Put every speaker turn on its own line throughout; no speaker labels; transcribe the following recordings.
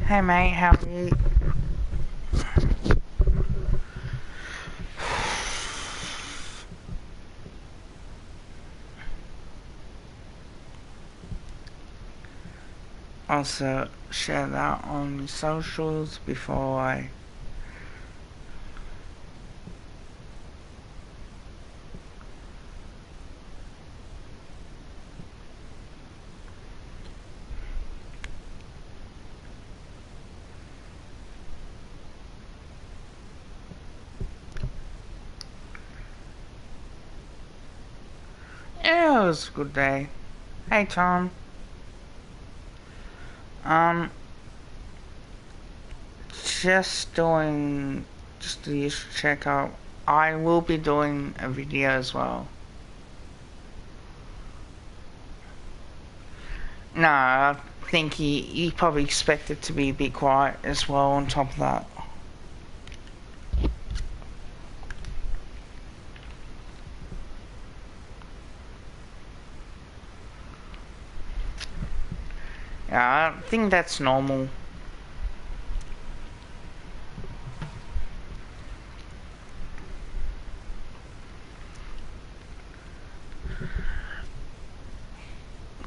Hey mate, how are you? Also, share that on your socials before I... Yeah, it was a good day. Hey Tom. Um, just doing just the usual checkup. I will be doing a video as well. No, I think he probably expected to be a bit quiet as well on top of that. Yeah, I think that's normal.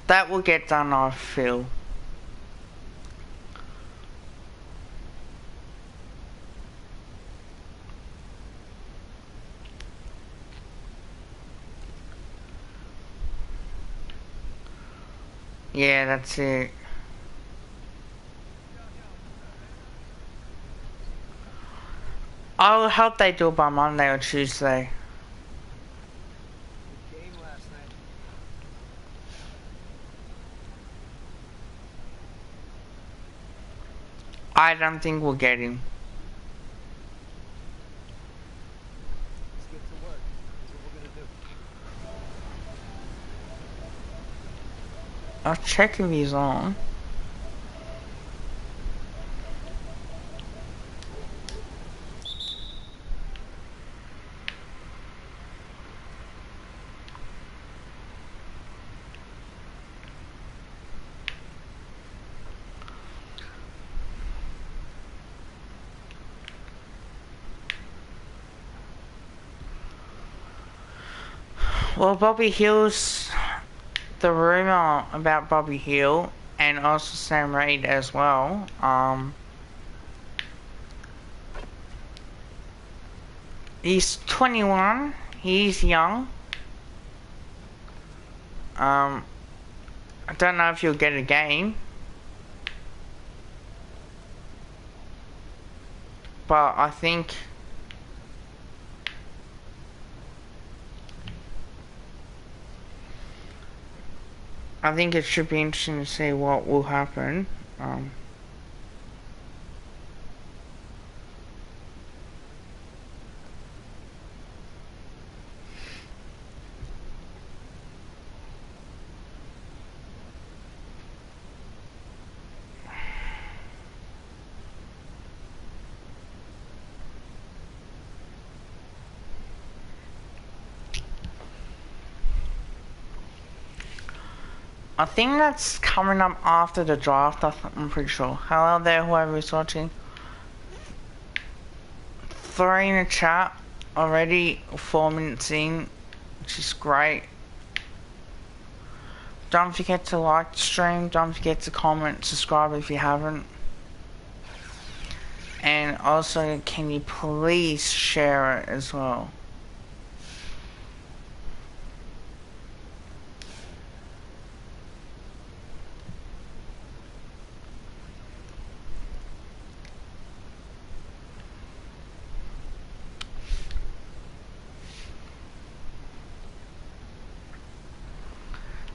That will get done, I feel. Yeah, that's it. I'll hope they do it by Monday or Tuesday. I don't think we'll get him. I'll check if he's on. Well, Bobby Hill's the rumor about Bobby Hill and also Sam Reid as well. He's 21. He's young. I don't know if he'll get a game, but I think it should be interesting to see what will happen. I think that's coming up after the draft, I'm pretty sure. Hello there, whoever is watching. 3 in the chat already, 4 minutes in, which is great. Don't forget to like the stream, don't forget to comment, subscribe if you haven't. And also, can you please share it as well?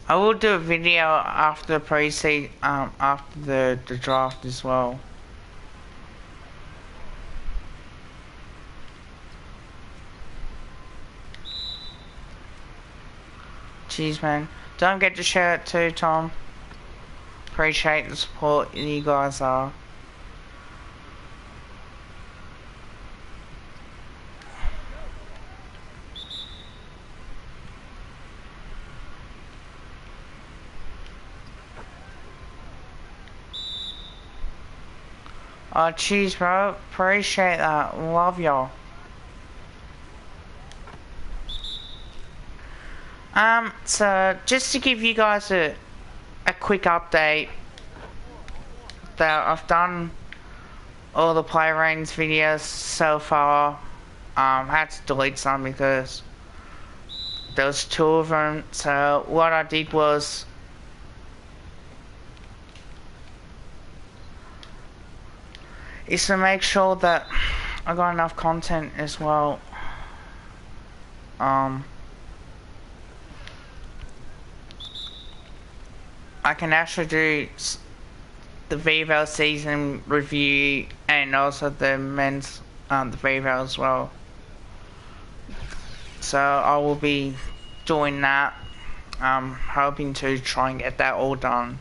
I will do a video after the pre-season, after the draft as well. Cheers, man. Don't forget to share it too, Tom. Appreciate the support you guys are. Oh, cheers, bro. Appreciate that. Love y'all. So just to give you guys a quick update that I've done all the play ratings videos so far. Had to delete some because there was 2 of them. So what I did was is to make sure that I got enough content as well. I can actually do the Vivo season review and also the men's the Vivo as well. So I will be doing that. Hoping to try and get that all done.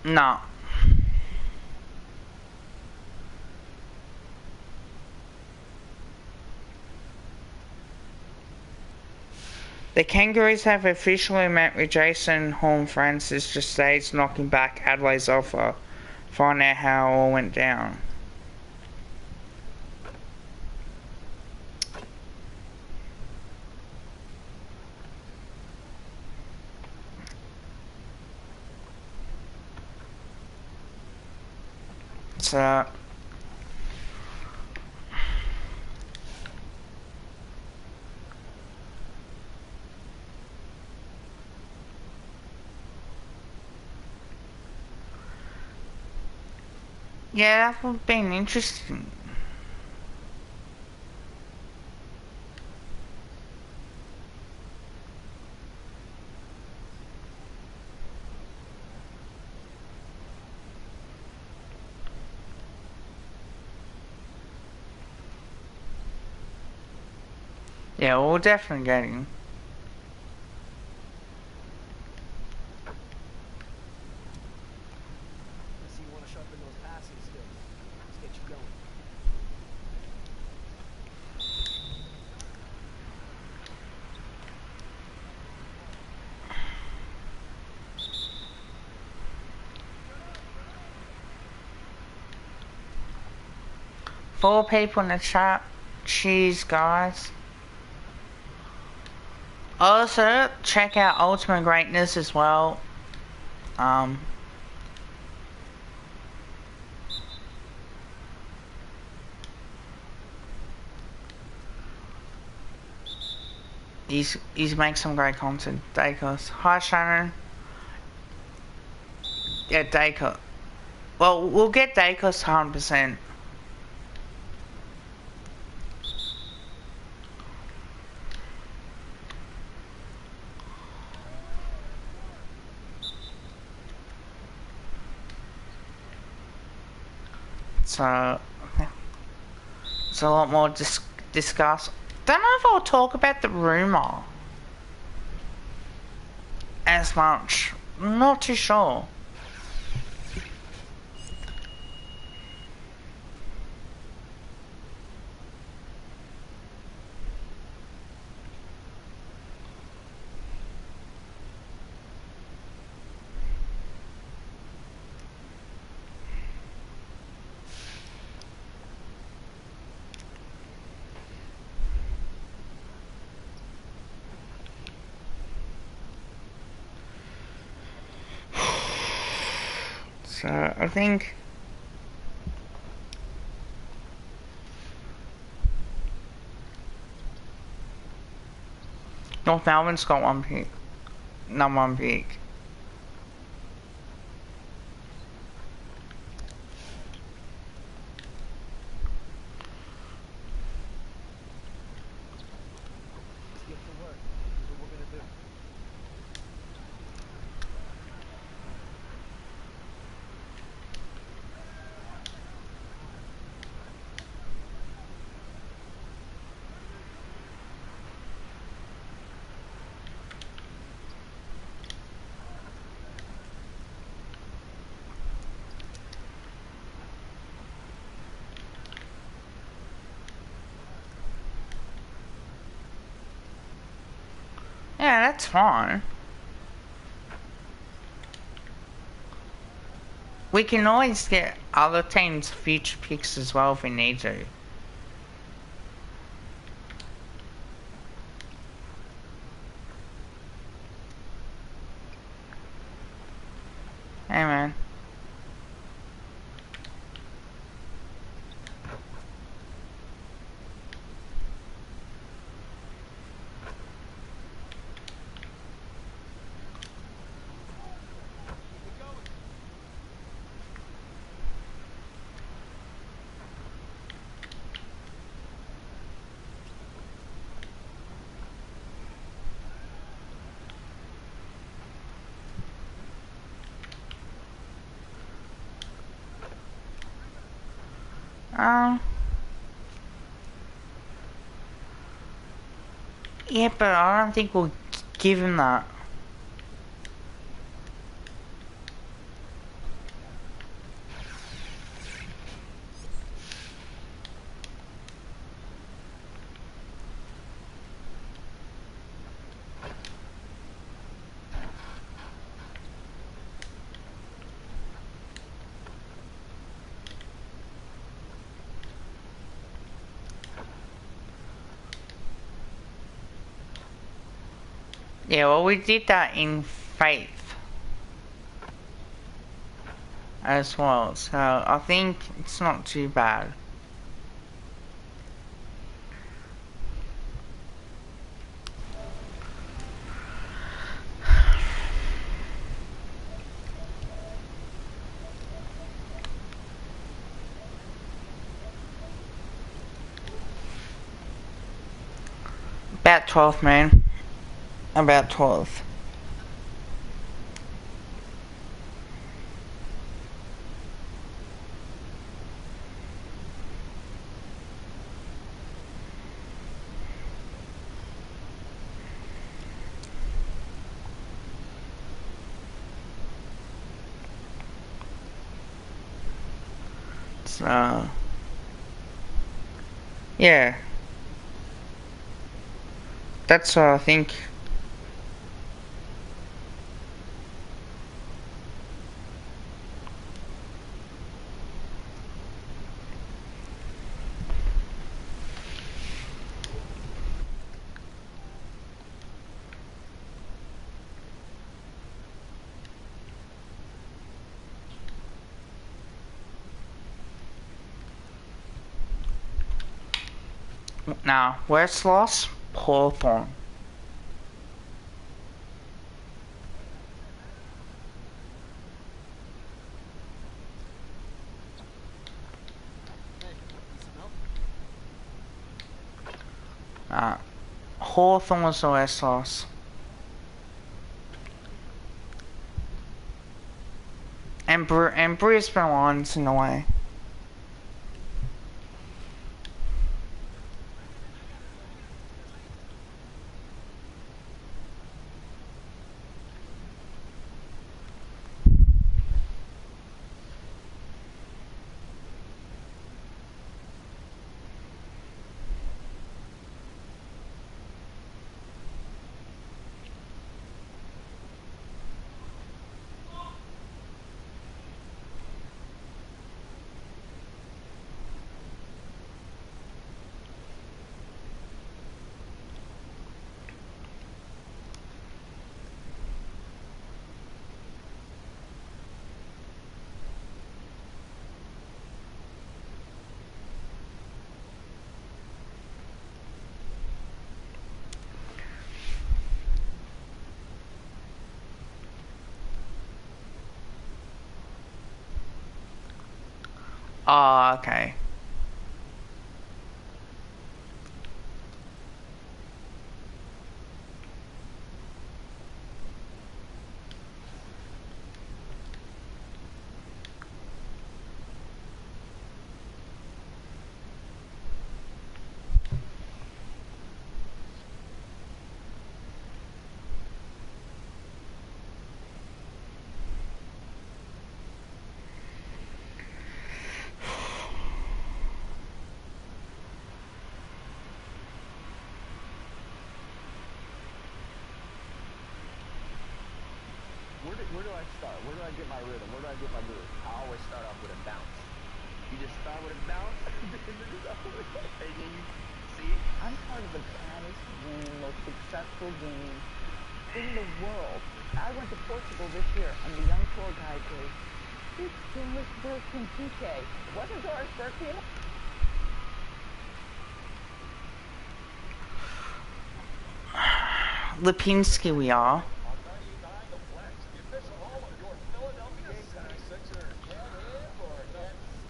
No. The Kangaroos have officially met with Jason Horne-Francis just states knocking back Adelaide's offer. Find out how it all went down. So yeah, that would have been interesting. Yeah, we'll definitely get him.
So you want to sharpen those passing skills. Let's get you going.
Four people in the chat. Cheers, guys. Also, check out Ultimate Greatness as well. He's making some great content. Dacos. Hi, Shannon. Yeah, Dacos. Well, we'll get Dacos 100%. So, there's a lot more discuss. Don't know if I'll talk about the rumor as much. Not too sure. So, I think North Melbourne's got 1 pick. Number 1 pick.
Let's get to work. Here's what we're gonna do.
Yeah, that's fine. We can always get other teams' future picks as well if we need to. Hey man. Um. Yeah, but I don't think we'll give him that. Yeah, well, we did that in Faith as well, so I think it's not too bad. About 12, man. About 12. So, yeah. That's what I think. Now, where's loss? Hawthorne.
Hey, need some help?
Hawthorne's the where's loss. And Brisbane Lions in a way. Oh, okay.
start? Where do I get my rhythm? Where do I get my groove? I always start off with a bounce. You just start with a bounce, and then you see. I'm part of the baddest game, most successful game in the world. I went to Portugal this year. I'm the young tour guide there. It's Doris Burke from PK. Wasn't Doris Burke here?
Lipinski we are.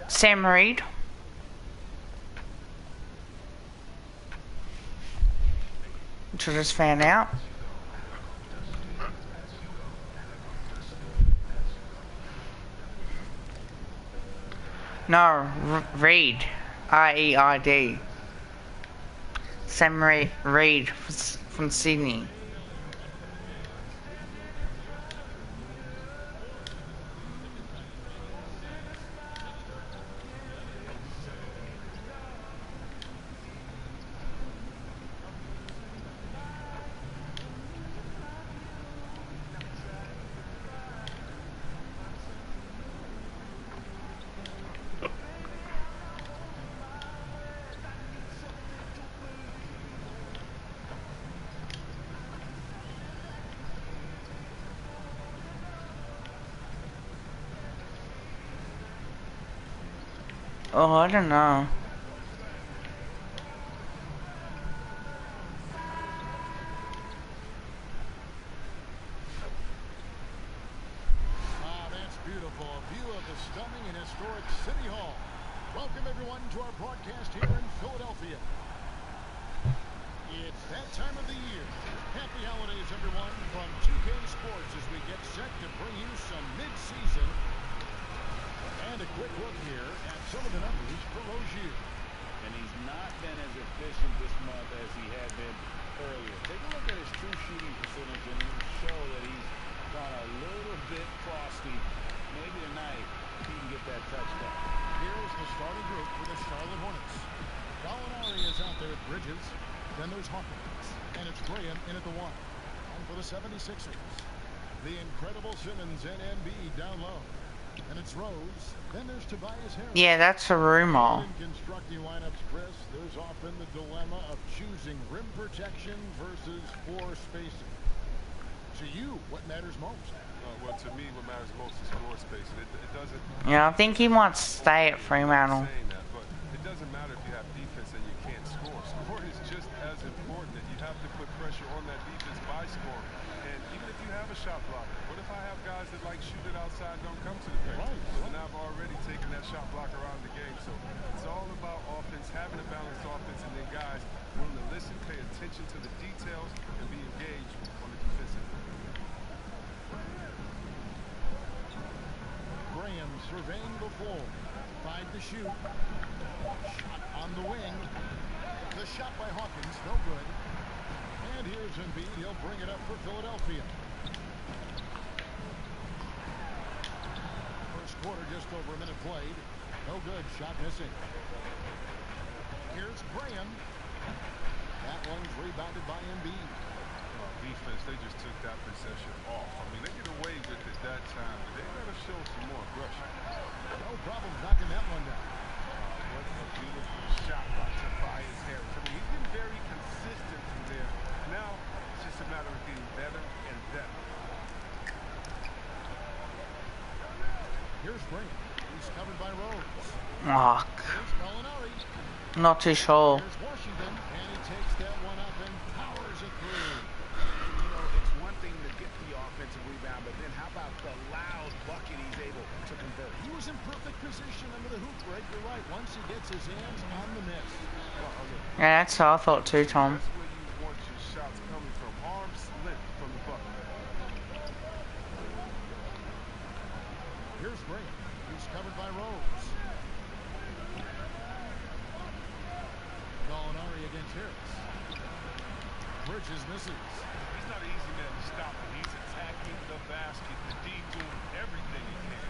Sam Reed. Which I just found out. No, Reed. R-E-I-D. Sam Reed from Sydney. Oh, I don't know.
That's beautiful. A view of the stunning and historic City Hall. Welcome, everyone, to our broadcast here in Philadelphia. It's that time of the year. Happy holidays, everyone, from 2K Sports as we get set to bring you some mid-season. And a quick look here at some of the numbers for Rozier.
And he's not been as efficient this month as he had been earlier. Take a look at his true shooting percentage and it will show that he's gone a little bit frosty. Maybe tonight he can get that touchdown.
Here's the starting group for the Charlotte Hornets. Gallinari is out there at Bridges. Then there's Hawkins. And it's Graham in at the 1. And for the 76ers, the incredible Simmons and Embiid down low. And it's Rose. Then there's Tobias Harris.
Yeah, that's a rumor.
In constructing lineups, Chris, there's often the dilemma of choosing rim protection versus floor spacing. To you, what matters most?
Well, to me, what matters most is floor spacing. It doesn't.
Yeah, I think he wants to stay at Fremantle.
Saying that, but it doesn't matter if you have defense and you can't score. Scoring is just as important. That you have to put pressure on that defense by scoring. And even if you have a shot blocker, what if I have guys that like shoot it outside, don't come to the paint?
Right.
And I've already taken that shot blocker out of the game. So it's all about offense, having a balanced offense, and then guys willing to listen, pay attention to the details, and be engaged on the defensive end.
Graham surveying the floor. 5 to shoot. Shot on the wing. The shot by Hawkins, no good. And here's Embiid. He'll bring it up for Philadelphia. First quarter, just over a minute played. No good. Shot missing. Here's Graham. That one's rebounded by Embiid.
Defense, they just took that possession off. I mean, they get away with it that time, but they got to show some more aggression.
No problem knocking that one down.
What a beautiful shot by Tobias Harris. I mean, he's been very consistent from there. Now, it's just a matter of getting better and better.
Here's Graham. He's covered by Rose.
Oh,
Here's Gallinari.
not too sure.
Here's Washington, and he takes that one up and powers it through.
You know, it's one thing to get the offensive rebound, but then how about the loud bucket he's able to convert?
He was in perfect position under the hoop break. You're right. Once he gets his hands on the miss.
Yeah, that's what I thought too, Tom.
That's where you want your shots coming from. Arm's length from the bucket.
Here's Graham. He's covered by Rose. Gallinari against Harris. Bridges misses.
He's not an easy man to stop, but he's attacking the basket, the D doing everything he can.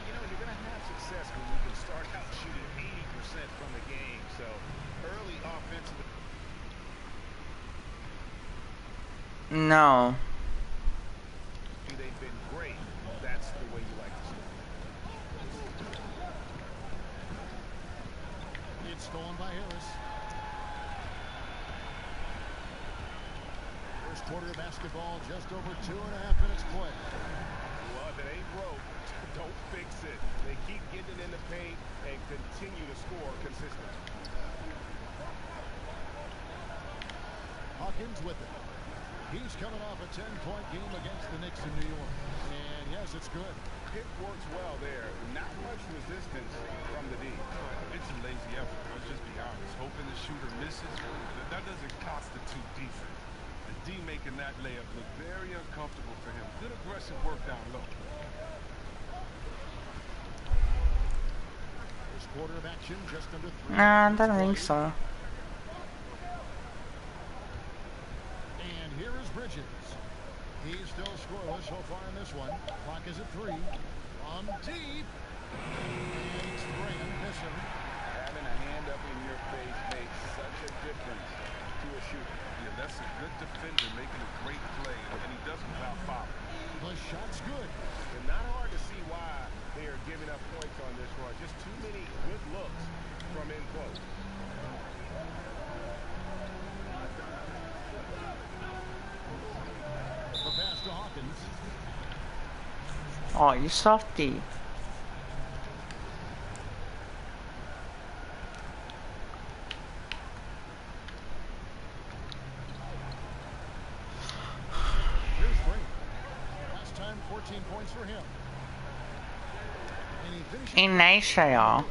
You know, you're going to have success when you can start out shooting 80% from the game. So early offensive.
No.
They've been great
stolen by Harris. First quarter of basketball, just over 2.5 minutes play.
Well, if it ain't broke, don't fix it. They keep getting in the paint and continue to score consistently.
Hawkins with it. He's coming off a 10-point game against the Knicks in New York. And yes, it's good.
Pick works well there. Not much resistance from the D.
It's a lazy effort. Let's just be honest. Hoping the shooter misses, that doesn't constitute defense. The D making that layup look very uncomfortable for him. Good aggressive work down low.
First quarter of action, just under 3
Nah, I
minutes
don't think
played.
so.
And here is Bridges. He's still scoreless so far in this one. Clock is at 3. On deep. And it's Graham missing.
Having a hand up in your face makes such a difference to a shooter.
Yeah, that's a good defender making a great play, and he does it without foul.
The shot's good.
And not hard to see why they are giving up points on this run. Just too many good looks from in close.
The pass to Hawkins.
Oh, you softy.
Here's Graham. Last time, 14 points for him. And he finishes
In Asia.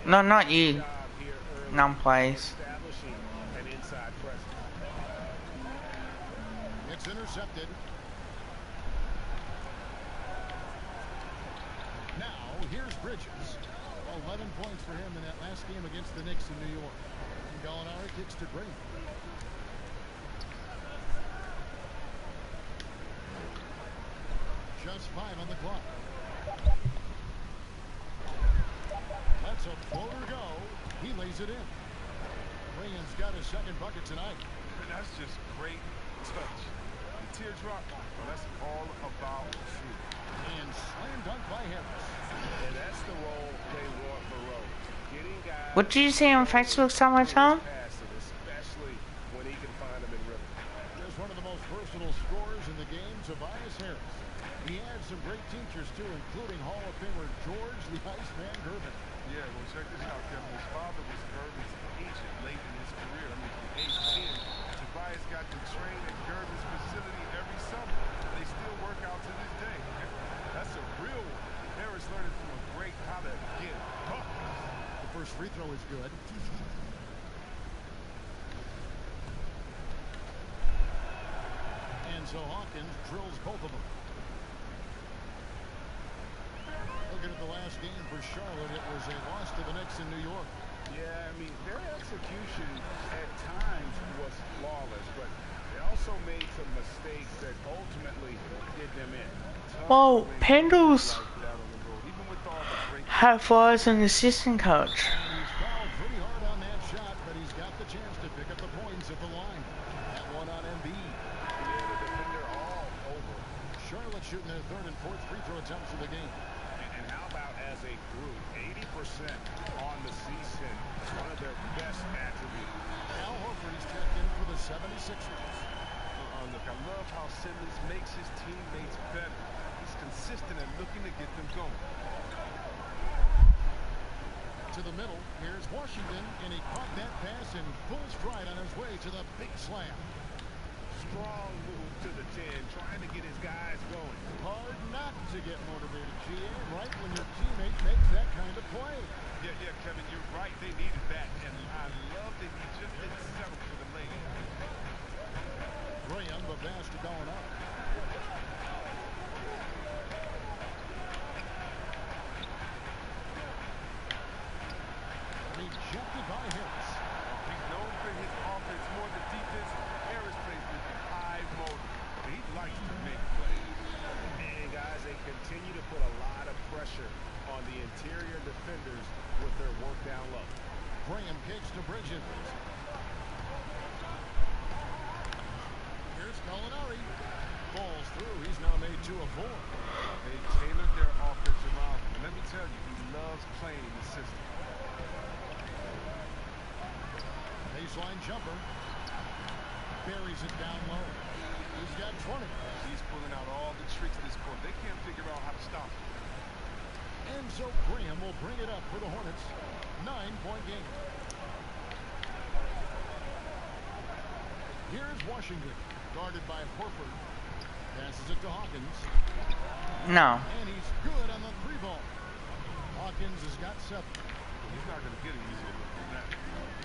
No, not you.
Job here early,
None plays.
establishing an inside presence.
It's intercepted. Now, here's Bridges. 11 points for him in that last game against the Knicks in New York. And Gallinari kicks to Graham. Just 5 on the clock. That's a floater go. He lays it in. Graham's got his second bucket tonight.
And that's just great touch. The teardrop, well, that's all about shooting.
And slam dunk by Harris.
And that's the role they want for Rose. Getting guys.
What did you see on Facebook summertime?
Passing, especially when he can find them in rhythm.
There's one of the most versatile scorers in the game, Tobias Harris. He had some great teachers, too, including Hall of Famer George the Iceman Gervin.
Yeah, well, check this out, Kevin. His father was Gervin's agent late in his career. I mean, at age 10, Tobias got to train at Gervin's facility every summer. They still work out to this day. That's a real one. Harris learning from a great how to get tough.
The first free throw is good. And so Hawkins drills both of them. Looking at the last game for Charlotte, it was a loss to the Knicks in New York.
Yeah, I mean, their execution at times was flawless, but they also made some mistakes that ultimately did them in.
Whoa, Pendles
Like that on the road, even with all the great
had fires an assistant coach.
He's fouled pretty hard on that shot, but he's got the chance to pick up the points at the line. That one on Embiid.
Yeah, the defender all over.
Charlotte shooting their third and fourth free throw attempts of the game.
And how about as a group, 80% on the season, one of their best attributes.
Al Horford is checked in for the 76ers.
look, I love how Simmons makes his teammates better. He's consistent and looking to get them going.
To the middle, here's Washington, and he caught that pass in full stride on his way to the big slam.
Strong move to the 10, trying to get his guys going.
Hard not to get motivated, GA, right when your teammate makes that kind of play.
Yeah, Kevin, you're right. They needed that, and I love that he just didn't settle for the lane.
Graham, the pass to Gallinari. Rejected by Harris.
He's known for his offense more than defense. Harris plays with high motor. He likes to make plays.
And guys, they continue to put a lot of pressure on the interior defenders with their work down low.
Graham kicks to Bridges. Here's Gallinari. Falls through. He's now made 2 of 4.
They tailored their offense around him. And let me tell you, he loves playing the system.
Baseline jumper. Buries it down low. He's got 20.
He's pulling out all the tricks this quarter. They can't figure out how to stop him.
And so Graham will bring it up for the Hornets. 9-point game. Here's Washington, guarded by Horford. Passes it to Hawkins.
No.
And he's good on the 3-ball. Hawkins has got 7.
He's not going to get an easy look from that.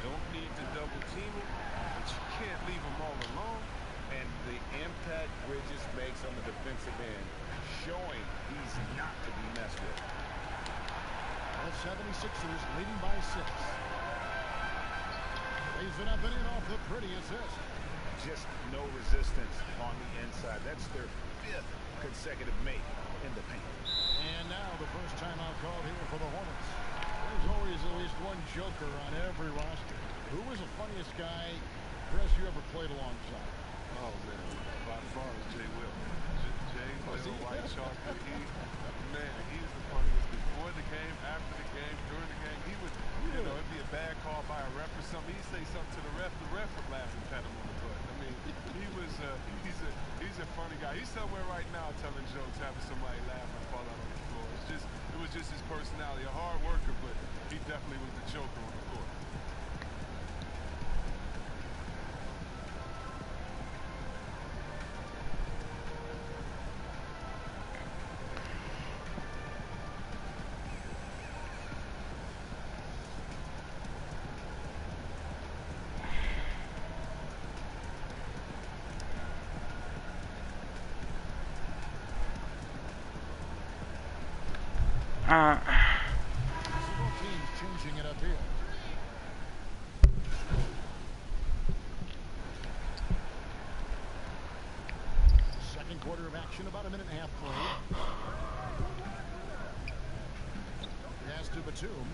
Don't need to double team him, but you can't leave him all alone.
And the impact Bridges makes on the defensive end, showing he's not to be messed with.
The 76ers leading by 6. Lays it up and in off the pretty assist.
Just no resistance on the inside. That's their 5th consecutive make in the paint.
And now the first timeout called here for the Hornets. There's always at least one joker on every roster. Who was the funniest guy, Chris, you ever played alongside?
Oh, man. By far is Jay Will. Jay Will, White Chocolate. Man, he's the funniest. Before the game, after the game, during the game, he would, you know, it'd be a bad call by a ref or something. He'd say something to the ref would laugh and pat him on the butt. I mean, he was, he's a funny guy. He's somewhere right now telling jokes, having somebody laugh and fall out on the floor. It was just his personality. A hard worker, but he definitely was the joker on the court.
Several teams changing it up here. Second quarter of action, about a minute and a half played. Pass to Batum.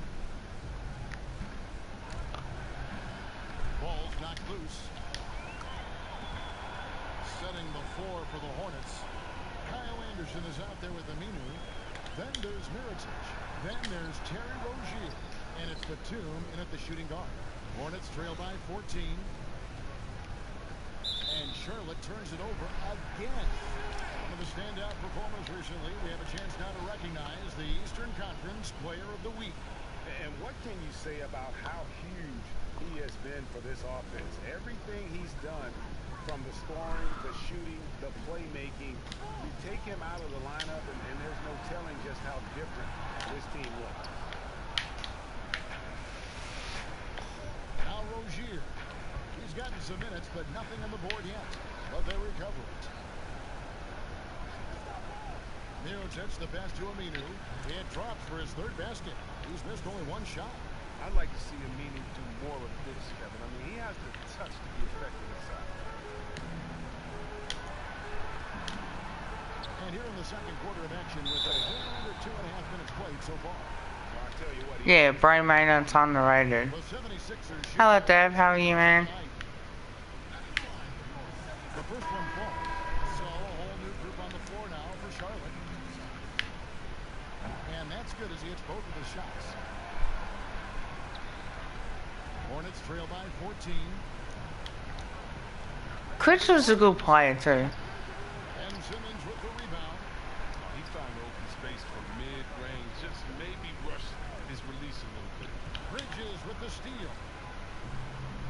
Ball's knocked loose. Setting the floor for the Hornets. Kyle Anderson is out there with Aminu. Then there's Mirotic. Then there's Terry Rozier. And it's Batum in at the shooting guard. Hornets trail by 14. And Charlotte turns it over again. One of the standout performers recently. We have a chance now to recognize the Eastern Conference Player of the Week.
And what can you say about how huge he has been for this offense? Everything he's done, from the scoring, the shooting, the playmaking, you take him out of the lineup, and there's no telling just how different this team looks.
Now Rozier. He's gotten some minutes, but nothing on the board yet. But they recover it. Mirotic the pass to Aminu. It drops for his 3rd basket. He's missed only 1 shot.
I'd like to see Aminu do more of this, Kevin. I mean, he has the touch to be effective inside.
And here in the second quarter of action with a little under 2.5 minutes played so far.
Well, I tell you what,
Yeah, brain maintenance underrated.
The 76ers shoot
Hello, Dev. How are you, man?
the first one falls. So a whole new group on the floor now for Charlotte. And that's good as he hits both of his shots. Hornets trail by 14.
Chris was a good player, too.
And Simmons with the rebound.
He found open space from mid-range, just maybe rush his release a little bit.
Bridges with the steal.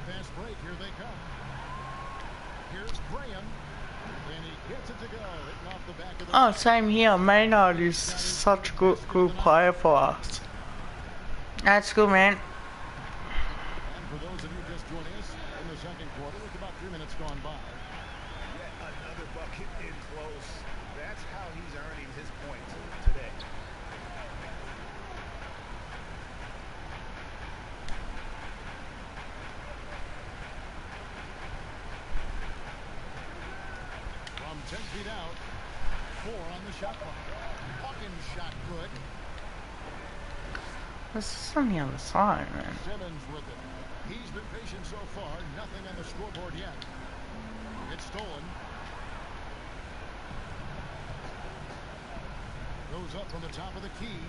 Fast break, here they come. Here's Graham. And he gets it to go. Hitting off the back of the
Oh, same here. Maynard is such a good player for us. That's good, man.
And for those of you just joining us in the second quarter, with about 3 minutes gone by.
yet another bucket in close. That's how he's earning his points today.
From 10 feet out, 4 on the shot clock. Hawkins shot good.
This is on the other side, man.
Simmons with it. He's been patient so far. Nothing on the scoreboard yet. It's stolen. Goes up from the top of the key.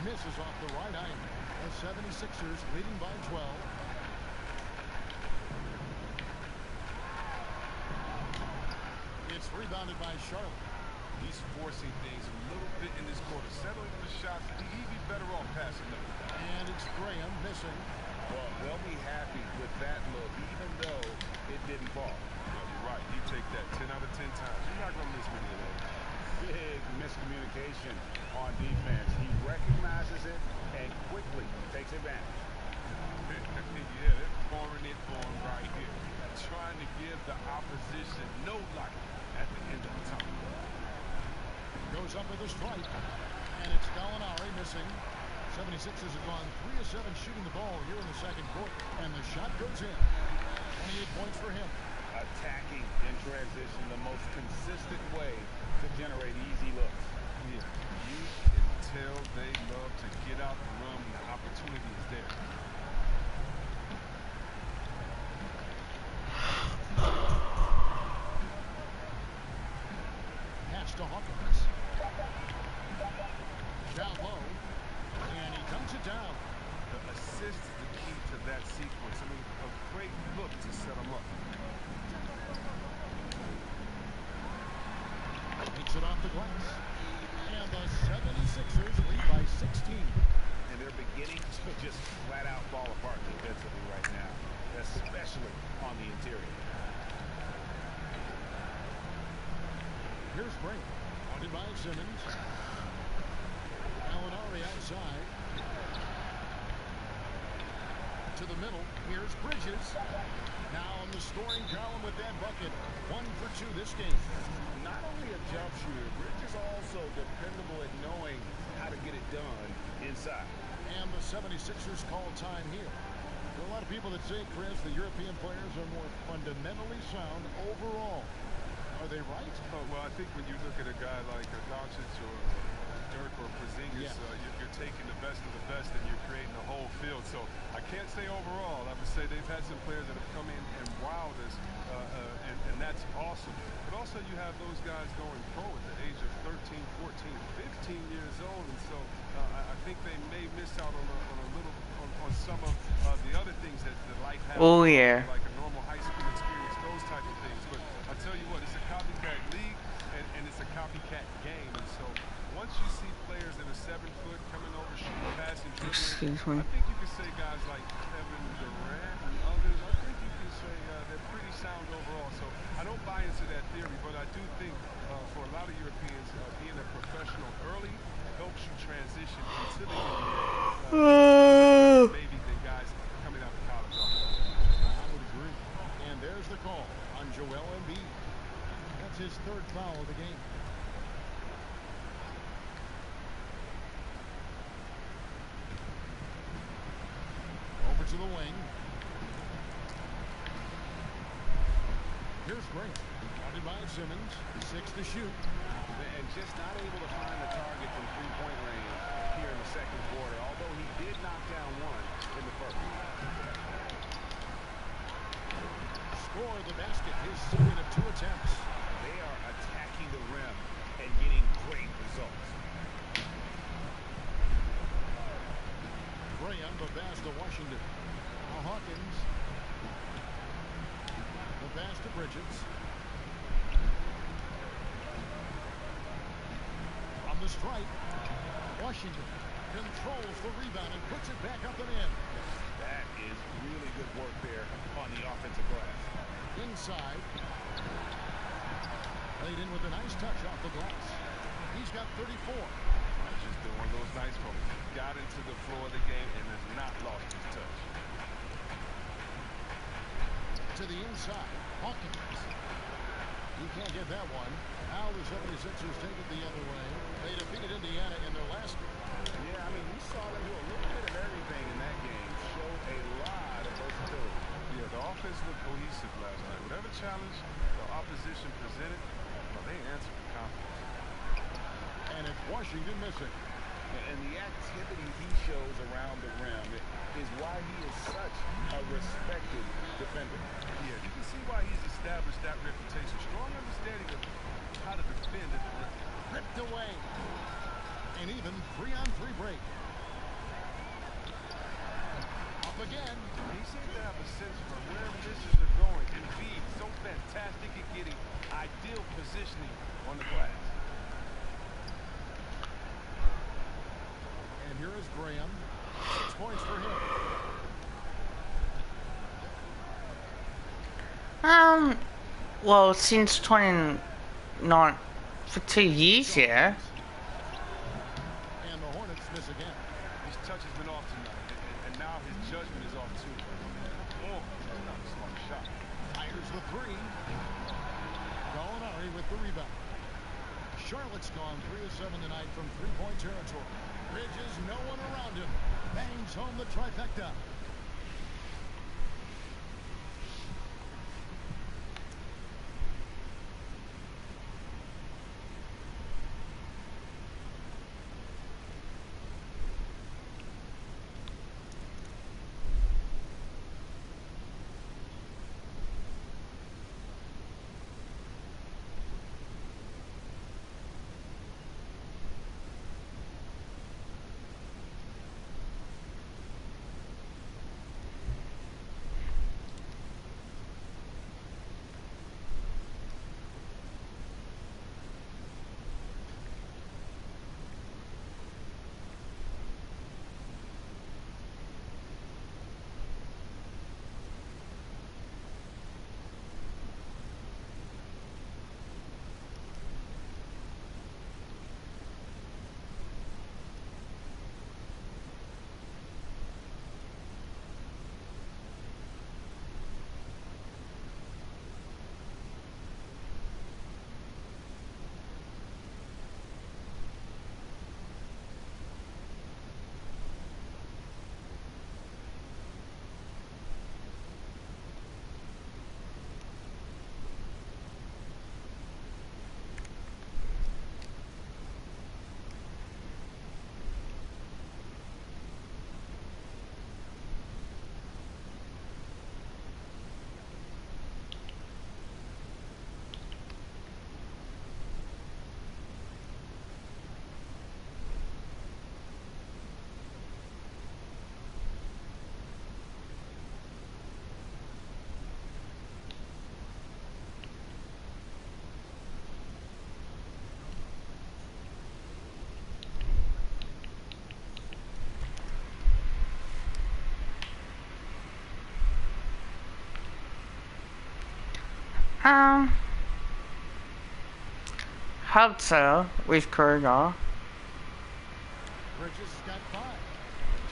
Misses off the right iron. The 76ers leading by 12. It's rebounded by Charlotte.
He's forcing things a little bit in this quarter, settling for shots. He'd be better off passing them.
And it's Graham missing.
Well, they'll be happy with that look, even though it didn't fall.
No, you're right. He take that 10 out of 10 times. You're not going to miss many of those.
Big miscommunication on defense. He recognizes it and quickly takes advantage.
Yeah, they're pouring it for him right here. Trying to give the opposition no light at the end of the tunnel.
Goes up with a strike. And it's Gallinari missing. 76ers have gone 3 of 7 shooting the ball here in the second quarter. And the shot goes in. 28 points for him.
Attacking in transition, the most consistent way to generate easy looks.
Yeah, you can tell they love to get out the run when the opportunity is there.
Pass to Hawkins. Down low. And he comes it down.
The assist is the key to that sequence. I mean, a great look to set them up.
Takes it off the glass. And the 76ers lead by 16.
And they're beginning to just flat out fall apart defensively right now, especially on the interior.
Here's Brink. Wanted by Simmons. Gallinari outside. To the middle. Here's Bridges. Now in the scoring column with that bucket. 1 for 2 this game.
Not only a jump shooter, Bridges also dependable at knowing how to get it done inside.
And the 76ers call time here. There are a lot of people that say, Chris, the European players are more fundamentally sound overall. Are they right?
Oh, well, I think when you look at a guy like Doncic or Dirk or Porzingis, you're taking the best of the best and you're creating a whole field. So I can't say overall. I would say they've had some players that have come in and wowed us, and that's awesome. But also you have those guys going pro at the age of 13, 14, 15 years old, and so I think they may miss out on a little on some of the other things that life has.
Oh yeah.
Like a normal high school experience, those type of things. But I tell you what, it's a copycat league and it's a copycat game, and so once you see players that are 7 foot coming over, shooting, passing, dribbling, I think you can say guys like Kevin Durant and others, I think you can say they're pretty sound overall. So I don't buy into that theory, but I do think for a lot of Europeans, being a professional early helps you transition into the NBA maybe than guys coming out of college.
I would agree. And there's the call on Joel Embiid. That's his 3rd foul of the game. Over to the wing. Here's Grant. Wanted by Simmons. 6 to shoot.
And just not able to find the target from three-point range here in the second quarter, although he did knock down one in the first.
Score the basket. His 2nd of 2 attempts.
They are attacking the rim and getting great results.
Graham, the pass to Washington. Now Hawkins. The pass to Bridges. On the strike. Washington controls the rebound and puts it back up and in.
That is really good work there on the offensive glass.
Inside. Laid in with a nice touch off the glass. He's got 34.
Just doing one of those nice folks. Got into the floor of the game and has not lost his touch.
To the inside. Hawkins. He can't get that one. Now the 76ers take it the other way. They defeated Indiana in their last game.
Yeah, I mean, we saw them do a little bit of everything in that game. Showed a lot of versatility.
Yeah, the offense looked cohesive last night. Whatever challenge the opposition presented, well, they answered with confidence.
And it's Washington missing.
And the activity he shows around the rim is why he is such a respected defender.
Yeah, you can see why he's established that reputation. Strong understanding of how to defend at the rim.
Ripped away. An even 3-on-3 break. Up again.
He seems to have a sense for where misses are going. Embiid, so fantastic at getting ideal position.
There is Graham. 6 points for him.
Well, since 29 for 2 years, yeah.
And the Hornets miss again.
His touch has been off tonight, and now his judgment is off too. Oh, that's not a smart shot.
Fires the three. Gallinari with the rebound. Charlotte's gone 3 of 7 tonight from three-point territory. Bridges, no one around him. Bangs home the trifecta.
Hope so, with Kruger.
Bridges has got 5.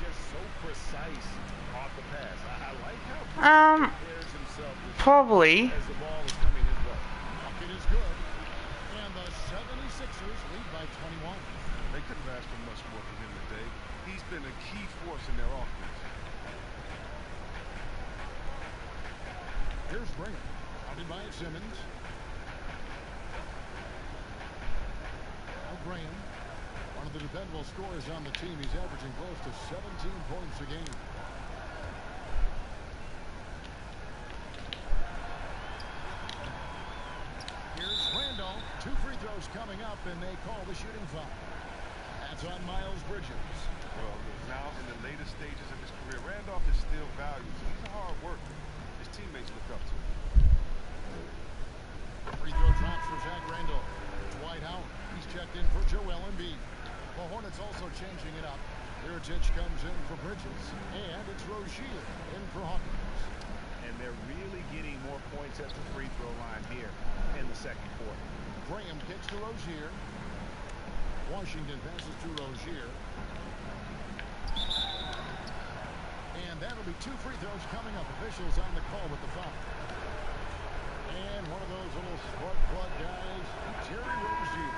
Just so precise off the pass. I like how he prepares himself
Probably.
as the ball is coming his way.
Bucket is good. And the 76ers lead by 21.
They couldn't ask for much more from him today. He's been a key force in their offense.
Here's Graham. Outed by Simmons. Now Graham, one of the dependable scorers on the team. He's averaging close to 17 points a game. Here's Randolph. 2 free throws coming up, and they call the shooting foul. That's on Miles Bridges.
Well, now in the later stages of his career, Randolph is still valued. He's a hard worker. His teammates look up to him.
Free throw drops for Zach Randolph. Dwight Howard. He's checked in for Joel Embiid. The Hornets also changing it up. Mirotic comes in for Bridges. And it's Rozier in for Hawkins.
And they're really getting more points at the free throw line here in the second quarter.
Graham kicks to Rozier. Washington passes to Rozier. And that'll be 2 free throws coming up. Officials on the call with the foul. And one of those little spark plug guys, Terry Rozier.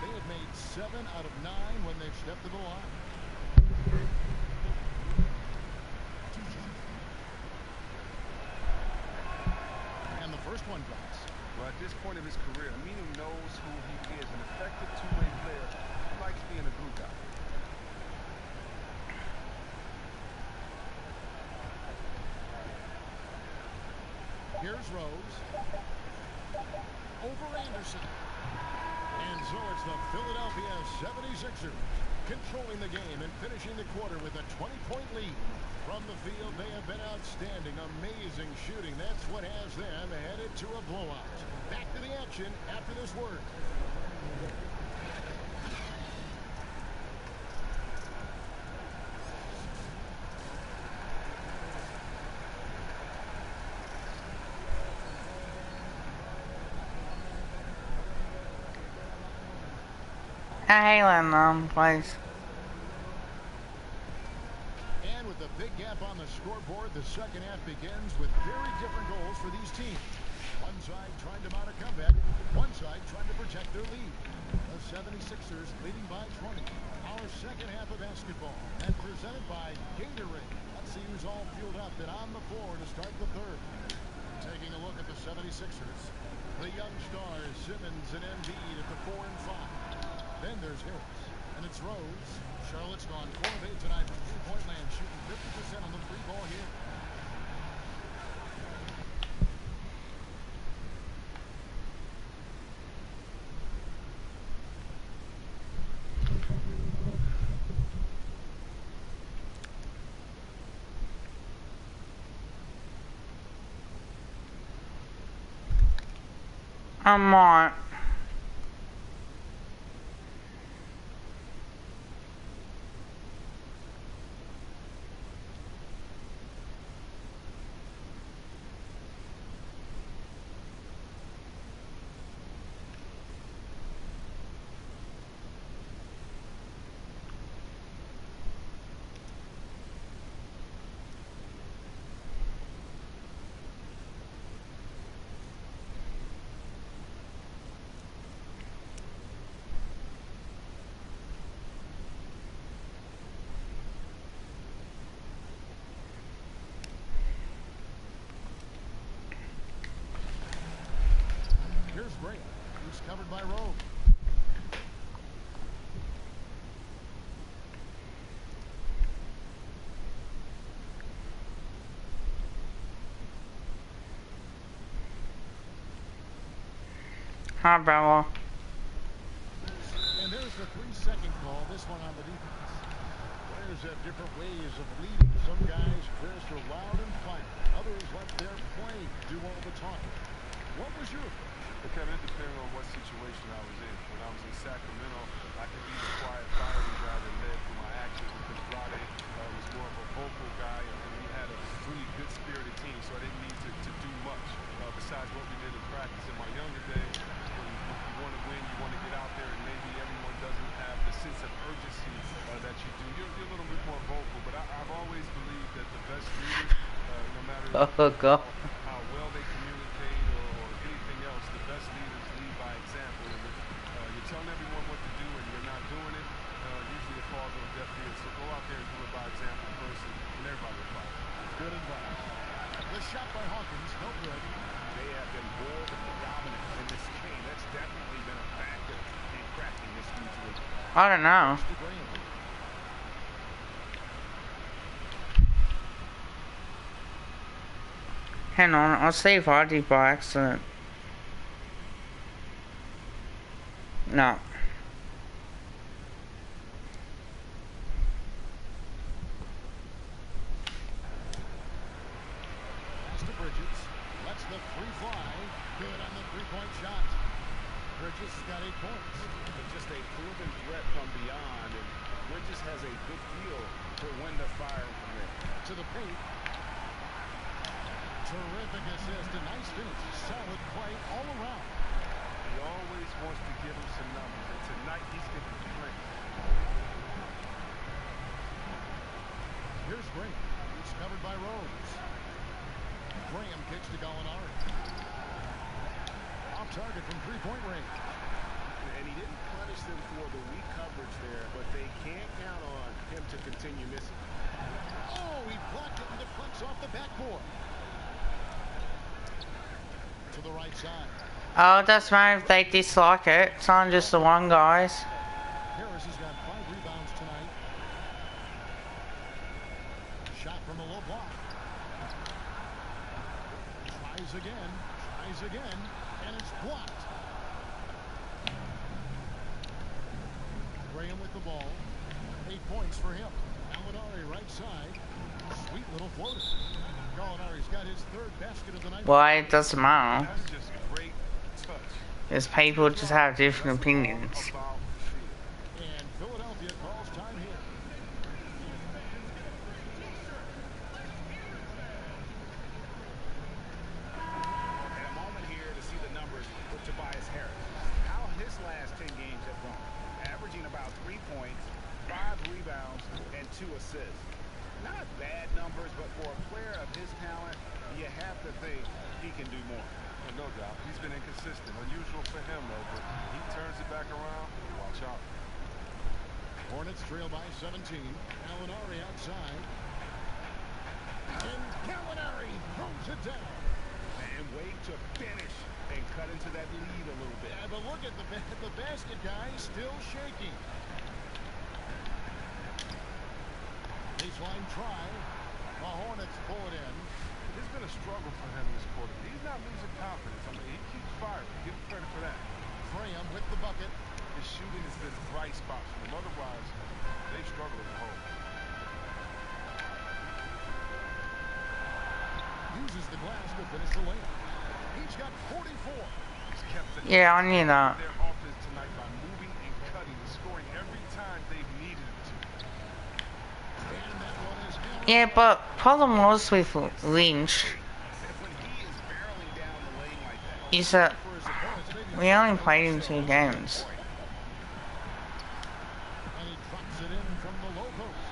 They have made 7 out of 9 when they've stepped to the line. And the first one drops.
Well, at this point of his career, Aminu knows who he is, an effective two-way player who likes being a glue guy.
Here's Rose. Over Anderson. And so it's the Philadelphia 76ers controlling the game and finishing the quarter with a 20-point lead. From the field, they have been outstanding. Amazing shooting. That's what has them headed to a blowout. Back to the action after this word.
Halen, please.
And with the big gap on the scoreboard, the second half begins with very different goals for these teams. One side trying to mount a comeback, one side trying to protect their lead. The 76ers leading by 20. Our second half of basketball, and presented by Gatorade. Let's see who's all fueled up and on the floor to start the third. Taking a look at the 76ers. The young stars, Simmons and Embiid at the 4 and 5. Then there's Harris, and it's Rose. Charlotte's gone 4 of 8 tonight from three-point land, shooting 50% on the free ball here.
I'm not.
Here's Grant. He's covered by Rose.
Hi, Bella.
And there's the 3-second call, this one on the defense. Players have different ways of leading. Some guys, Chris, are loud and fiery. Others let their play do all the talking. What was your approach?
It kind of depended on what situation I was in. When I was in Sacramento, I could be the quiet, fiery guy that led through my actions because Rade was more of a vocal guy, and we had a really good-spirited team, so I didn't need to do much besides what we did in practice. In my younger days, when you want to win, you want to get out there, and maybe everyone doesn't have the sense of urgency that you do. You're a little bit more vocal, but I've always believed that the best leaders, no matter
Oh, God.
how well they communicate or anything else, the best leaders lead by example. And if you're telling everyone what to do and you're not doing it, usually it falls on deaf ears. So go out there and do it by example first, and everybody will follow.
Good advice. The shot by Hawkins, no good.
They have been more than dominant in this game. That's definitely been a factor in cracking this huge lead.
I don't know.
To Graham.
Hang on, I'll see if I did by accident. No.
Pass to Bridges. Lets the free fly. Good on the three-point shot. Bridges has got 8 points.
But just a proven threat from beyond, and Bridges has a good feel for when to fire from there.
To the paint. Terrific assist. A nice finish. Solid play all around.
He always wants to give him some numbers, and tonight he's giving them plenty.
Here's Graham. He's covered by Rose. Graham kicks to Gallinari. Off target from three-point range.
And he didn't punish them for the weak coverage there, but they can't count on him to continue missing.
Oh, he blocked it and deflects off the backboard. To the right side.
Oh, that's right if they dislike it. It's not just the one, guys.
Harris has got 5 rebounds tonight. Shot from the low block. Tries again, and it's blocked. Graham with the ball. 8 points for him. Gallinari right side. Sweet little floater. Gallinari's got his 3rd basket of the night.
Why, it doesn't matter.
That's just great touch.
Because people just have different opinions.
About
And Philadelphia calls time here.
And a moment here to see the numbers for Tobias Harris. How his last 10 games have gone. Averaging 2 assists. Not bad numbers, but for a player of his talent, you have to think he can do more.
No doubt. He's been inconsistent. Unusual for him, though, but he turns it back around. Watch out.
Hornets trail by 17. Gallinari outside. And Gallinari throws it down.
And wait to finish and cut into that lead a little bit.
Yeah, but look at the basket guy still shaking. Baseline try. The Hornets pull it in.
It's been a struggle for him this quarter. He's not losing confidence. I mean, he keeps firing. Give him credit for that.
Graham with the bucket.
His shooting has been a bright spot for him. Otherwise, they struggle as a whole.
Uses the glass to finish the layup. He's got 44.
He's kept the
Yeah, I knew that.
their offense tonight by moving and cutting and scoring every time they've needed him to.
And that one is down.
Yeah, but problem was with Lynch
When he is barreling down the lane like that,
is that
For his opponents, maybe
we only played him 2 games.
and he drops it in from the low post.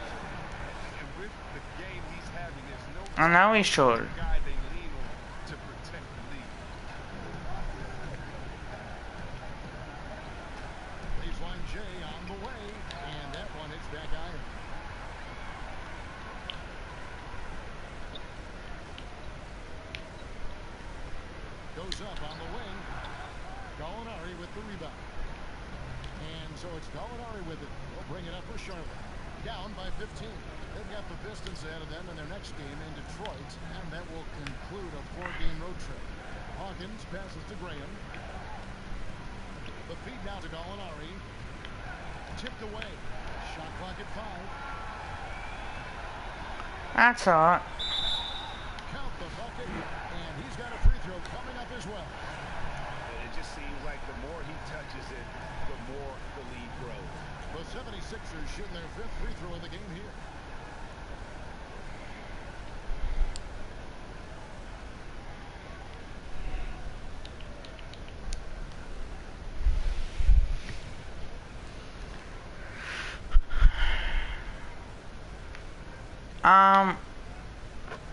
And with the game he's having, there's no
I know he should.
guy they lean on to protect the lead.
Baseline J on the way, and that one hits back iron. Goes up on the wing. Gallinari with the rebound. And so it's Gallinari with it. They'll bring it up for Charlotte. Down by 15. They've got the Pistons ahead of them in their next game in Detroit, and that will conclude a 4-game road trip. Hawkins passes to Graham. The feed now to Gallinari. Tipped away. Shot clock at 5.
That's alright.
Count the bucket, and he's got a free throw coming up as well.
it just seems like the more he touches it, the more the lead grows.
The 76ers shooting their 5th free throw of the game here.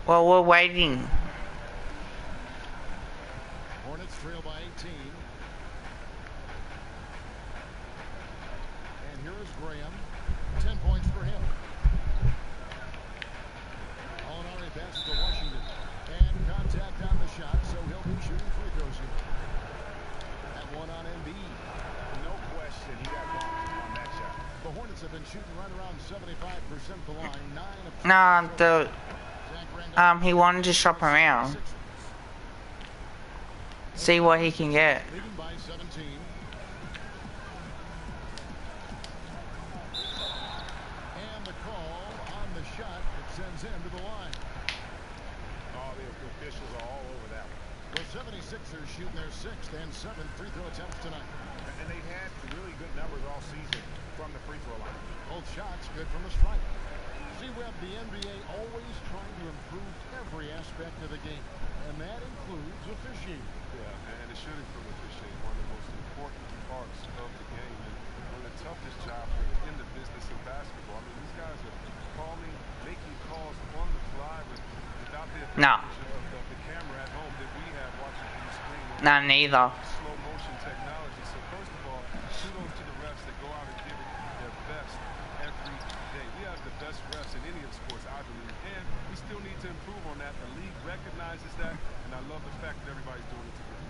Well, we're waiting.
Hornets trail by 18. And here is Graham. 10 points for him. Gallinari passes to Washington. And contact on the shot, so he'll be shooting free throws here. That one on Embiid.
No question, he got bumped on that shot.
The Hornets have been shooting right around 75% the line. 9 of
Nah, the
Zach Randolph.
he wanted to shop around, see what he can get.
Leading by 17. And the call on the shot that sends him to the line.
Oh, the officials are all over that one.
The 76ers shooting their 6th and 7th free throw attempts tonight.
And they've had really good numbers all season from the free throw line.
Both shots good from the stripe. See, Webb, the NBA always trying to improve every aspect of the game, and that includes officiating.
Yeah, and it should improve officiating, one of the most important parts of the game, and one of the toughest jobs in the business of basketball. I mean, these guys are calling, making calls on the fly without the
No.
advantage of the camera at home that we have watching from the screen.
Nah, neither.
Slow motion technology. So first of all, kudos to the refs that go out and give it their best every day. We have the best refs in any of sports, I believe, and we still need to improve on that. The league recognizes that, and I love the fact that everybody's doing it together.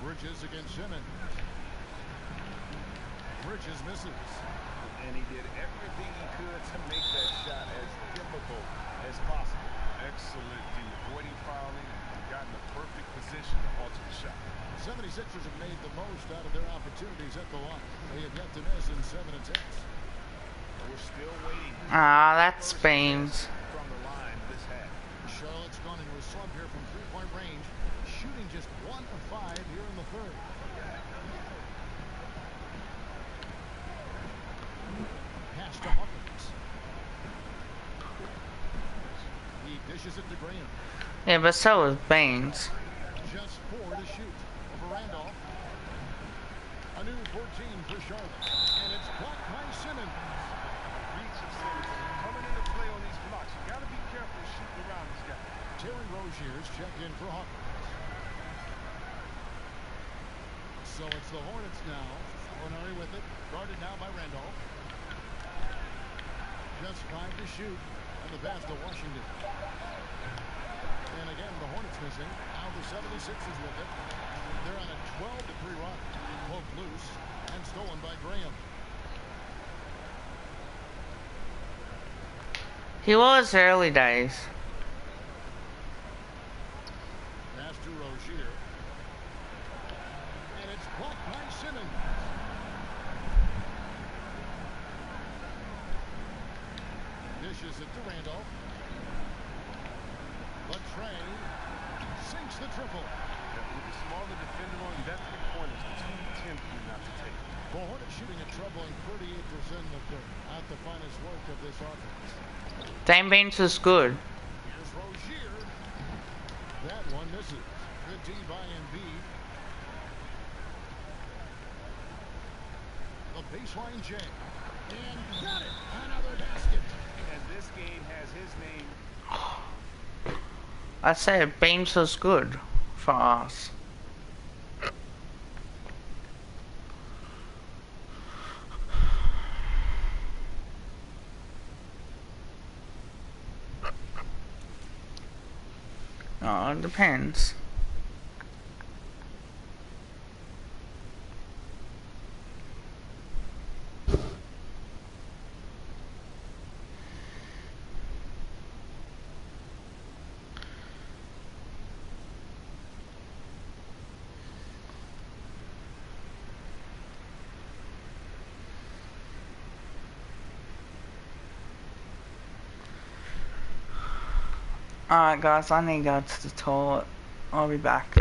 Bridges against Simmons. Bridges misses.
And he did everything he could to make that shot as difficult as possible.
Excellent D, avoiding fouling and got in the perfect position to alter the shot.
The 76ers have made the most out of their opportunities at the line. They have yet to miss in 7 attempts.
We're still waiting
Ah, that's beams.
from the line this half.
Charlotte's gone into a slump here from three-point range, shooting just 1 of 5 here in the third. Pass to Hawkins. He dishes it to Graham.
Yeah, but so is Baines.
Just 4 to shoot. Over Randolph. A new 14 for Charlotte. And it's blocked by Simmons.
Reach of Simmons. Coming into play on these blocks. You got to be careful shooting around this guy.
Terry Rozier's checked in for Hawkins. So it's the Hornets now. Gallinari with it. Guarded now by Randolph. Just 5 to shoot. And the pass to Washington. And again, the Hornets missing. Now the 76ers with it. They're on a 12-3 run. Poked loose and stolen by Graham.
He was early days.
Pass to Rozier. And it's blocked by Simmons. Dishes it to Randolph. But Trey sinks the triple.
With the smaller defender on you, that 3-pointer is too tempting not to take.
The Hornets shooting a troubling 38% in the third. Not the finest work of this offense.
Dame Beans was good.
Here's Rozier. That one misses. Good D by Embiid. The baseline J. And got it. Another basket.
And this game has his name.
I said Beams was good for us. Oh, it depends. Alright guys, I need to go to the toilet. I'll be back.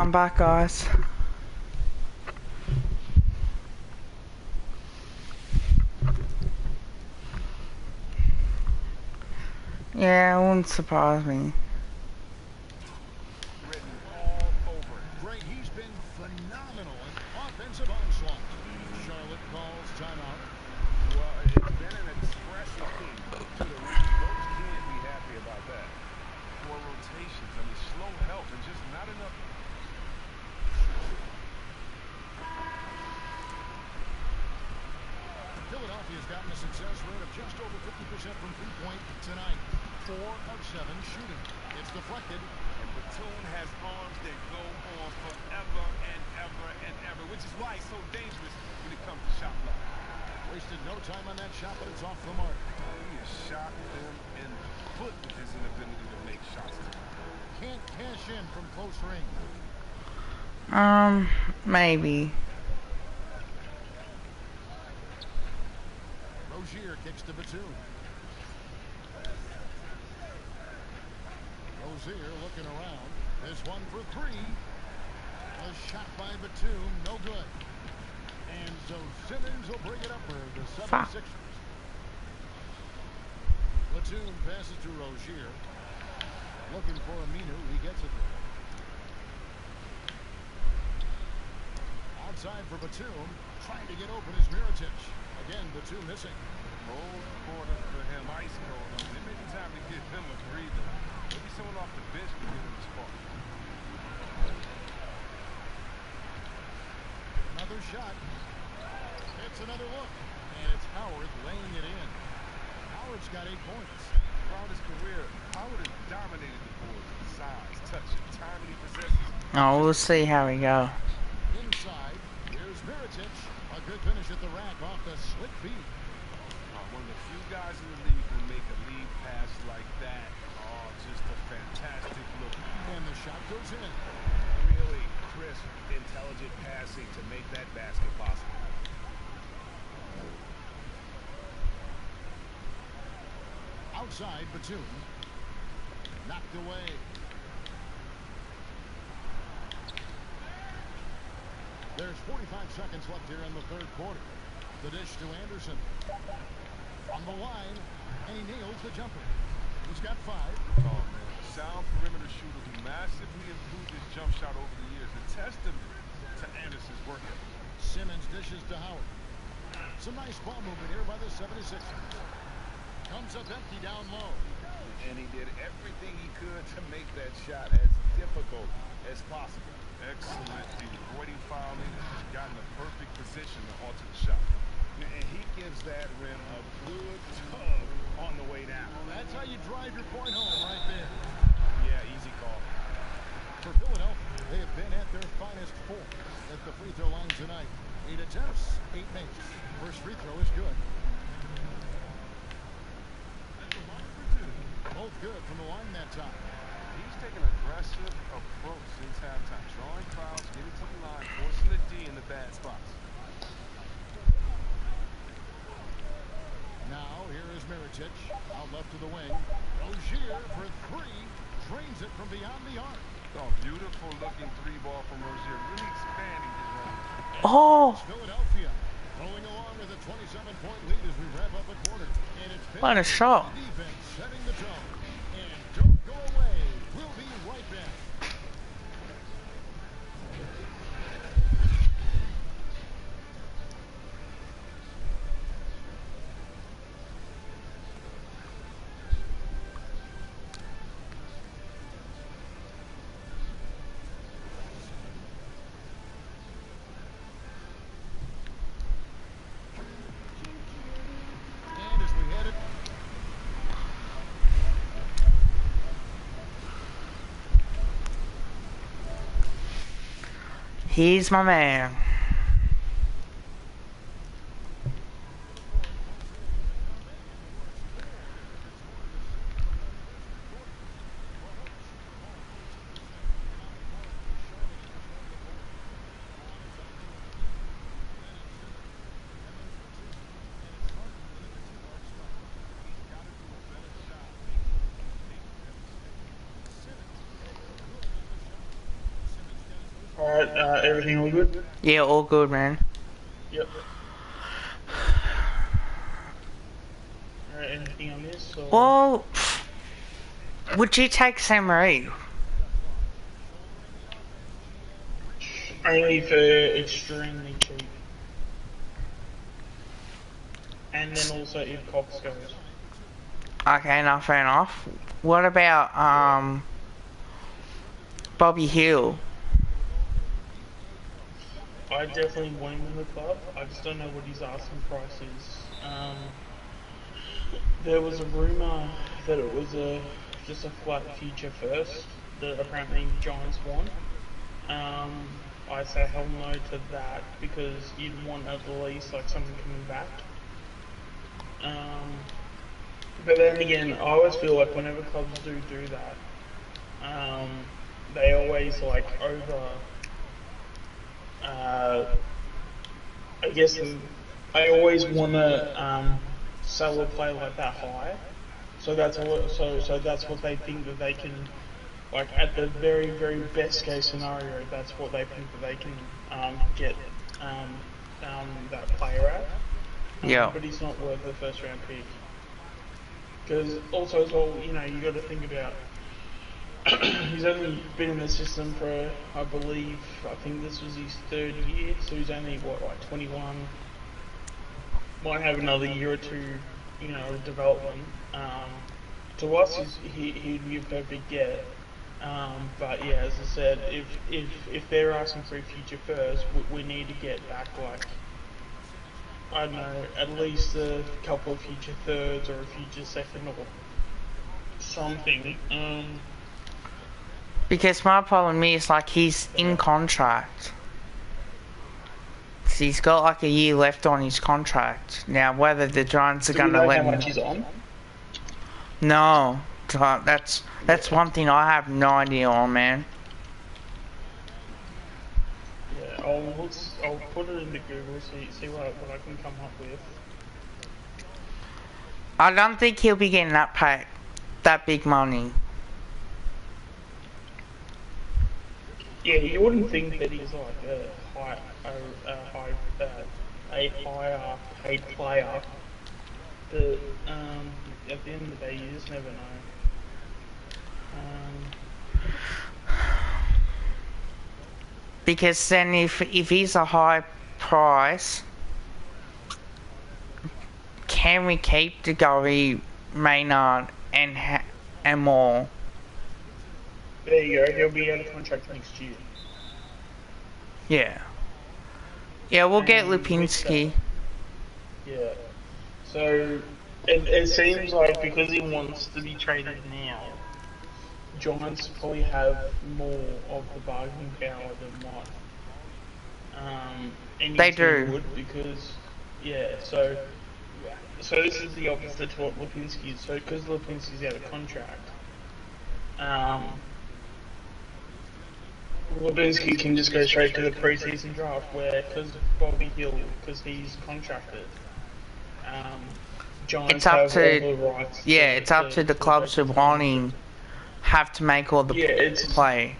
I'm back, guys. Yeah, it wouldn't surprise me.
Written all over it.
Gray, he's been phenomenal in offensive onslaught. Charlotte calls timeout.
Well, it's been an expressive team to the rim. Coach can't be happy about that.
4 rotations. I mean, slow help and just not enough.
Philadelphia's gotten a success rate of just over 50% from three-point tonight. 4 of 7 shooting. It's deflected.
And Batum has arms that go on forever and ever and ever, which is why he's so dangerous when it comes to shot block.
Wasted no time on that shot, but it's off the mark.
He has shot them in the foot with his inability to make shots.
Can't cash in from close range.
Maybe.
Rozier kicks to Batum. Rozier looking around. This one for 3. A shot by Batum, no good. And so Simmons will bring it up for the 76ers. Batum passes to Rozier. Looking for Aminu, he gets it there. Outside for Batum, trying to get open is Mirotic. Again, Batum missing.
Cold quarter for him, ice cold. It may be time to give him a breather. Maybe someone off the bench can give him a spark.
Another shot. It's another look. And it's Howard laying it in. Howard's got 8 points.
Throughout his career, Howard has dominated the boards with size, touch, and time that he possesses.
Oh, we'll see how we go.
Inside, here's Mirotic. A good finish at the rack off the slick feet.
One of the few guys in the league who make a lead pass like that. Oh, just a fantastic look.
And the shot goes in.
Really crisp, intelligent passing to make that basket possible.
Outside, Batum. Knocked away. There's 45 seconds left here in the third quarter. The dish to Anderson. On the line, and he nails the jumper. He's got 5.
Oh, man. Sound perimeter shooter who massively improved his jump shot over the years. A testament to Anderson's work ethic.
Simmons dishes to Howard. Some nice ball movement here by the 76ers. Comes up empty down low.
And he did everything he could to make that shot as difficult as possible.
Excellent D. Avoiding fouling. He's gotten the perfect position to alter the shot.
And he gives that rim a good tug on the way down.
Well, that's how you drive your point home right there.
Yeah, easy call.
For Philadelphia, they have been at their finest 4 at the free throw line tonight. 8 attempts, 8 makes. First free throw is good. Both good from the line that time.
He's taken an aggressive approach since halftime. Drawing fouls, getting to the line, forcing the D in the bad spots.
Now, here is Mirotic, out left to the wing. Rozier for 3, drains it from beyond the arc.
Oh, beautiful looking 3-ball from Rozier, really expanding his range.
Oh,
Philadelphia rolling along with a 27-point lead as we wrap up a quarter. And it's
what a shot.
defense setting the tone. And don't go away. We'll be right back. And as we head it,
He's my man.
Alright, everything all good?
Yeah, all good, man.
Yep. Alright, anything on this? Or...
Well, would you take Sam Reed?
Only for extremely cheap. And then also if Cox goes.
Okay, no, fair enough. What about, Bobby Hill?
I definitely want him in the club. I just don't know what his asking price is. There was a rumour that it was just a flat future first that apparently Giants want. I say hell no to that because you'd want at least like something coming back. But then again, I always feel like whenever clubs do that, they always like over. I guess I always want to sell a player like that high. So that's all. So that's what they think that they can. Like at the very best case scenario, that's what they think that they can get that player at.
Yeah.
But he's not worth the first round pick. Because also as well, you know, you got to think about. He's only been in the system for, I believe, I think this was his 3rd year, so he's only what, like 21. Might have another year or two, you know, of development. To us, he'd be a perfect get. But yeah, as I said, if they're asking for a future first, we need to get back like, I don't know, at least a couple of future thirds or a future second or something.
Because my problem is, like, he's in contract. So he's got like a year left on his contract. Now, whether the Giants are
Do we
going to
know
let
how
him...
much he's on?
No. That's one thing I have no idea on, man.
Yeah, I'll put it into Google, see what I can come up with.
I don't think he'll be getting that big money.
Yeah, you wouldn't think that he's like a higher paid player, but at the end of the day, you just never know.
Because then if he's a high price, can we keep DeGoey, Maynard, and more?
There you go. He'll be out of contract next year.
Yeah. Yeah, we'll get Lipinski.
Yeah. So it seems like because he wants to be traded now, Giants probably have more of the bargaining power than what any
They
team
do.
would, because yeah. So this is the opposite to what Lipinski is. So because Lipinski's out of contract, Lipinski can just go straight to the preseason draft, where because Bobby Hill, because he's contracted, Giants
It's up
have
to
all the rights.
it's up to the clubs who want him have to make all the play.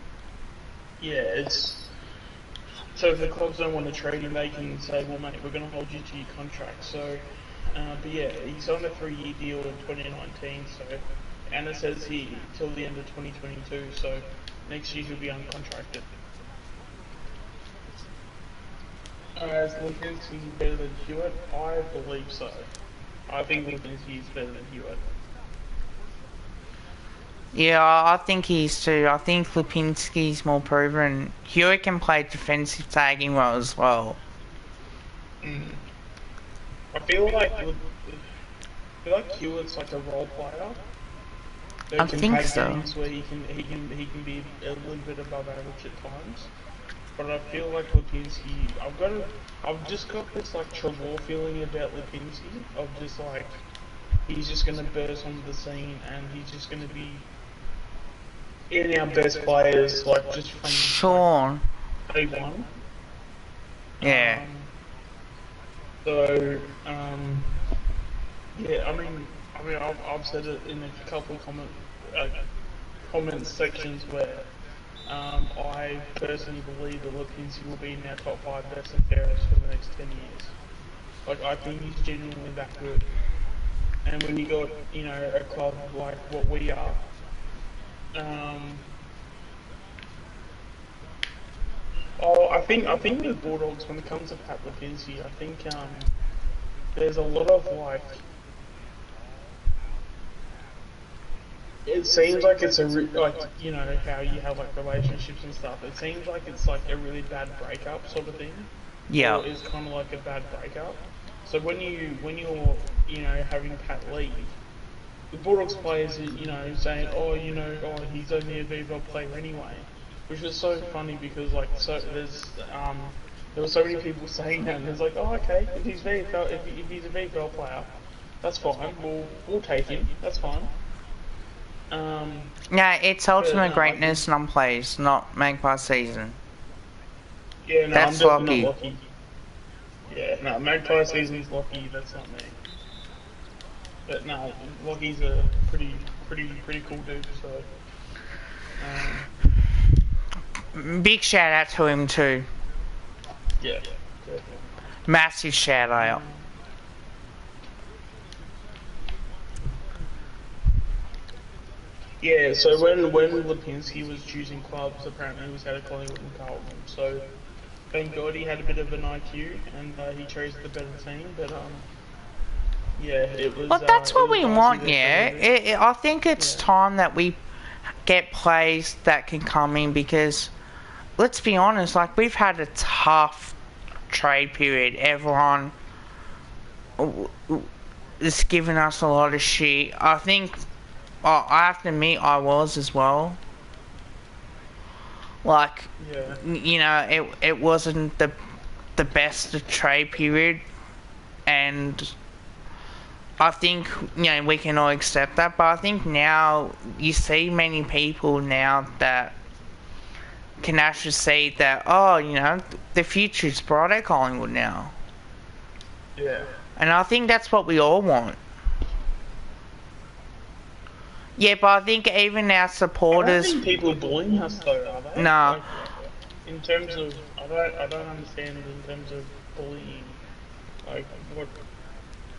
Yeah, it's so if the clubs don't want to trade him, they can say, well, mate, we're going to hold you to your contract. So, but yeah, he's on a 3-year deal in 2019. So, and it says he till the end of 2022. So, next year he'll be uncontracted. Is Lipinski better than Hewitt? I believe so. I think Lipinski is better than Hewitt.
Yeah, I think he's too. I think Lipinski's more proven. Hewitt can play defensive tagging well as well.
I feel like Hewitt's like a role player.
I think so.
Games where he can be a little bit above average at times. But I feel like Lipinski, I've just got this like Trevor feeling about Lipinski of just like he's just gonna burst onto the scene and he's just gonna be in our best players like just from
Sean.
day one.
Yeah.
Yeah, I mean, I've said it in a couple comment sections where I personally believe that Lipinski will be in our top 5 best and fairest for the next 10 years. Like, I think he's genuinely that good. And when you got, you know, a club like what we are, um, I think with Bulldogs, when it comes to Pat Lipinski, I think there's a lot of like. It seems like it's like, you know, how you have like relationships and stuff. It seems like it's like a really bad breakup sort of thing,
Yeah.
or is kind of like a bad breakup. So when you're you know having Pat leave, the Bulldogs players are, you know, saying, oh, you know, oh, he's only a VFL player anyway, which is so funny because like there were so many people saying that, and it's like, oh, okay, if he's VFL, if he's a VFL player, that's fine. We'll take him. That's fine.
Yeah, it's
But
ultimate
no,
greatness non-plays, not magpie season.
yeah, no, I'm
That's
definitely
lucky.
not lucky. Yeah, no, Magpie season's lucky. That's not me. But no, Lucky's a pretty cool dude. So,
Big shout out to him too.
yeah, definitely.
Massive shout out.
Yeah, so when Lipinski was choosing clubs, apparently he was out of Collingwood and Carlton. So thank God he had a bit of an IQ and he chose the better team. But yeah, it was.
Well, that's what
It was
we
Darcy
want,
that
yeah.
favored it.
I think it's
Yeah,
time that we get players that can come in because, let's be honest, like we've had a tough trade period. Everyone is giving us a lot of shit. I think, I have to admit, I was as well. Like,
yeah,
you know, it wasn't the best trade period, and I think, you know, we can all accept that, but I think now you see many people now that can actually see that, oh, you know, the future's bright at Collingwood now.
yeah.
And I think that's what we all want. Yeah, but I think even our
I don't
supporters,
think people are bullying us though, are they?
nah,
Like, in terms of, I don't understand in terms of bullying. Like, what?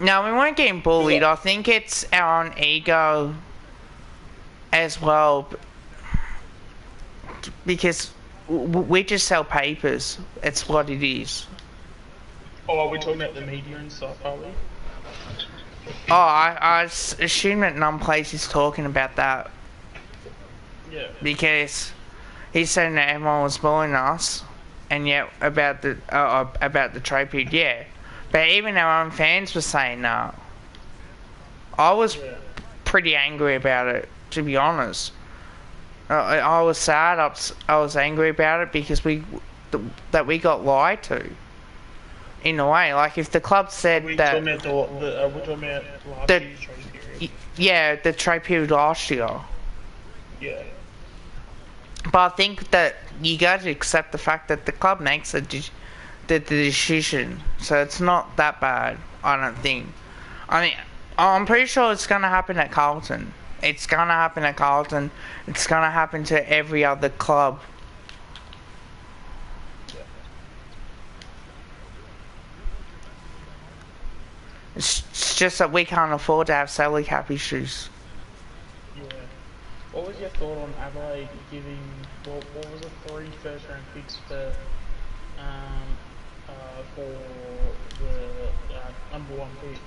no, we weren't getting
Cause
bullied. I think it's our own ego as well, because we just sell papers. It's what it is.
oh, are we talking about the media and stuff, are we?
Oh, I assume that Numplace is talking about that
Yeah.
because he's saying that everyone was bullying us, and yet about the trade period, yeah. But even our own fans were saying no. I was
Yeah.
pretty angry about it, to be honest. I was sad. I was angry about it because that we got lied to. In a way, like if the club said
We
that,
talking about we're talking about last
the
year's trade period.
yeah, the trade period last year.
Yeah.
But I think that you got to accept the fact that the club makes the decision, so it's not that bad. I don't think. I mean, I'm pretty sure it's gonna happen at Carlton. It's gonna happen at Carlton. It's gonna happen to every other club. It's just that we can't afford to have salary cap issues.
Yeah. What was your thought on Adelaide giving what was it, 3 first round picks for the number 1 pick?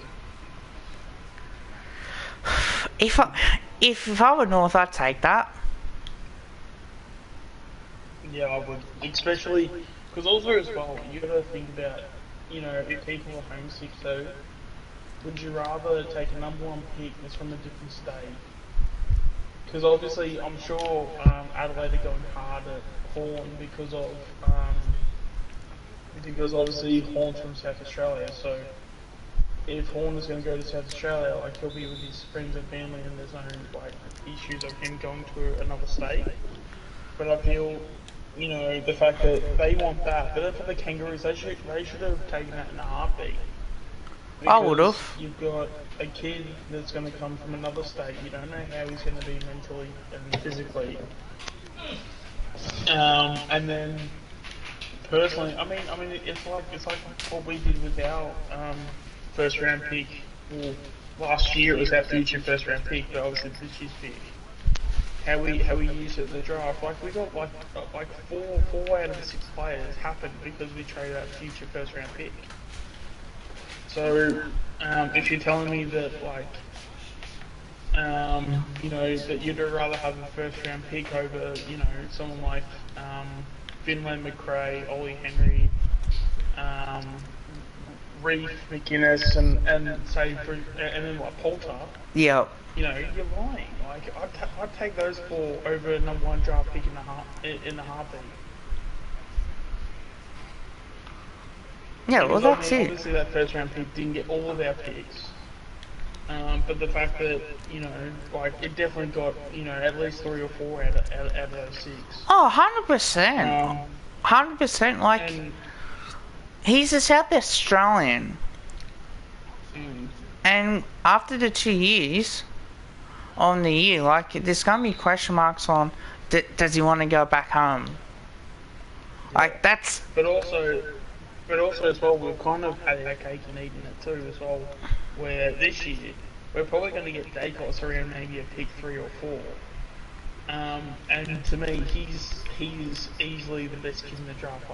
If I were North, I'd take that.
Yeah, I would, especially because also as well, you got to think about, you know, if people are homesick. So, would you rather take a number 1 pick that's from a different state? Because obviously, I'm sure Adelaide are going hard at Horn because obviously Horn's from South Australia. So, if Horn is going to go to South Australia, like he'll be with his friends and family, and there's no like issues of him going to another state. But I feel, you know, the fact that they want that, but then for the Kangaroos, they should have taken that in a heartbeat.
I would
Because
have.
you've got a kid that's going to come from another state. You don't know how he's going to be mentally and physically. And then personally, it's like what we did with our first round pick. Well, last year it was our future first round pick, but obviously it's this year's pick. How we used it in the draft, like we got like four out of the 6 players happened because we traded our future first round pick. So if you're telling me that that you'd rather have a first round pick over someone like Finland McRae, Ollie Henry, um, Reef McInnes, and then like Poulter.
Yep.
You're lying. Like I'd take those 4 over a #1 draft pick in the heartbeat.
Yeah, well, that's it.
Obviously, that first round pick didn't get all of our picks, but the fact that it definitely got at least 3 or 4 out of those 6.
Oh, 100%. 100%. Like, he's a South Australian. And after the 2 years on the year, like, there's going to be question marks on does he want to go back home? Yeah. Like, that's...
But also as well, we've kind of had our cake and eaten it too as well, where this year, we're probably going to get Dacos around maybe a pick 3 or 4. And to me, he's easily the best kid in the draft.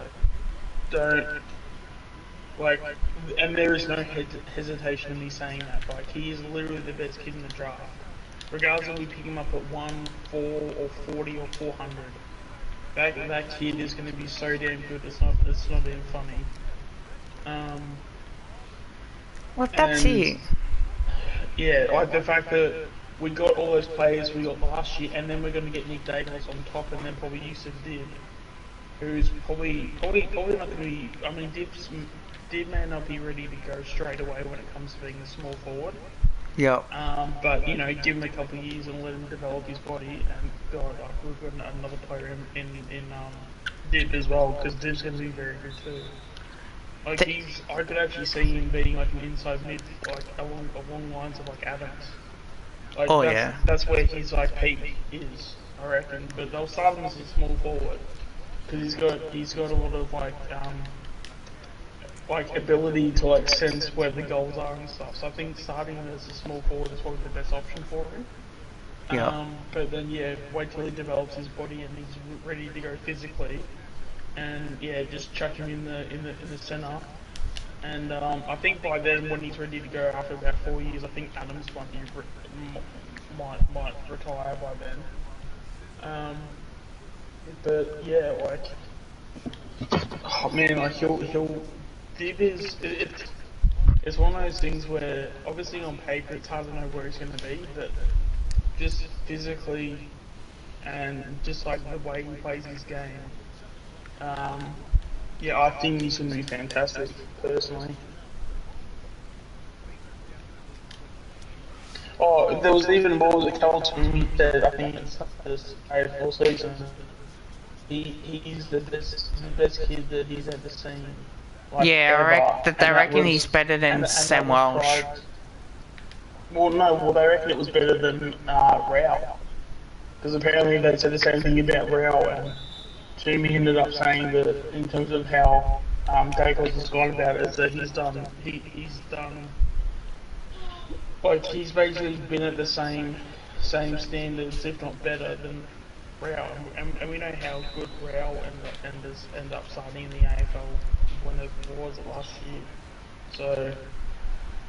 And there is no hesitation in me saying that. Like, he is literally the best kid in the draft. Regardless if we pick him up at 1, 4, or 40 or 400. That kid is going to be so damn good. It's not even funny.
Well, that's it.
Yeah, like the fact that we got all those players we got last year, and then we're going to get Nick Dacos on top, and then probably Yusuf Dib, who's probably not going to be. I mean, Dib may not be ready to go straight away when it comes to being a small forward.
Yep.
But give him a couple of years and let him develop his body, and God, we've got another player in Dib as well, because Dib's going to be very good too. Like I could actually see him being like an inside mid, like along lines of like Adams. Like, that's where his like peak is, I reckon. But they'll start him as a small forward because he's got a lot of like ability to like sense where the goals are and stuff. So I think starting him as a small forward is probably the best option for him.
Yeah.
But then wait till he develops his body and he's ready to go physically. And just chuck him in the centre, and I think by then when he's ready to go after about 4 years, I think Adams might retire by then. But oh man, like he'll Dib it's one of those things where obviously on paper it's hard to know where he's going to be, but just physically and just like the way he plays his game. I think he's going to be fantastic, personally. Oh, there was even more that Carlton said, I think it's his AFL season. He's the best kid that he's ever seen. Like,
they reckon he's better than Sam Welsh.
They reckon it was better than Rao. Because apparently they said the same thing about Rao, and Toomey ended up saying that in terms of how Dacos has gone about it, is that he's done like he's basically been at the same standards, if not better, than Rao, and we know how good Rao ended up starting in the AFL when it was last year. So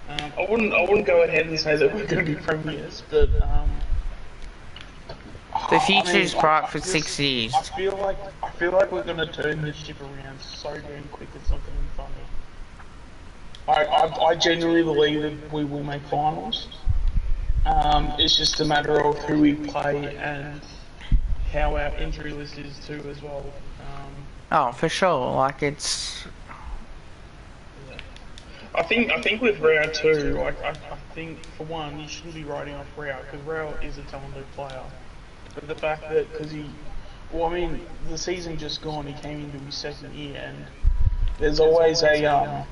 I wouldn't go ahead and say that we're going to be premiers, but
the future is bright for 6 years.
I feel like we're going to turn this ship around so damn quick. It's not going to be funny. I genuinely believe that we will make finals. It's just a matter of who we play and how our injury list is too as well.
Oh, for sure. Like it's.
I think with Rao too. Like I think for one, you shouldn't be writing off Rao because Rao is a talented player. But the fact that the season just gone, he came into his second year, and there's always a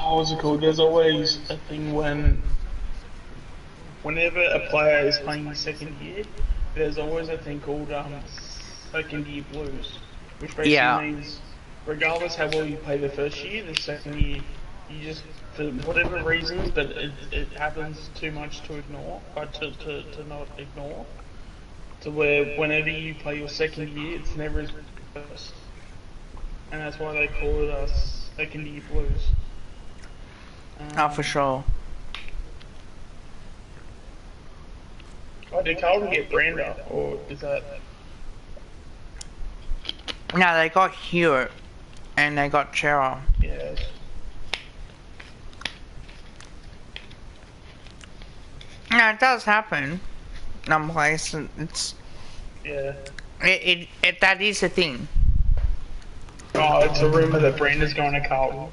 what's it called? There's always a thing whenever a player is playing his second year, there's always a thing called second year blues, which basically
Yeah.
means regardless how well you play the first year, the second year you just for whatever reasons, but it happens too much to ignore, to not ignore, to where whenever you play your second year, it's never as first, and that's why they call it second year blues.
Oh, for sure.
Oh, did Carlton get Brander, or is that?
No, they got Hewitt and they got Chera.
Yeah.
No, it does happen. Some places, it's
Yeah.
that is a thing.
Oh, it's a rumor that Brander's going to Carlton.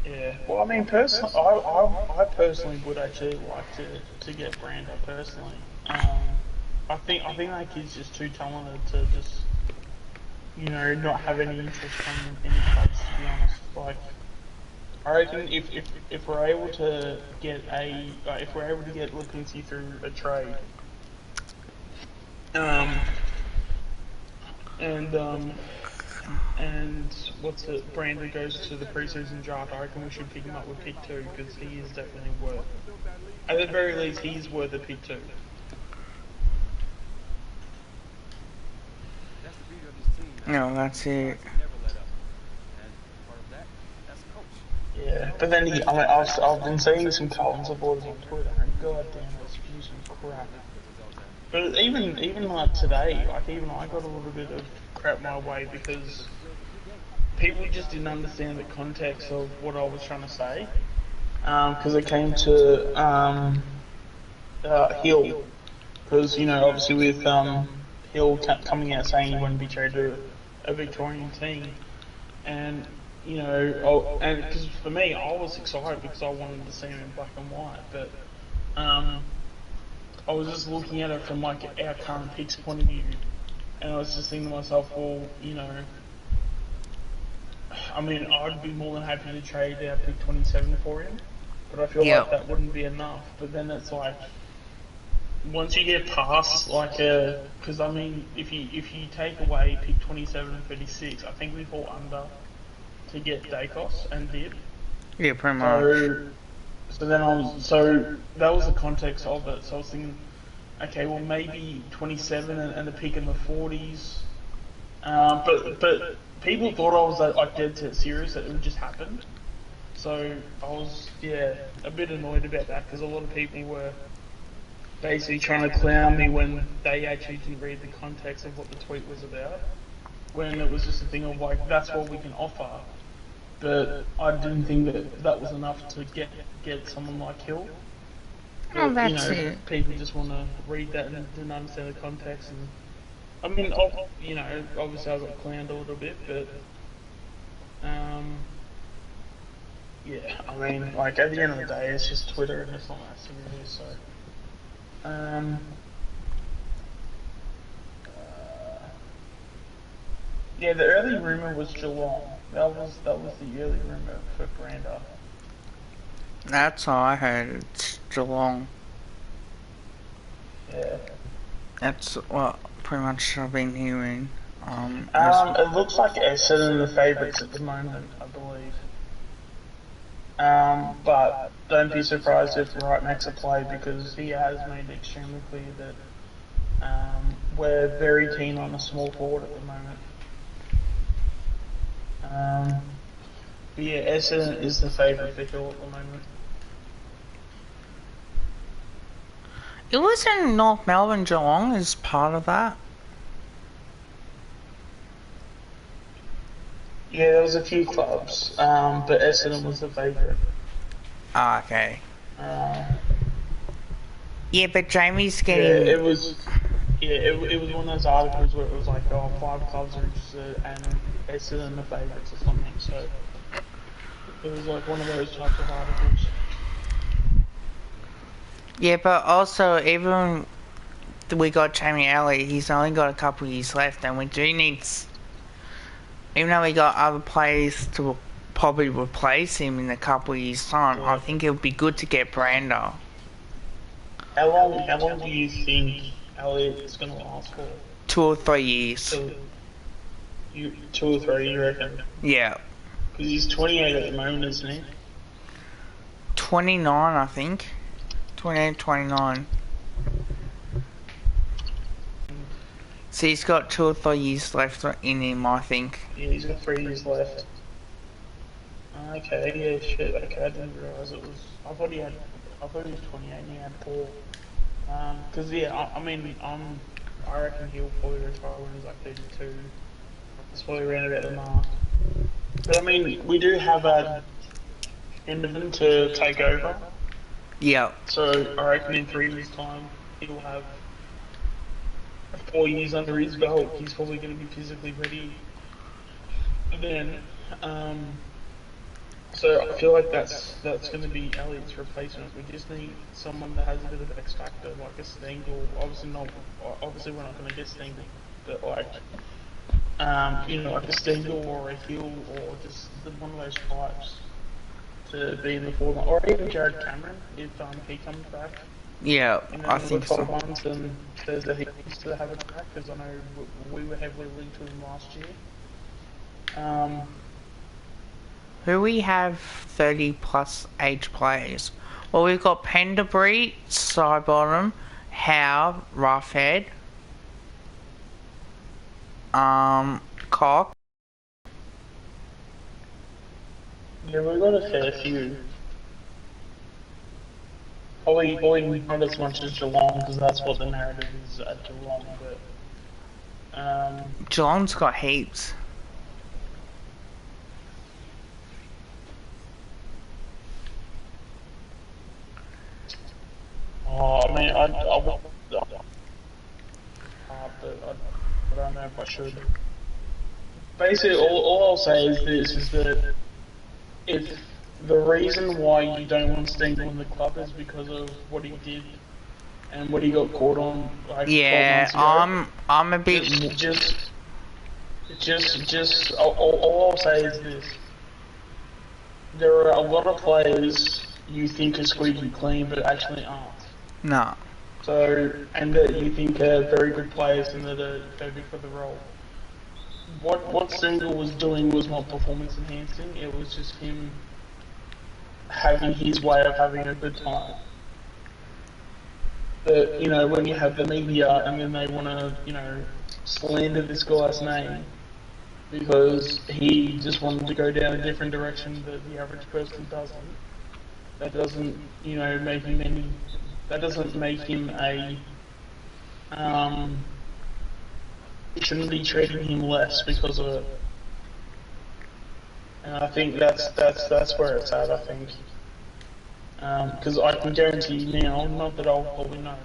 Yeah. Well, I mean, personally, I personally would actually like to get Brander personally. I think that kid's just too talented to just, not have any interest from any clubs. To be honest, like, I reckon if we're able to get Lipinski through a trade, and what's it? Brander goes to the preseason draft. I reckon we should pick him up with pick 2 because he is definitely worth. At the very least, he's worth a pick 2.
No, that's it.
Yeah, but then I've been seeing some Carlton supporters on Twitter, and goddamn, it's using crap. But even like today, like even I got a little bit of crap my way because people just didn't understand the context of what I was trying to say. Because it came to Hill, because obviously with Hill coming out saying he wouldn't be traded to a Victorian team, and and because for me I was excited because I wanted to see him in black and white, but I was just looking at it from like our current picks point of view, and I was just thinking to myself, well, I mean, I'd be more than happy to trade our pick 27 for him, but I feel like that wouldn't be enough. But then it's like, once you get past like because I mean, if you take away pick 27 and 36, I think we fall under to get Dacos and Dib.
Yeah, pretty much.
So then that was the context of it. So I was thinking, okay, well maybe 27 and the pick in the 40s. But people thought I was like dead set serious that it would just happen. So I was a bit annoyed about that because a lot of people were basically trying to clown me when they actually didn't read the context of what the tweet was about. When it was just a thing of like, that's what we can offer. But I didn't think that was enough to get someone like Hill. But,
Oh, that's it.
People just want to read that and didn't understand the context. And I mean, obviously I got clowned a little bit, but yeah, I mean, like at the end of the day, it's just Twitter and it's not that serious. So, yeah, the early rumor was Geelong. That was the early rumor for Brander.
That's all I heard. It's Geelong.
Yeah.
That's what pretty much I've been hearing.
It looks like Essendon are the favourites at the moment, I believe. But don't be surprised if Wright makes a play because he has made it extremely clear that we're very keen on a small forward at the moment. But yeah, Essendon is the favourite for Hill at the moment.
It was in North Melbourne. Geelong is part of that.
Yeah, there was a few clubs, but Essendon was the favourite.
Ah, okay. Yeah, but Jamie's getting.
Yeah, it was. Yeah, it was one of those articles where it was like, 5 clubs are interested and Essendon the favourites or something. So it was like one of those types of articles.
Yeah, but also even we got Jamie Alley, he's only got a couple of years left, and we do need. Even though we got other players to probably replace him in a couple of years' time, I think it would be good to get Brander.
How long do you think Elliot's going to last for?
2 or 3 years.
So, 2 or 3, you reckon?
Yeah.
Because he's 28 at the moment, isn't he?
29, I think. 28, 29. So he's got 2 or 3 years left in him, I think.
Yeah, he's got 3 years left. Okay, yeah, shit. Okay, I didn't realise it was. I thought he was 28 and he had 4. Because yeah, I mean, I reckon he'll probably retire when he's like 32. That's probably around about the mark. But I mean, we do have a Enderman to take over.
Yeah.
So I reckon in 3 years' time he'll have 4 years under his belt. He's probably going to be physically ready. And then, so I feel like that's going to be Elliot's replacement. We just need someone that has a bit of X factor, like a Stengel. Obviously we're not going to get Stengel, but like, like a Stengel or a Hill or just one of those types to be in the forefront, or even Jared Cameron if he comes back.
Yeah, I
In
think
the 12
so.
months and says that he needs to have a crack, because I know we were heavily linked to him last year.
Who we have 30 plus age players? Well, we've got Penderbury, Sidebottom, Howe, Roughhead, Cock.
Yeah, we've got a fair few. Probably not as much as Geelong, because that's what the narrative is at Geelong, but
Geelong's got heaps.
I mean, I don't know if I should. Basically, all I'll say is this: is that if the reason why you don't want Stengel in the club is because of what he did and what he got caught on, like 12 months ago.
I'm a bit.
All I'll say is this: there are a lot of players you think are squeaky clean, but actually aren't.
No.
So, and that you think are very good players and that are perfect for the role. What Stengel was doing was not performance enhancing. It was just him having his way of having a good time. But when you have the media and then they want to slander this guy's name because he just wanted to go down a different direction that the average person doesn't. That doesn't make him any. That doesn't make him a. You shouldn't be treating him less because of it. And I think that's where it's at. I think because I can guarantee you now, not that I'll probably know,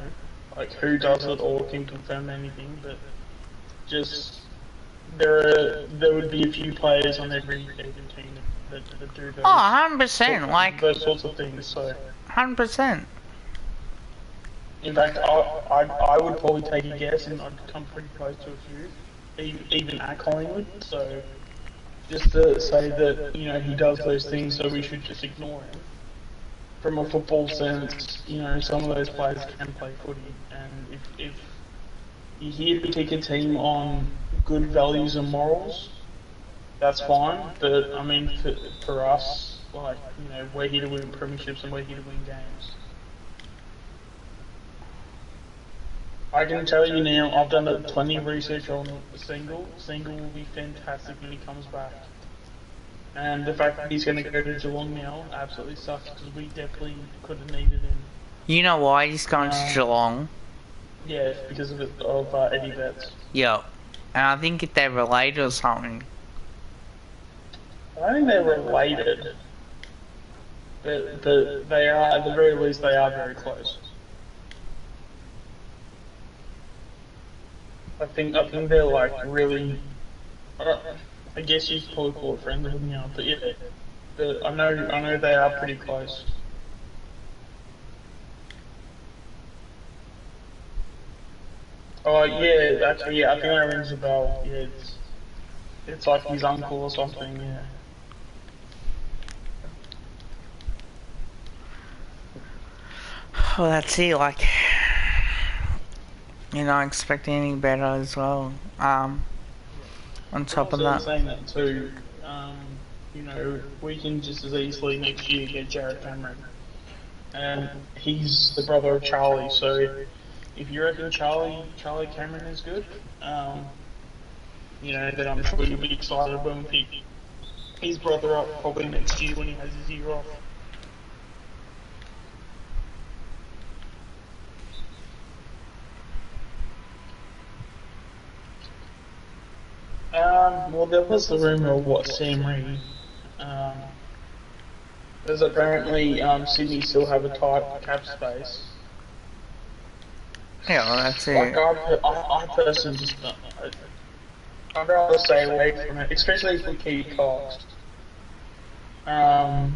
like who does it or can confirm anything, but just there would be a few players on every team that do those.
Oh, 100%. Like
those sorts of things. So
100%.
in fact, I would probably take a guess, and I'd come pretty close to a few, even at Collingwood. So just to say that he does those things, so we should just ignore him. From a football sense, some of those players can play footy, and if you're here to pick a team on good values and morals, that's fine. But I mean, for us, like we're here to win premierships and we're here to win games. I can tell you now, I've done plenty of research on Single. Single will be fantastic when he comes back. And the fact that he's going to go to Geelong now absolutely sucks, because we definitely could have needed him.
You know why he's going to Geelong?
Yeah, because of Eddie Betts.
Yeah. And I think if they're related or something.
I think they're related. But they are, at the very least, they are very close. I think they're like really. I guess you could probably call it friendly now, but yeah. But I know they are pretty close. Oh yeah, actually yeah, I think that rings a bell. Yeah, it's like his uncle or something. Yeah.
Well, that's it. Like, You're not expecting any better as well. On
But
top of
also
that.
saying that too, you know, we can just as easily next year get Jared Cameron. And he's the brother of Charlie, so if you reckon Charlie Cameron is good, you know, then I'm sure you'll be excited when we pick his brother up probably next year when he has his year off. Well, there was the rumor of what Sam Reed. Um, there's apparently Sydney still have a tight cap space.
Yeah, well, that's
Like
it.
I personally just I'd rather stay away from it, especially if we keep Cox. I'd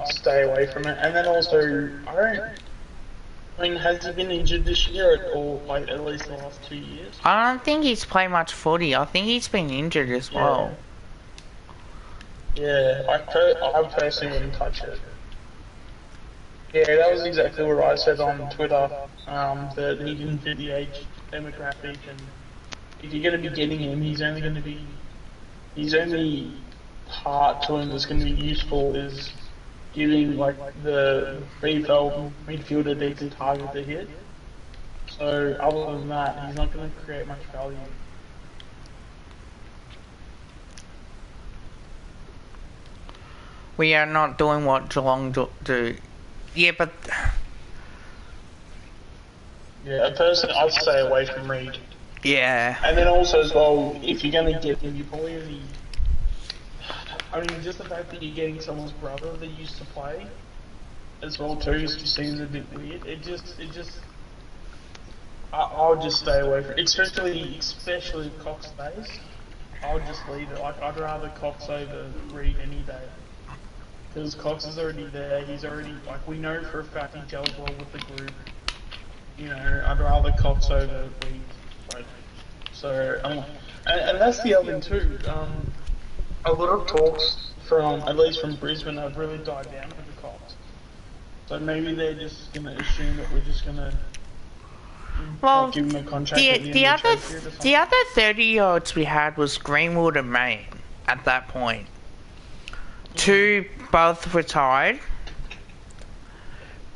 stay away from it, and then also I don't. I mean, has he been injured this year or like at least the last 2 years?
I don't think he's played much footy. I think he's been injured as well.
Yeah, I personally wouldn't touch it. Yeah, that was exactly what I said on Twitter. That he didn't fit the age demographic, and if you're going to be getting him, his only part to him that's going to be useful is giving like the VFL midfielder a decent target to hit. So other than that, he's not going to create much value.
We are not doing what Geelong do. Yeah, but
Yeah, personally, I'd stay away from Reed.
yeah.
And then also as well, if you're going to get him, you probably only... I mean, just the fact that you're getting someone's brother that used to play, as well too, just seems a bit weird. I'll just stay away from it. Especially if Cox stays, I'll just leave it. Like, I'd rather Cox over Reed any day. Because Cox is already there, he's already, like, we know for a fact he gels well with the group. You know, I'd rather Cox over Reed. Like, so, and that's the other thing too. A lot of talks from, at least from Brisbane, have really died down over Cox. So maybe they're just going to assume that we're just going to give him a contract at the end of the trade period or something.
The other 30-year-olds we had was Greenwood and Main at that point. Two both retired.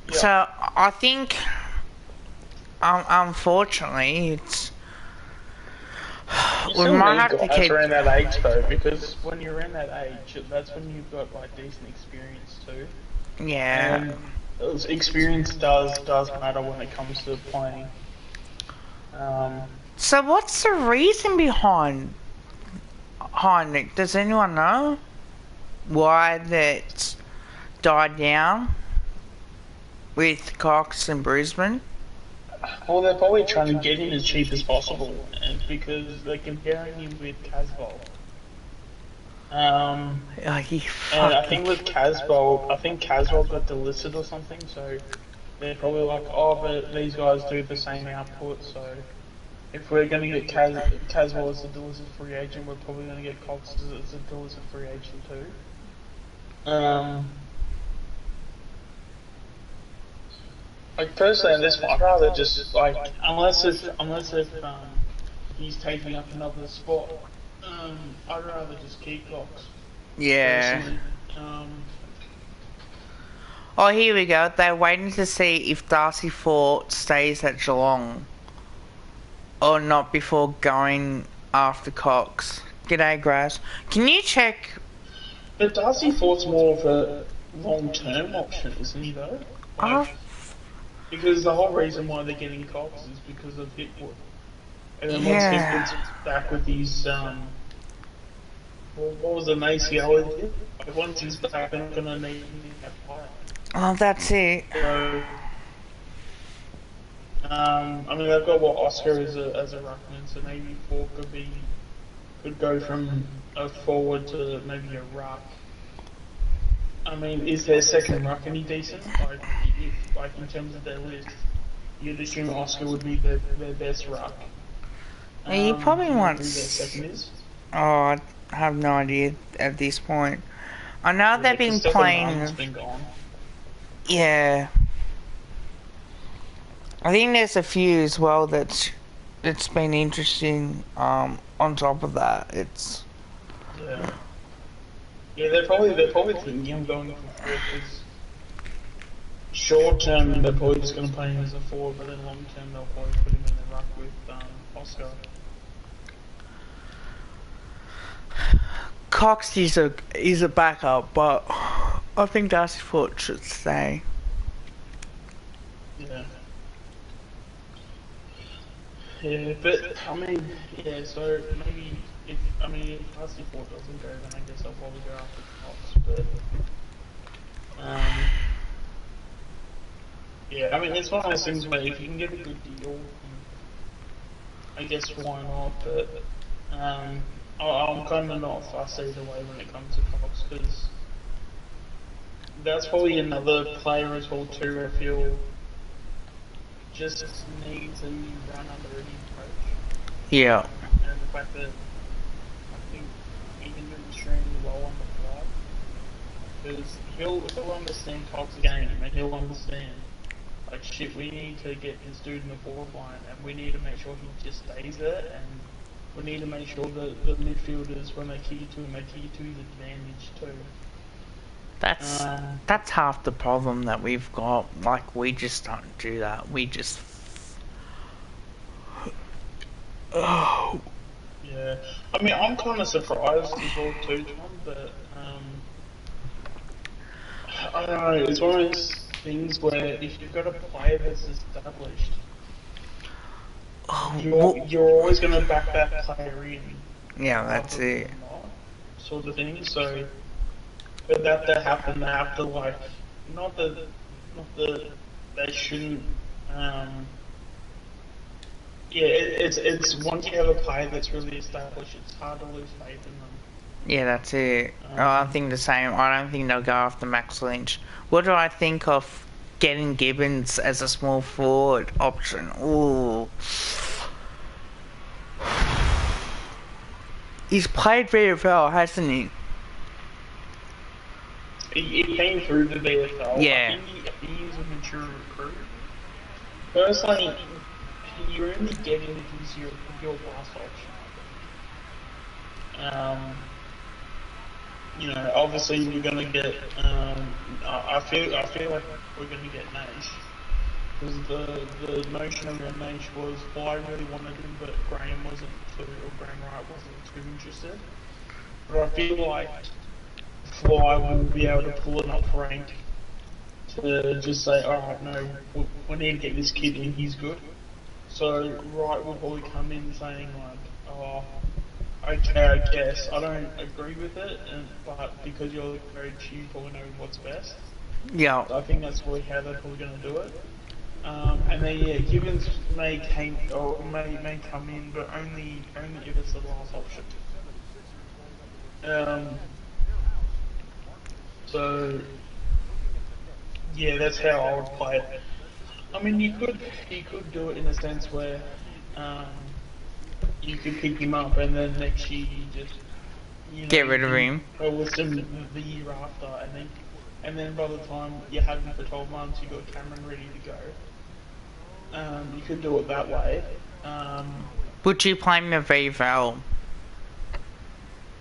Yep.
So I think, unfortunately, we might have to keep
around that age though, because when you're around that age, that's when you've got like decent experience too.
Yeah.
And experience does matter when it comes to playing.
So what's the reason behind it? Does anyone know why that's died down with Cox and Brisbane?
Well, they're probably trying to get him as cheap as possible, and because they're comparing him with Casbolt. And I think with Casbolt, I think Casbolt got delisted or something, so they're probably like, oh, but these guys do the same output, so if we're going to get Casbolt as a delisted free agent, we're probably going to get Cox as a delisted free agent too. Like personally, this one, I'd rather just like unless if he's taking up another spot, I'd rather just keep Cox.
Yeah.
Personally.
Oh, here we go. They're waiting to see if Darcy Fort stays at Geelong or not before going after Cox. G'day, Grass. Can you check?
But Darcy Fort's more of a long-term option, isn't he though? Like, because the whole reason why they're getting Cox is because of Hipwood. And then once Hipwood's back with his, what was an ACL? Like once he's back, they're not going to need that player.
Oh, that's it.
So, I mean, they've got Oscar as a ruckman, so maybe Fort could go from a forward to maybe a ruck. I mean, is their second ruck any decent? Like in terms of their list, you'd assume Oscar would be their best ruck.
He probably wants.
Who their second is?
Oh, I have no idea at this point. I know they've been playing.
Been gone.
Yeah. I think there's a few as well that's been interesting. On top of that, it's
Yeah. Yeah, they're probably thinking of going for four because short term they're probably just going to play him as a forward, but then long term they'll probably put him in the ruck with Oscar.
Cox is a backup, but I think that's what it should stay.
Yeah. Yeah, but I mean, yeah. So maybe if Darcy Ford doesn't go, then I guess I'll probably go after Cox. But yeah, I mean, it's one of those things where if you can get a good deal, I guess why not? But I'm kind of not fussed either way when it comes to Cox because that's probably another player as well too. I feel just needs to run under a new coach.
Yeah.
And the fact that I think he can do extremely well on the fly because he'll understand Cox's game and he'll understand. Like shit, we need to get this dude in the forward line, and we need to make sure he just stays there, and we need to make sure that the midfielders, when they kick it to him, they kick it to his advantage too.
That's half the problem that we've got. Like, we just don't do that. We just. Oh.
Yeah, I mean, I'm kind of surprised as well too, Tom, but I don't know. It's one of those things where if you've got a player that's established, you're always going to back that player in.
Yeah, that's it.
Not, sort of thing. So, for that to happen, they have to like, not that they shouldn't. Yeah, it's once you have a player that's really established, it's hard to lose faith in them.
Yeah, that's it. I think the same. I don't think they'll go after Max Lynch. What do I think of getting Gibbons as a small forward option? Ooh. He's played very well, hasn't he?
He came through the VFL.
Yeah.
I think he's a mature recruit. Personally, you're only getting if he's your last option. You know, obviously you're gonna get. I feel like we're gonna get Nash because the notion around Nash was, well, I really wanted him, but Graham Wright wasn't too interested. But I feel like Fly will be able to pull enough rank to just say, alright, no, we need to get this kid in, he's good. So Wright will probably come in saying like, oh, okay, I guess. I don't agree with it, but because you're the coach, you probably know what's best.
Yeah.
So I think that's probably how they're probably going to do it. And then yeah, Gibbons may come in, but only if it's the last option. So yeah, that's how I would play it. I mean, you could do it in a sense where you could pick him up and then next year you just
Get rid of him.
Or list him the year after, and then by the time you have him for 12 months, you got Cameron ready to go. You could do it that way.
Would you play him a VFL?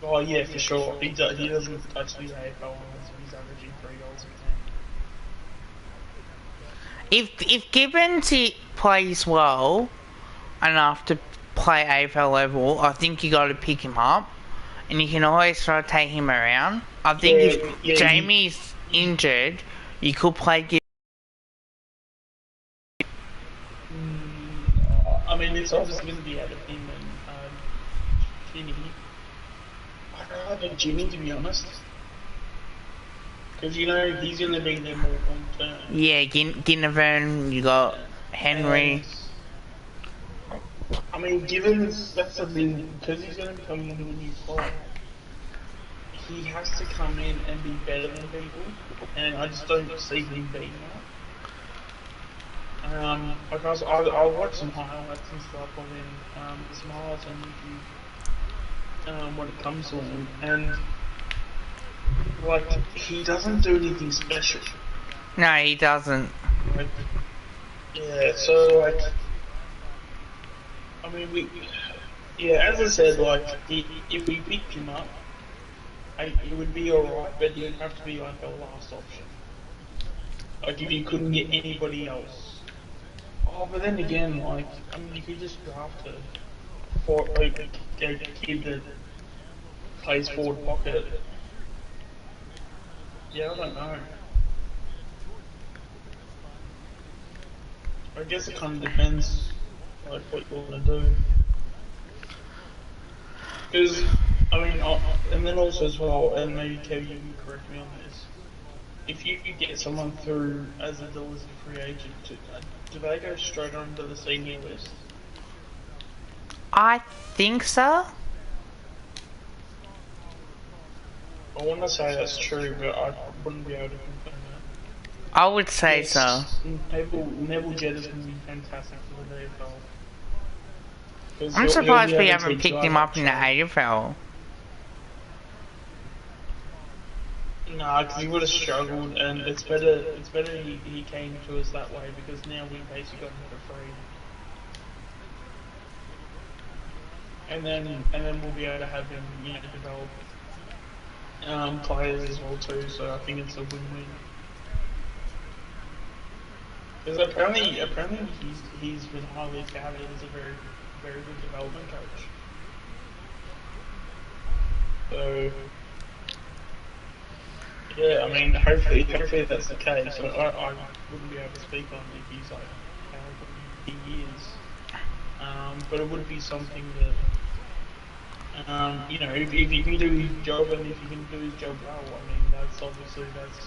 Oh yeah, for sure. He doesn't touch the AFL unless he's averaging 3 goals a game.
If Gibbons plays well enough to play AFL level, I think you got to pick him up, and you can always rotate him around. I think if Jamie's injured, you could play Gibbons.
I mean, it's obviously going to be out of him and Ginny. I'd rather Ginny, to be honest. Because, you know, he's going to be there more long term.
Yeah, Ginnivan, you got Henry.
I mean, that's the thing, because he's going to be coming into a new club, he has to come in and be better than people, and I just don't see him being that. Like I watched some highlights and stuff of him, some highlights on YouTube, when it comes to him, and like he doesn't do anything special.
No, he doesn't.
Like, Yeah, so like, I mean, yeah, as I said, like, if we picked him up, it would be alright, but he would have to be like a last option. Like, if you couldn't get anybody else. Oh, but then again, like, I mean, you could just draft a kid that plays forward pocket. Yeah, I don't know. I guess it kind of depends, like, what you want to do. Because, I mean, and then also as well, and maybe Kev, you can correct me on this. If you could get someone through as a delisted free agent, do they go straight onto the senior list?
I think so.
I want to say that's true, but I wouldn't be able to confirm that.
I would say so.
Yes, Neville Jett is going to be fantastic for the DFL. Because
I'm
he'll be
surprised we
able to
haven't
teach
picked
guys
him
like
up in the
Trent.
AFL.
Nah, because he would have struggled, and it's better. It's better he came to us that way because now we basically got him for free, and then we'll be able to have him, develop players as well too. So I think it's a win-win. Because apparently he's been highly touted as a very very good development coach. So yeah, I mean hopefully that's the case. I wouldn't be able to speak on if he's like how good he is. But it would be something that if he can do his job and if he can do his job well, I mean that's always a good thing.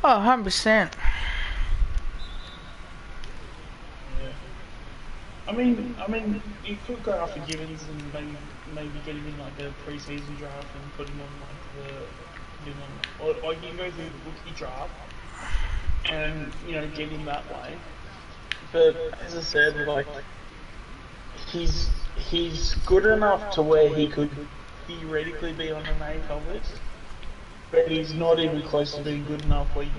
Oh, 100%.
Yeah. I mean, you could go after Gibbons and maybe get him in like a pre-season draft and put him on or you can go through the rookie draft and get him that way. But as I said, like he's good enough to where he could theoretically be on an AFL list, but he's not even close to being good enough where you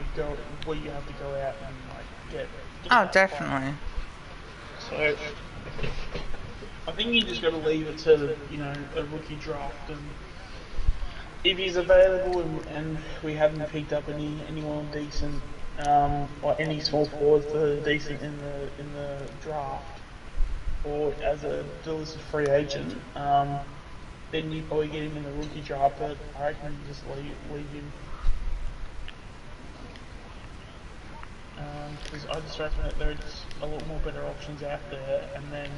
have to go out and like get
Oh,
that player.
definitely.
So I think you just got to leave it to a rookie draft, and if he's available and we haven't picked up anyone decent, or any small forwards that are decent in the draft or as a delisted free agent, then you probably get him in the rookie draft. But I reckon you just leave him because I just reckon that there's a lot more better options out there, and then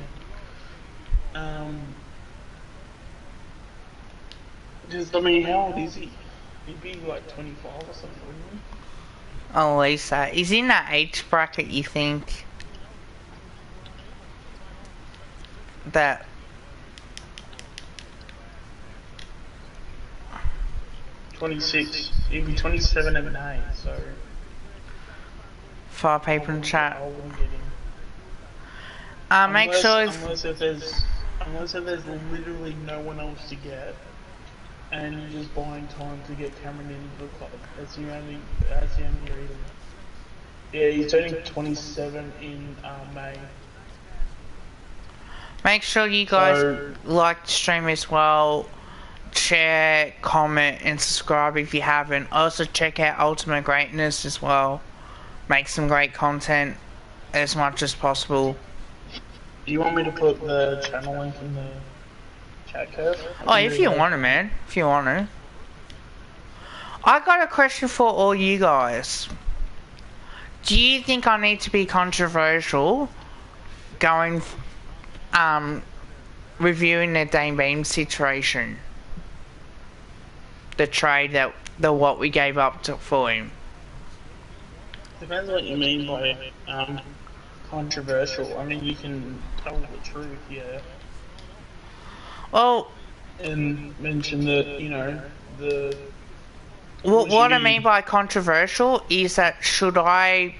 just I mean, how old is he? He'd be like 25 or something, wouldn't he?
Oh, Lisa. He's in that age bracket, you think? That
26. He'd be 27 and 8, so
5
I
people in
wouldn't
chat.
get him.
Make sure
Unless if there's literally no one else to get, and you're just buying time to get Cameron into the club. That's the only reason. Yeah, he's turning 27 in May.
make sure you guys
So
like the stream as well. Share, comment, and subscribe if you haven't. Also check out Ultimate Greatness as well. Make some great content as much as possible.
do you want me to put the channel link in the chat, Curve?
Oh, if you want to, man. If you want to. I got a question for all you guys. Do you think I need to be controversial going, reviewing the Dane Beam situation? The trade what we gave up for him.
Depends what you mean by controversial. I mean, you can tell the truth, yeah,
Well,
and mention that the
what I mean by controversial is that should I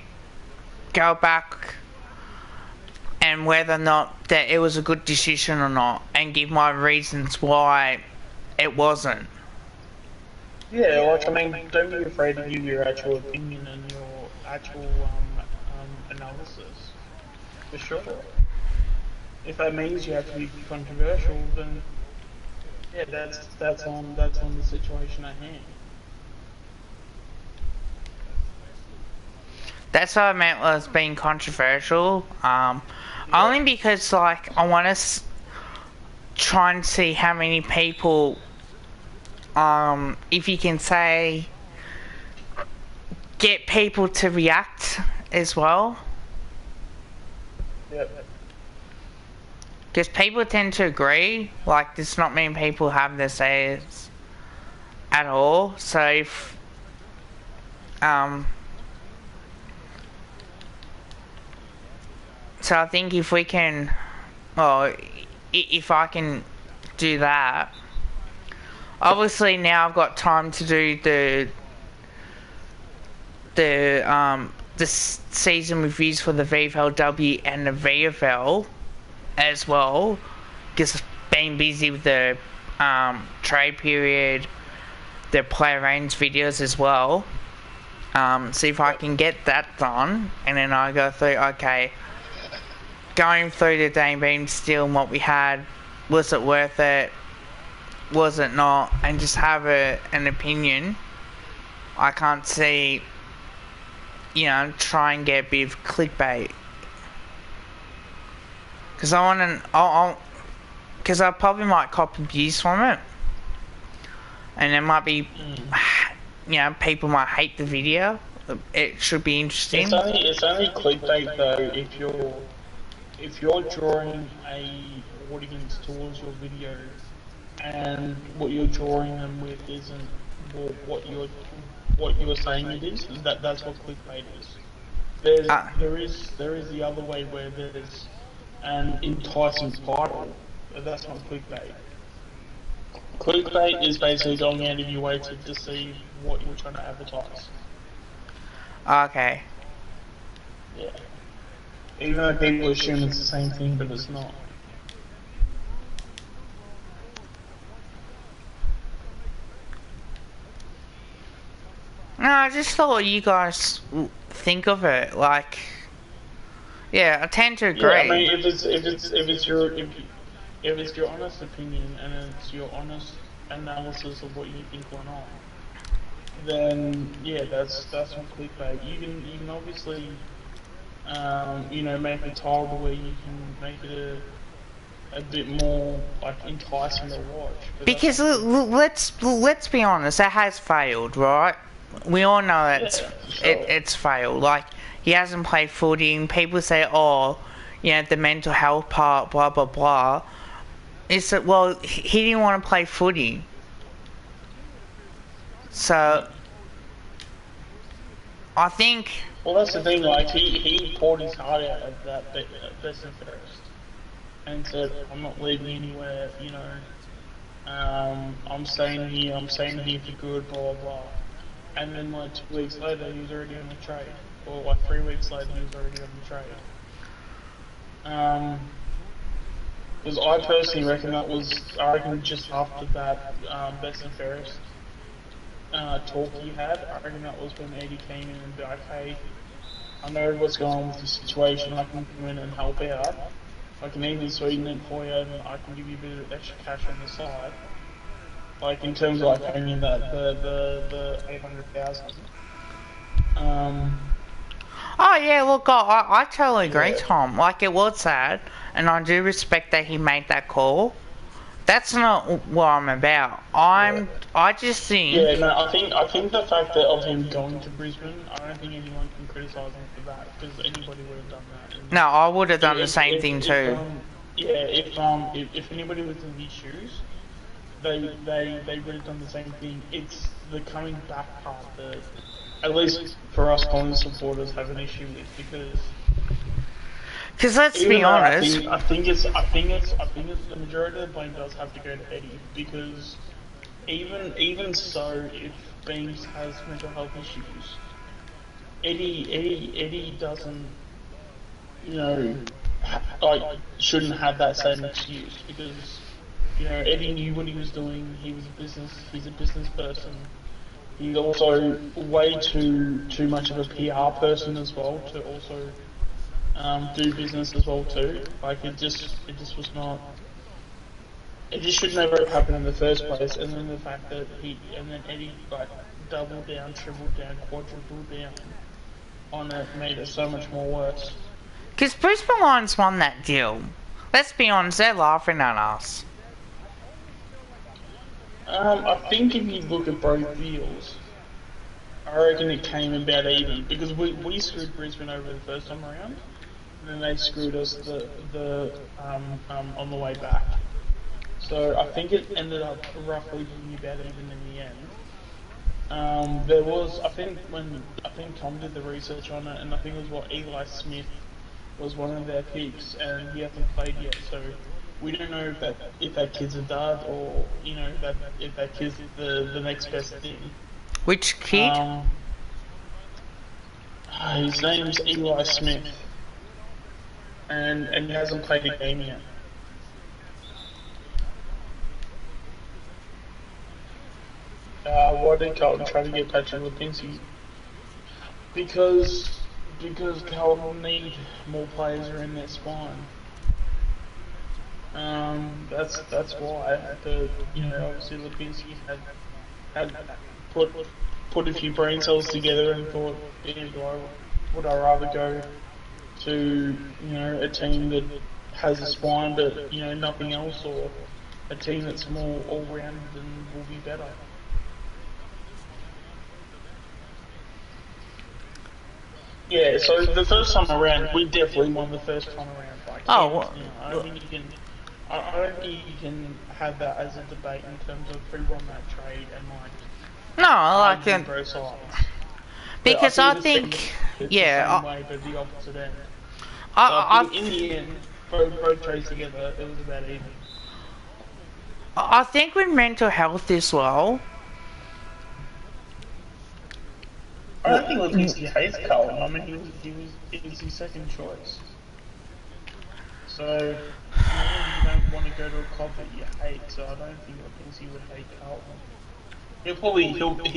go back and whether or not that it was a good decision or not, and give my reasons why it wasn't.
Yeah, like I mean, don't be afraid to give your actual opinion and your actual analysis, for sure. If that means you have to be controversial, then yeah, that's on the situation at hand.
That's what I meant was being controversial. Only because like I want to try and see how many people, if you can say, get people to react as well.
Yep.
Because people tend to agree. Like, there's not many people have their says at all. So if so I think if we can, well, if I can do that, obviously now I've got time to do the season reviews for the VFLW and the VFL as well, because being busy with the trade period, the player range videos as well. See if I can get that done, and then I go through, okay, going through the Dane Beam Steel and what we had, was it worth it, was it not, and just have an opinion. I can't see, try and get a bit of clickbait. Because I want to, because I probably might copy views from it. And there might be, people might hate the video. It should be interesting.
It's only clickbait though if you're drawing a audience towards your video and what you're drawing them with isn't what you're saying it is. That's what clickbait is. There is the other way where there's an enticing title. That's not clickbait. Clickbait is basically going out of your way to deceive what you're trying to advertise.
Okay.
Yeah. Even though people assume it's the same thing, but it's not.
No, I just thought what you guys think of it. Like, yeah, I tend to agree.
Yeah, I mean, if it's your honest opinion and it's your honest analysis of what you think went on, then yeah, that's not clickbait. You can obviously make a title where you can make it a bit more like enticing to watch.
Because let's be honest, that has failed, right? We all know it's failed. Like, he hasn't played footy, and people say, the mental health part, blah blah blah. It's that, well, he didn't want to play footy, so I think.
Well, that's the thing. Like, he poured his heart out of that best and fairest, and said, "I'm not leaving anywhere. I'm staying here. I'm staying here for good. Blah blah blah." And then like 2 weeks later, he was already on the trade, or like 3 weeks later, he was already on the trade. Because I personally reckon just after that best and fairest talk he had, I reckon that was when Eddie came in and be like, "Hey, I know what's going on with the situation. I can come in and help out. I can even sweeten it for you, and I can give you a bit of extra cash on the side." Like, in terms of like paying in that the 800,000.
Oh yeah, look, I totally agree, Tom. Like, it was sad, and I do respect that he made that call. That's not what I'm about. I just think.
Yeah, no, I think the fact that of him going to Brisbane, I don't think anyone can criticise him for that, because anybody would have done that. And
no, I would have done the same thing too.
If anybody was in his shoes, they would have done the same thing. It's the coming back part that, at least for us Collins supporters, have an issue with, because
let's be honest,
I think it's the majority of the blame does have to go to Eddie, because even so, if Beams has mental health issues, Eddie doesn't, shouldn't have that same excuse, because Eddie knew what he was doing. He's a business person. He's also way too much of a PR person as well to also do business as well too. Like it just was not. It just should never have happened in the first place. And then the fact that and then Eddie like doubled down, tripled down, quadrupled down on it made it so much more worse.
Because Bruce Maline's won that deal. Let's be honest, they're laughing at us.
I think if you look at both deals, I reckon it came about even because we screwed Brisbane over the first time around, and then they screwed us on the way back. So I think it ended up roughly being about even in the end. There was I think Tom did the research on it, and I think it was Eli Smith was one of their picks, and he hasn't played yet, so we don't know if that kid's a dud or if that kid's the next best thing.
Which kid?
His name's Eli Smith, and he hasn't played a game yet. Why did Carlton try to get Patrick Lipinski? Because Carlton need more players in their spine. That's why. Obviously Lipinski had put a few brain cells together and thought, would I rather go to a team that has a spine but nothing else, or a team that's more all rounded and will be better. Yeah, so the first time around, we definitely won the first time around. Like, I don't think you can have that as a debate in terms of who won that trade and like.
No, I like
both sides.
Because I think, yeah,
the same way, but the opposite end. I think in the end, both trades together, it was about even.
I think with mental health as well.
I don't think Lipinski hates Carlton. I mean, he was his second choice. So, you don't want to go to a club that you hate. So I don't think Lipinski would hate Carlton. He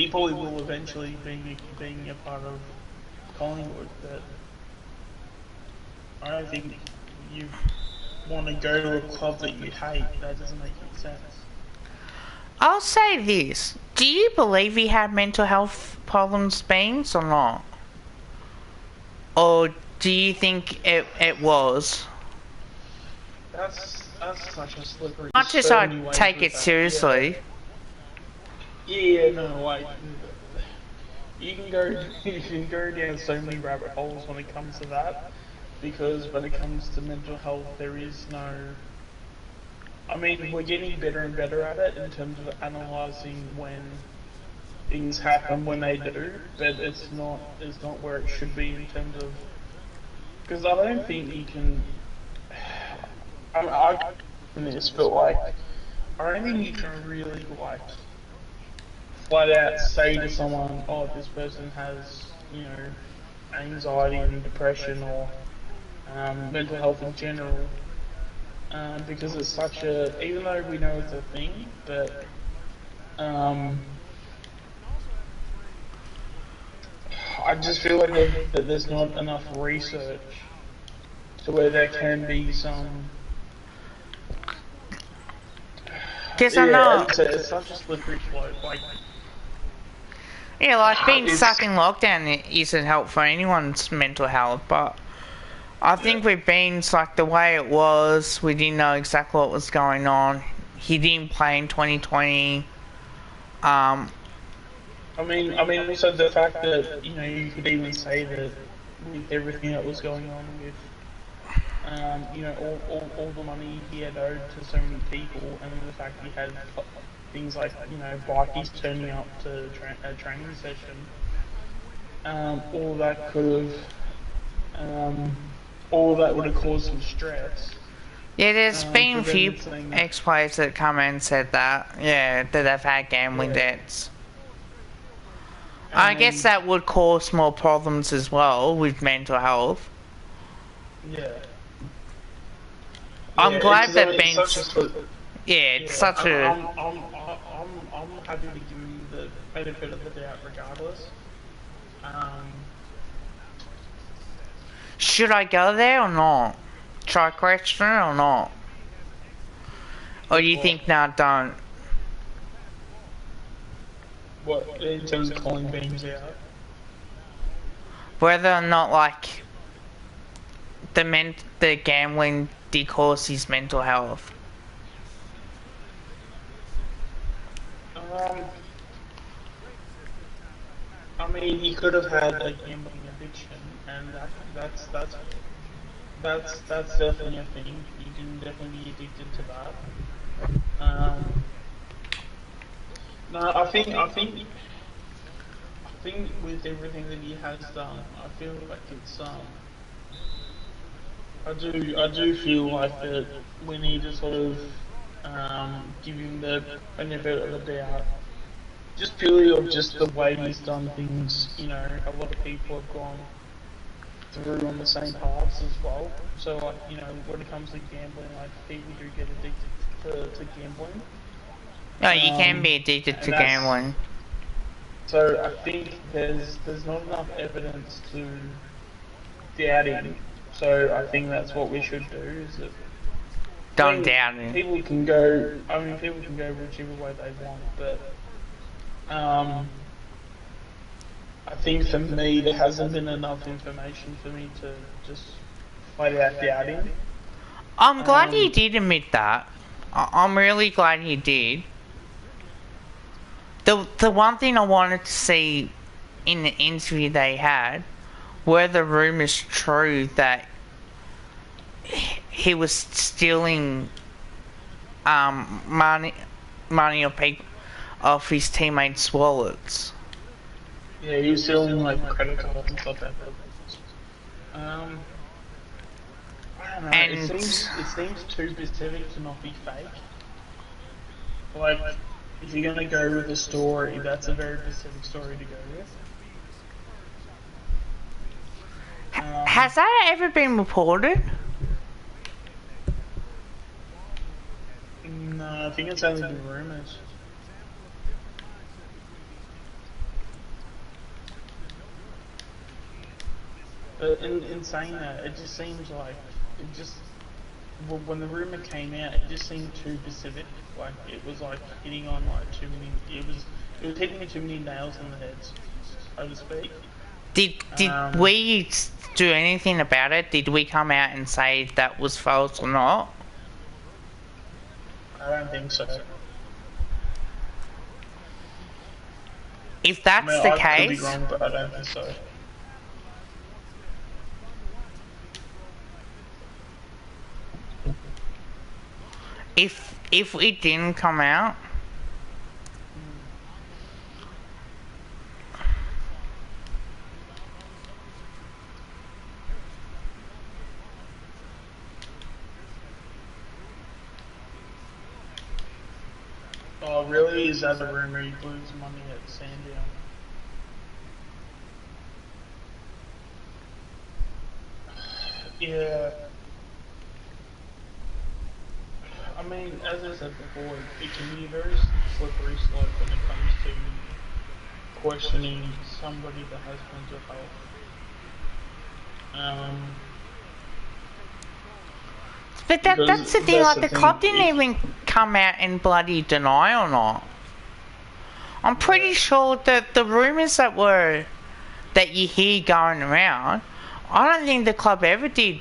probably will eventually being a part of Collingwood, but I don't think you want to go to a club that you hate. That doesn't make any sense.
I'll say this. Do you believe he had mental health problems, Beans, or not? Or do you think it was?
That's such a slippery.
Not just I take it seriously.
Yeah, no, like you can go down so many rabbit holes when it comes to that, because when it comes to mental health, there is no. I mean, we're getting better and better at it in terms of analysing when things happen when they do, but it's not where it should be in terms of, because I don't think you can. I this, but like I don't think you can really like flat out say to someone, oh, this person has anxiety and depression or mental health in general. Because it's such a, even though we know it's a thing, but I just feel like that there's not enough research to where there can be some.
Guess I know.
It's such a slippery slope.
Being stuck in lockdown isn't helpful for anyone's mental health, but I think with Beans, like the way it was, we didn't know exactly what was going on. He didn't play in 2020. I
mean, also the fact that you could even say that with everything that was going on with, all the money he had owed to so many people, and then the fact he had things like bikies turning up to a training session, all that could have. All that would have caused some stress.
Yeah, there's been a few ex-players that come in and said that. Yeah, that they've had gambling debts. I guess that would cause more problems as well with mental health.
Yeah.
I'm glad that Ben's. It's such a.
I'm happy to give him the benefit of the doubt regardless.
Should I go there or not? Try question or not? Or do you think, nah, don't?
What, in terms of calling beams out?
Whether or not, like, the gambling did cause his mental health.
I mean, he could have had a gambling addiction, and that's definitely a thing. You can definitely be addicted to that. No, I think with everything that he has done, I feel like it's I do feel like that we need to sort of give him the benefit of the doubt. Just purely of just the way he's done things, you know, a lot of people have gone through on the same paths as well. So like, you know, when it comes to gambling, like people do get addicted to gambling.
No, you can be addicted to gambling.
So I think there's not enough evidence to doubt him. So I think that's what we should do. Is that
Don't doubt him.
People can go. I mean, people can go whichever way they want, but I think for me there hasn't been enough information for me to just flat out doubt him.
I'm glad he did admit that. I'm really glad he did. The one thing I wanted to see in the interview they had were the rumours true that he was stealing money off his teammates' wallets.
Yeah, he was stealing like credit cards and stuff like that. I don't know.
And
it seems too specific to not be fake. Like, if you're gonna go with a story, that's a very specific story to go with.
Has that ever been reported?
No, I think it's only been rumours. But in saying that, it just seems like when the rumor came out, it just seemed too specific. Like it was like hitting on like too many. It was hitting too many nails on the heads, so to speak.
Did we do anything about it? Did we come out and say that was false or not?
I don't think so.
If that's the case,
I could be wrong, but I don't think so.
If it didn't come out,
oh really? Is that the rumor? He blew his money at Sandown? Yeah. I mean, as I said before, it can be a very slippery slope when it comes to questioning somebody that has mental health.
but that's the thing. Like the club didn't even come out and bloody deny or not. I'm pretty sure that the rumours that you hear going around, I don't think the club ever did.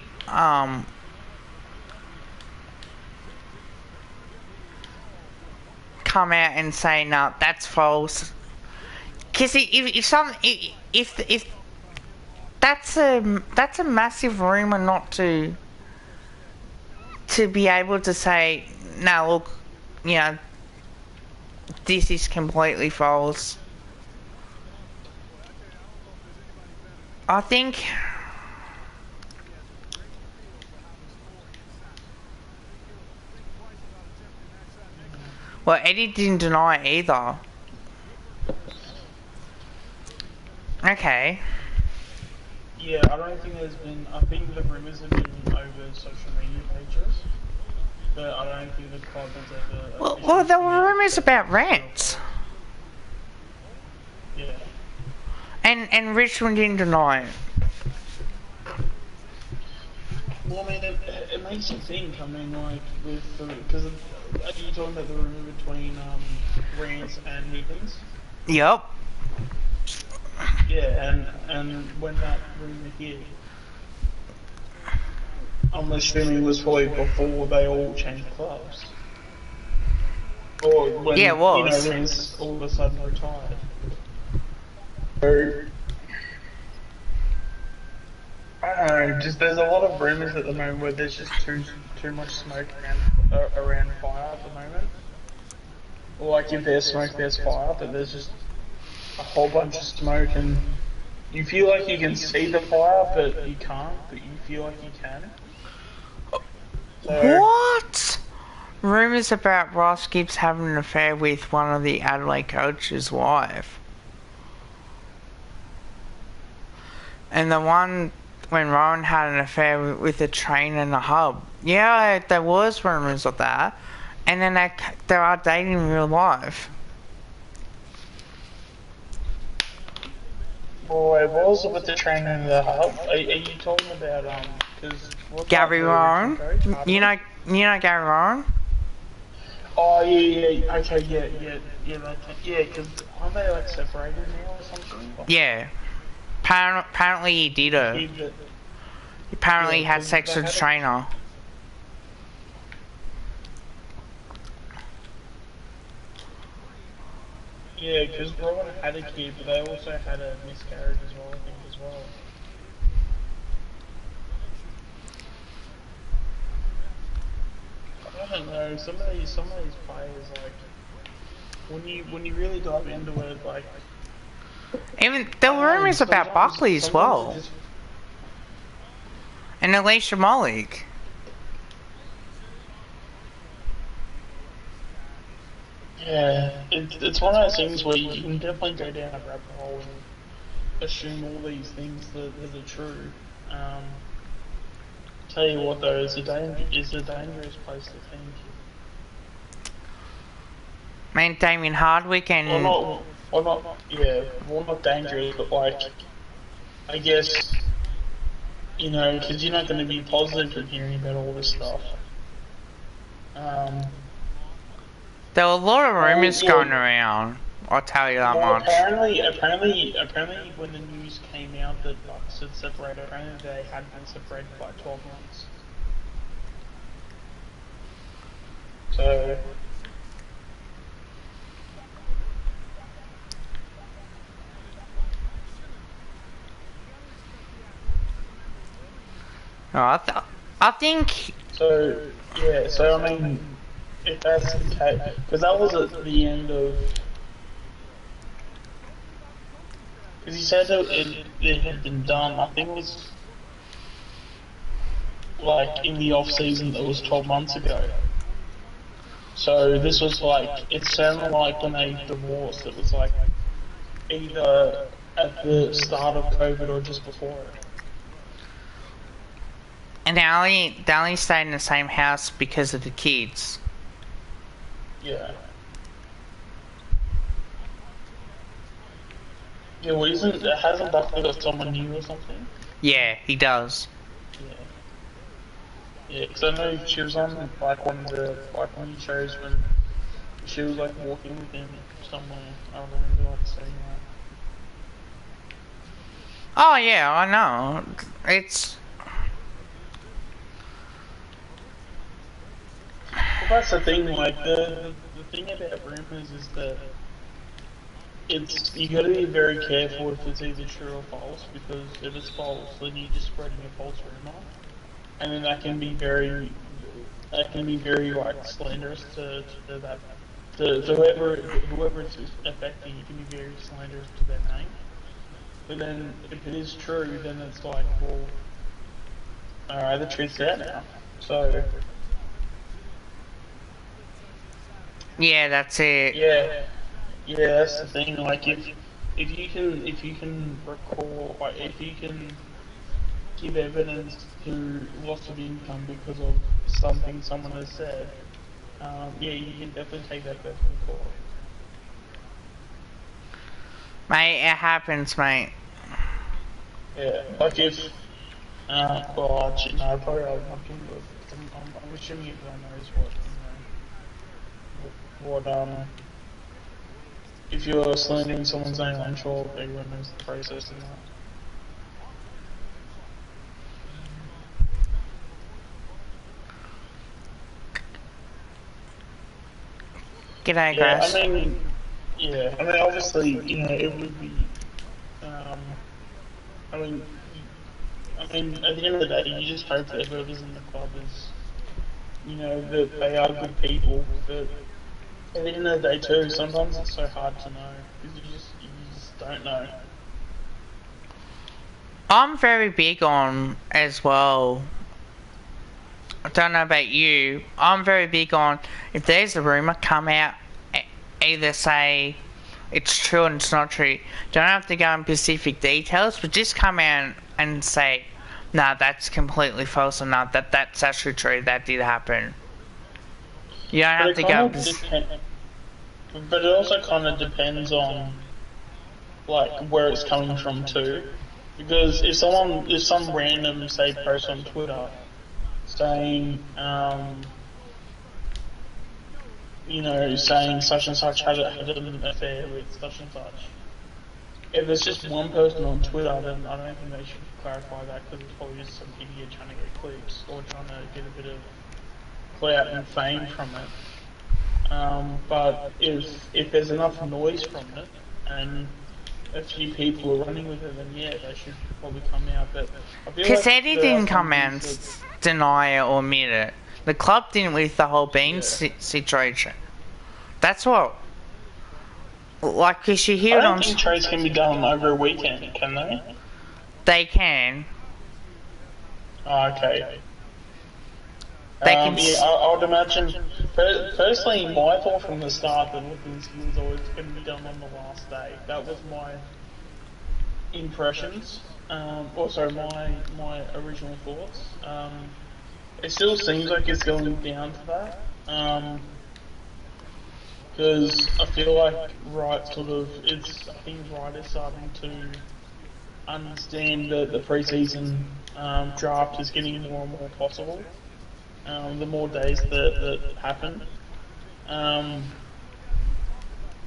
Come out and say no, that's false. Because if that's a massive rumor not to be able to say no, look, you know, this is completely false. I think. Well, Eddie didn't deny it either. Okay.
Yeah, I don't think there's been. I think the rumours have been over social media pages, but I don't think the club has ever.
Well, there were rumours about rants.
Yeah.
And Richmond didn't deny it.
Well, I mean, it makes you think. I mean, like with because are you talking about the rumor between Rance and Higgins?
Yep.
Yeah, and when that rumor hit, I'm assuming it was probably before they all changed clubs, or
Yeah, it
when
was.
Rance all of a sudden retired. So I don't know. Just there's a lot of rumors at the moment where there's just too much smoke around fire at the moment. Like if there's smoke, there's fire, but there's just a whole bunch of smoke, and you feel like you can see the fire, but you can't. But you feel like you can. So
What? Rumors about Ross Gibbs having an affair with one of the Adelaide coach's wife. And the one when Rowan had an affair with the trainer in the hub. Yeah, there was rumors of that. And then they are dating in real life.
boy, what was it with the trainer in the hub? Are you talking about because what's that
Gary
the original
Rowan.
coach?
You know Gary Rowan?
Oh yeah, okay, yeah, because aren't they like separated now or something?
Yeah. Apparently he did
The
her.
kid that
Apparently
yeah,
he had
because
sex
they
with the
had a
trainer.
yeah, because Rowan had a kid, but they also had a miscarriage as well, I think as well. I don't know. Some of these players like when you really dive into it, like
Even there
I
were
don't know.
rumors about Buckley as
Sometimes it
well.
just
And Alicia Malik.
yeah, it's one of those things where you can definitely go down a rabbit hole and assume all these things that are true. Tell you what though, it's a dangerous place to think.
I mean, Damien Hardwick and
Yeah, well, not dangerous, but like, I guess, because you're not going to be positive from hearing about all this stuff. Um,
there were a lot of
well,
rumors going
well,
around. I'll tell you that
well,
much.
apparently, when the news came out that Bucks had separated, apparently they had been separated by 12 months. So,
No, I think
yeah, so I mean, if that's the case, because that was at the end of. Because he said that it had been done, I think it was like in the off season that was 12 months ago. So this was like, it sounded like when they divorced, it was like either at the start of COVID or just before it.
and they only stayed in the same house because of the kids.
Yeah. Yeah, well, hasn't Buckley got someone new or something?
Yeah, he does.
Yeah. Yeah, because I know she was on like one of the shows when she was like walking with him somewhere. I remember like seeing that.
Oh yeah, I know. It's
Well, that's the thing. Like the thing about rumors is that it's you got to be very careful if it's either true or false, because if it's false, then you're just spreading a false rumor, and then that can be very like slanderous to that to whoever it's affecting. It can be very slanderous to their name. But then if it is true, then it's like, well, alright, the truth's out now. So
yeah, that's it.
yeah, yeah, that's the thing. Like if you can recall, like if you can give evidence to loss of income because of something someone has said, yeah, you can definitely take that person to court.
Mate, it happens, mate.
Yeah, like if Well, actually, no, probably I'll look into it. I'm assuming everyone knows what, if you're slandering someone's name, I'm sure everyone knows the process and that.
G'day,
Yeah,
Grass.
obviously, it would be, um, I mean, at the end of the day, you just hope that whoever's in the club is, that they are good people, but at the end of the day too, sometimes it's so hard to know, because you just don't know.
I'm very big on as well. I don't know about you. I'm very big on if there's a rumor, come out, either say it's true and it's not true. Don't have to go in specific details, but just come out and say, "No, that's completely false," or "No, that's actually true. That did happen." You don't
But
have
it
to
kind
go.
of depends. But it also kind of depends on like where it's coming from too, because if some random say post on Twitter saying saying such and such had an affair with such and such. If there's just one person on Twitter, then I don't think they should clarify that because it's probably just some idiot trying to get clicks or trying to get a bit of clout and fame from it. But if there's enough noise from it and a few people are running with it, then yeah, they should probably come out. But I feel
Because
like
Eddie
there are
didn't
some
come out and
things that
deny it or admit it. The club didn't with the whole Bean
yeah.
situation. That's what. Like, because you
I
hear it
don't
on.
think trades can be done over a weekend, can they?
They can.
Oh, okay.
They can.
Yeah, I would imagine. Personally, my thought from the start that Lipinski was always going to be done on the last day. That was my impressions. Also, my original thoughts. It still seems like it's going down to that. Because I feel like I think Wright is starting to understand that the preseason draft is getting more and more possible. The more days that happen. Um,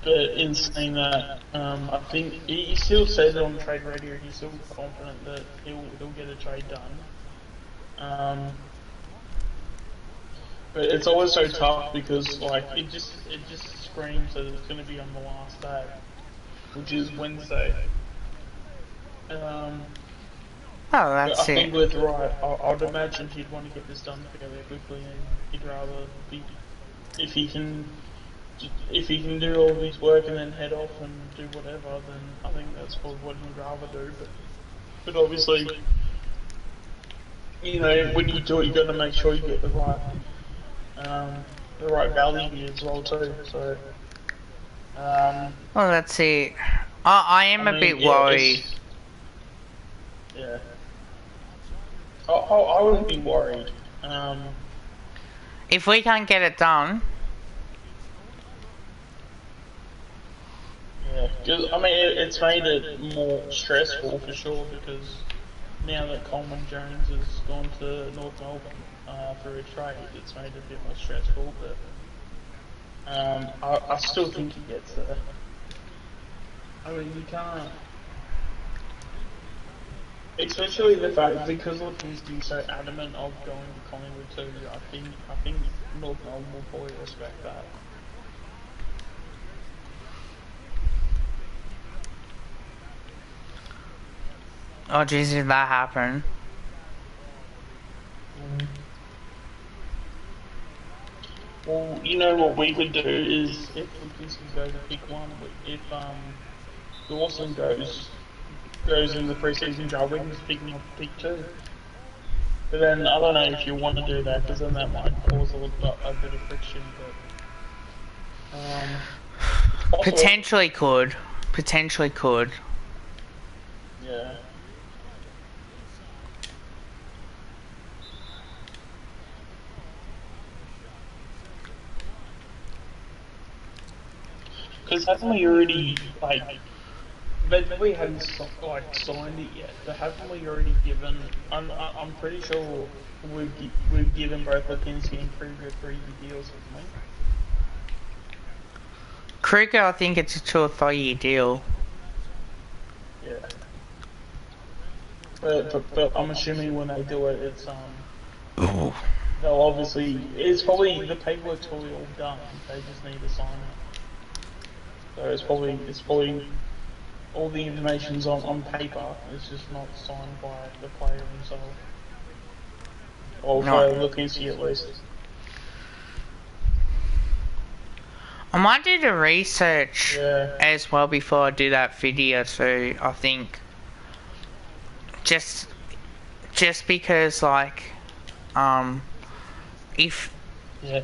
but in saying that, I think he still says it on trade radio. He's still confident that he'll get a trade done. Um, but it's always so tough because like it just screams that it's going to be on the last day, which is Wednesday. Um,
Oh,
but I
that's it.
think with Wright, I'd imagine he'd want to get this done fairly quickly, and he'd rather be if he can do all his work and then head off and do whatever, then I think that's probably what he'd rather do. But obviously, when you do it, you got to make sure you get the right value as well too. So,
Well, that's it. I am
I
a
mean,
bit
yeah,
worried.
yeah. I wouldn't be worried.
If we can't get it done,
Yeah, 'cause, I mean, it's made it more stressful for sure because now that Coleman Jones has gone to North Melbourne for a trade, it's made it a bit more stressful. But I still think he gets there. I mean, you can't, especially the fact because Lipinski's so adamant of going to Collingwood too. I think North Melbourne will probably respect that.
oh jeez, if that happen.
Well, you know what we could do is if Lipinski goes to pick one, if Dawson goes in the preseason draft, we can just pick him up pick two. But then I don't know if you want to do that because then that might cause a bit of friction. But it's possible.
Potentially could. Potentially could.
Yeah. Because haven't we already like we hadn't signed it yet, but haven't we already given? I'm pretty sure we've given both Lipinski and Kruger 3-year deals, haven't
Kruger, I think it's a 2 or 3 year deal.
we? Yeah. But I'm assuming when they do it, it's
Ooh.
they'll obviously it's probably the paperwork's probably all done. They just need to sign it. So it's probably all the information's on paper. It's just not signed by the player himself. Or for
No.
Lipinski at least.
I might do the research
Yeah.
as well before I do that video too, I think. Just because, like, if...
Yeah.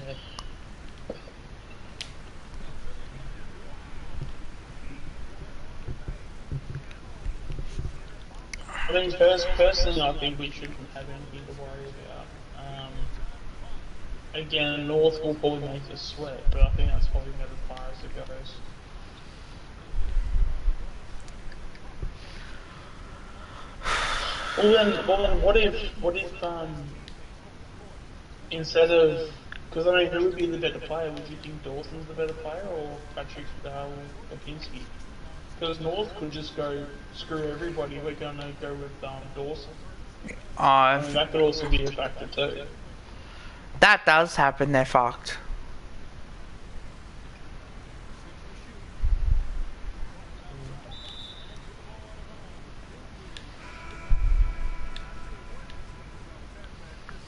I mean, personally, I think we shouldn't have anything to worry about. Again, North will probably make us sweat, but I think that's probably about as far as it goes. Well then, what if, instead of, because I mean, who would be the better player? Would you think Dawson's the better player or Patrick Lipinski? Because North could just go, screw everybody, we're going to go with Dawson. I mean, that could also be a factor too.
That does happen, they're fucked.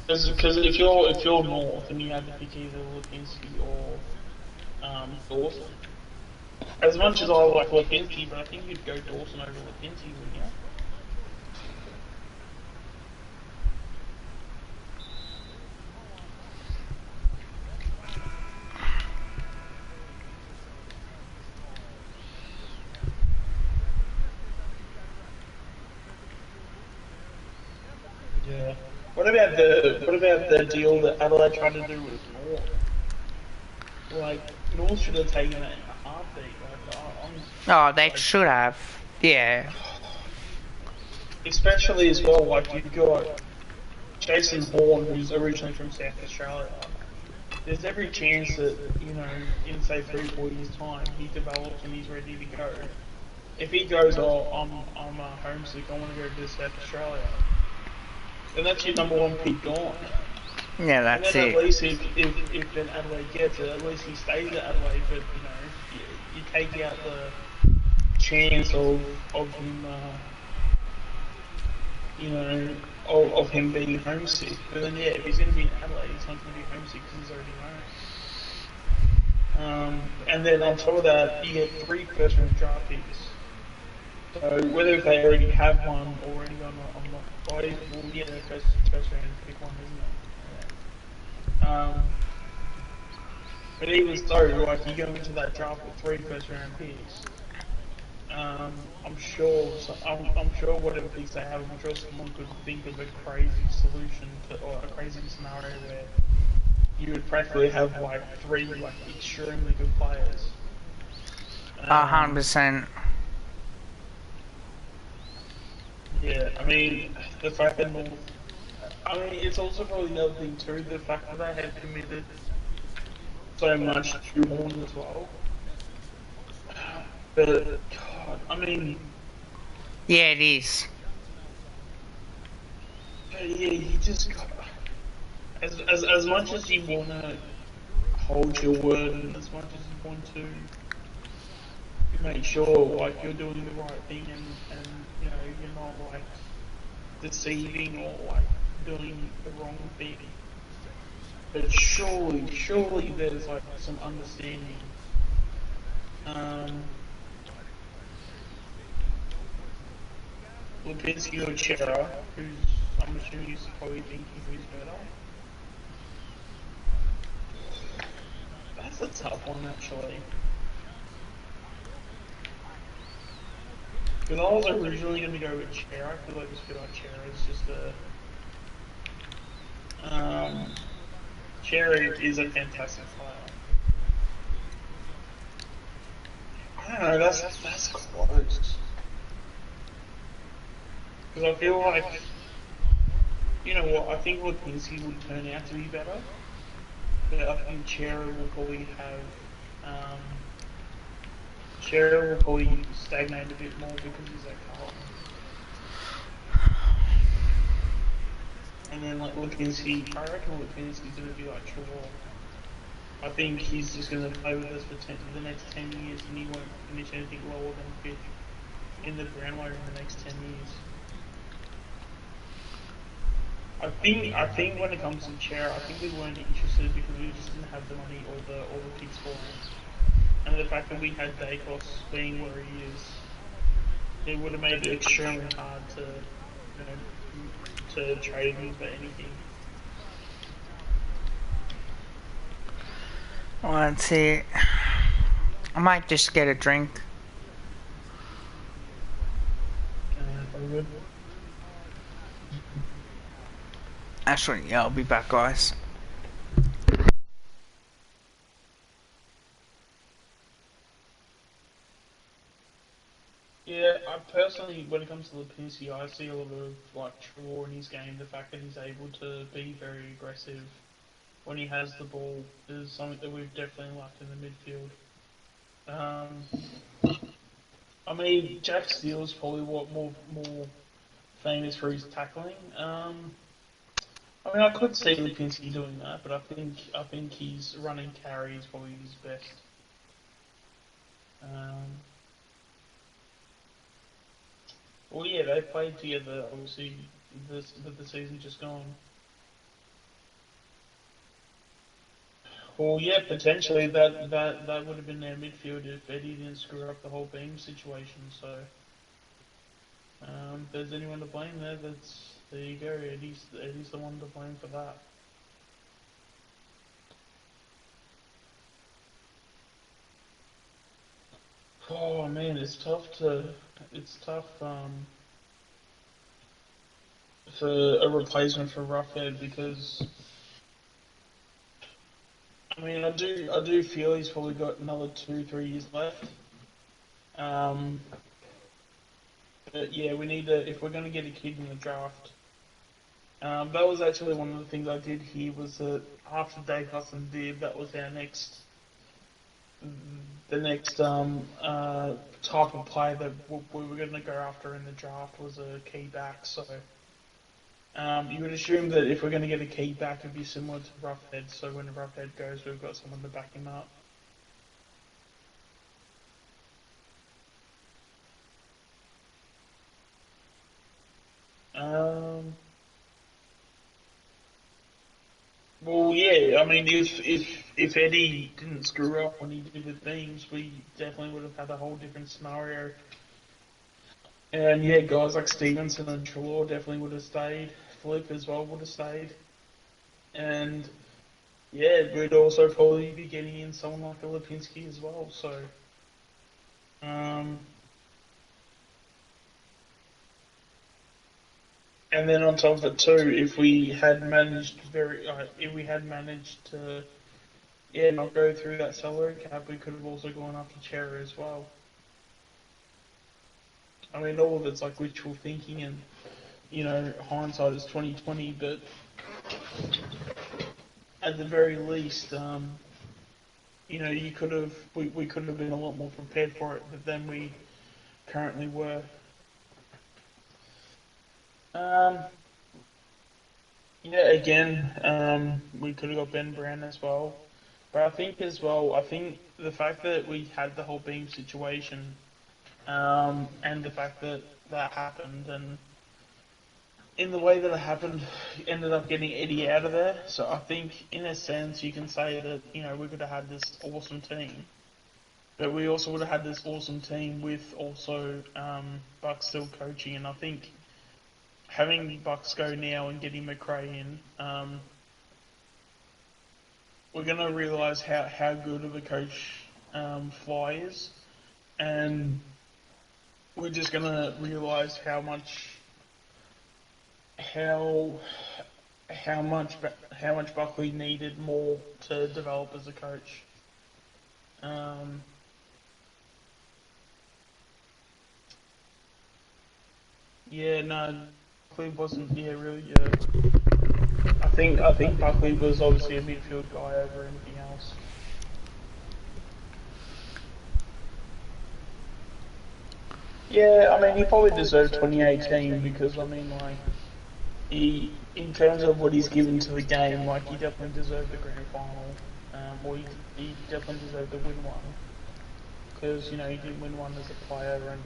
Because if you're North and you have to pick either Lipinski or Dawson, as much as I like Lipinski, but I think you'd go Dawson over Lipinski, wouldn't you? Yeah. What about the deal that Adelaide tried to do with North? Like North should have taken it in a heartbeat.
Oh, they
like,
should have. Yeah.
especially as well, like you've got Jason Horn, who's originally from South Australia. There's every chance that, in say 3 or 4 years' time, he develops and he's ready to go. If he goes, oh, I'm homesick, I want to go to South Australia, then that's your number one pick gone.
Yeah,
And
that's
then
it.
at least if then Adelaide gets it, at least he stays at Adelaide. But you take out the chance of him, of him being homesick. But then if he's going to be in Adelaide, he's not going to be homesick because he's already home. And then on top of that, you get 3 first-round draft picks. So whether they already have one already or not, I'm not. Well, yeah, first round pick one, isn't it? But even so, like you go into that draft with 3 first-round picks. I'm sure. I'm sure whatever picks they have, I'm sure someone could think of a crazy solution or a crazy scenario where you would practically have like 3 like extremely good players.
100%.
Yeah, I mean the fact that North. I mean, it's also probably another thing too. The fact that they had committed so much to Horn as well. But God, I mean,
Yeah, it is.
yeah, you just got as much as you wanna hold your word, and as much as you want to make sure like you're doing the right thing, and you're not like deceiving or like doing the wrong thing. But surely there's like some understanding. Lipinski or Chera, who's I'm assuming he's probably thinking who's better. That's a tough one actually. Because I was originally going to go with Chera, because I just feel like Chera is just Chera is a fantastic player. I don't know, that's close. Because I feel like, you know what, I think Lipinski would turn out to be better, but I think Cherry will probably stagnate a bit more because he's at Carlton. And then like Lipinski, I reckon Lipinski's gonna be like Trelaw. I think he's just gonna play with us for the next 10 years, and he won't finish anything lower than fifth in the Brownlow in the next 10 years. I think when it comes to Chair, I think we weren't interested because we just didn't have the money or the picks for him. And the fact that we had Dacos being where he is, it would have made it extremely hard to, you know, to trade him for anything.
Let's see. I might just get a drink.
Very good.
Actually, yeah, I'll be back, guys.
Yeah, I personally, when it comes to Lipinski, I see a lot of like Trelaw in his game. The fact that he's able to be very aggressive when he has the ball is something that we've definitely lacked in the midfield. Um, I mean, Jack Steele's probably what more famous for his tackling. I mean, I could see Lipinski doing that, but I think his running carry is probably his best. Um, well, yeah, they played together. Obviously, the season just gone. Well, yeah, potentially that would have been their midfield if Eddie didn't screw up the whole beam situation. So, if there's anyone to blame there you go. Eddie's the one to blame for that. Oh man, it's tough for a replacement for Roughhead because I mean I do feel he's probably got another 2-3 years left. Um, but yeah, we need to if we're going to get a kid in the draft. That was actually one of the things I did hear was that after Dacos and Dib, that was the next type of player that we were going to go after in the draft was a key back. So you would assume that if we're going to get a key back, it'd be similar to Roughhead. So when Roughhead goes, we've got someone to back him up. Um, well, yeah. I mean, if Eddie didn't screw up when he did with beams, we definitely would have had a whole different scenario. And yeah, guys like Stevenson and Trelaw definitely would have stayed. Flip as well would have stayed. And yeah, we'd also probably be getting in someone like a Lipinski as well. So, um, and then on top of it too, if we had managed to, yeah, not go through that salary cap, we could have also gone after Cherry as well. I mean, all of it's like wishful thinking, and hindsight is 2020. But at the very least, we could have been a lot more prepared for it than we currently were. Um, yeah, again, we could have got Ben Brown as well. But I think the fact that we had the whole beam situation, and the fact that that happened, and in the way that it happened, ended up getting Eddie out of there. So I think, in a sense, you can say that we could have had this awesome team, but we also would have had this awesome team with also Buck still coaching, and I think having Bucks go now and getting McRae in, we're going to realise how good of a coach Fly is, and we're just going to realise how how much Buckley needed more to develop as a coach. Um, Yeah, no, Buckley wasn't. Yeah, really. I think Buckley was obviously a midfield guy over anything else. Yeah, I mean, he probably deserved 2018 because I mean, like, in terms of what he's given to the game, like, he definitely deserved the grand final. Or he definitely deserved to win one because he didn't win one as a player, and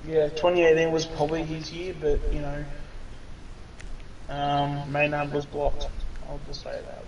yeah, 2018 was probably his year, but Maynard was blocked. I'll just say that.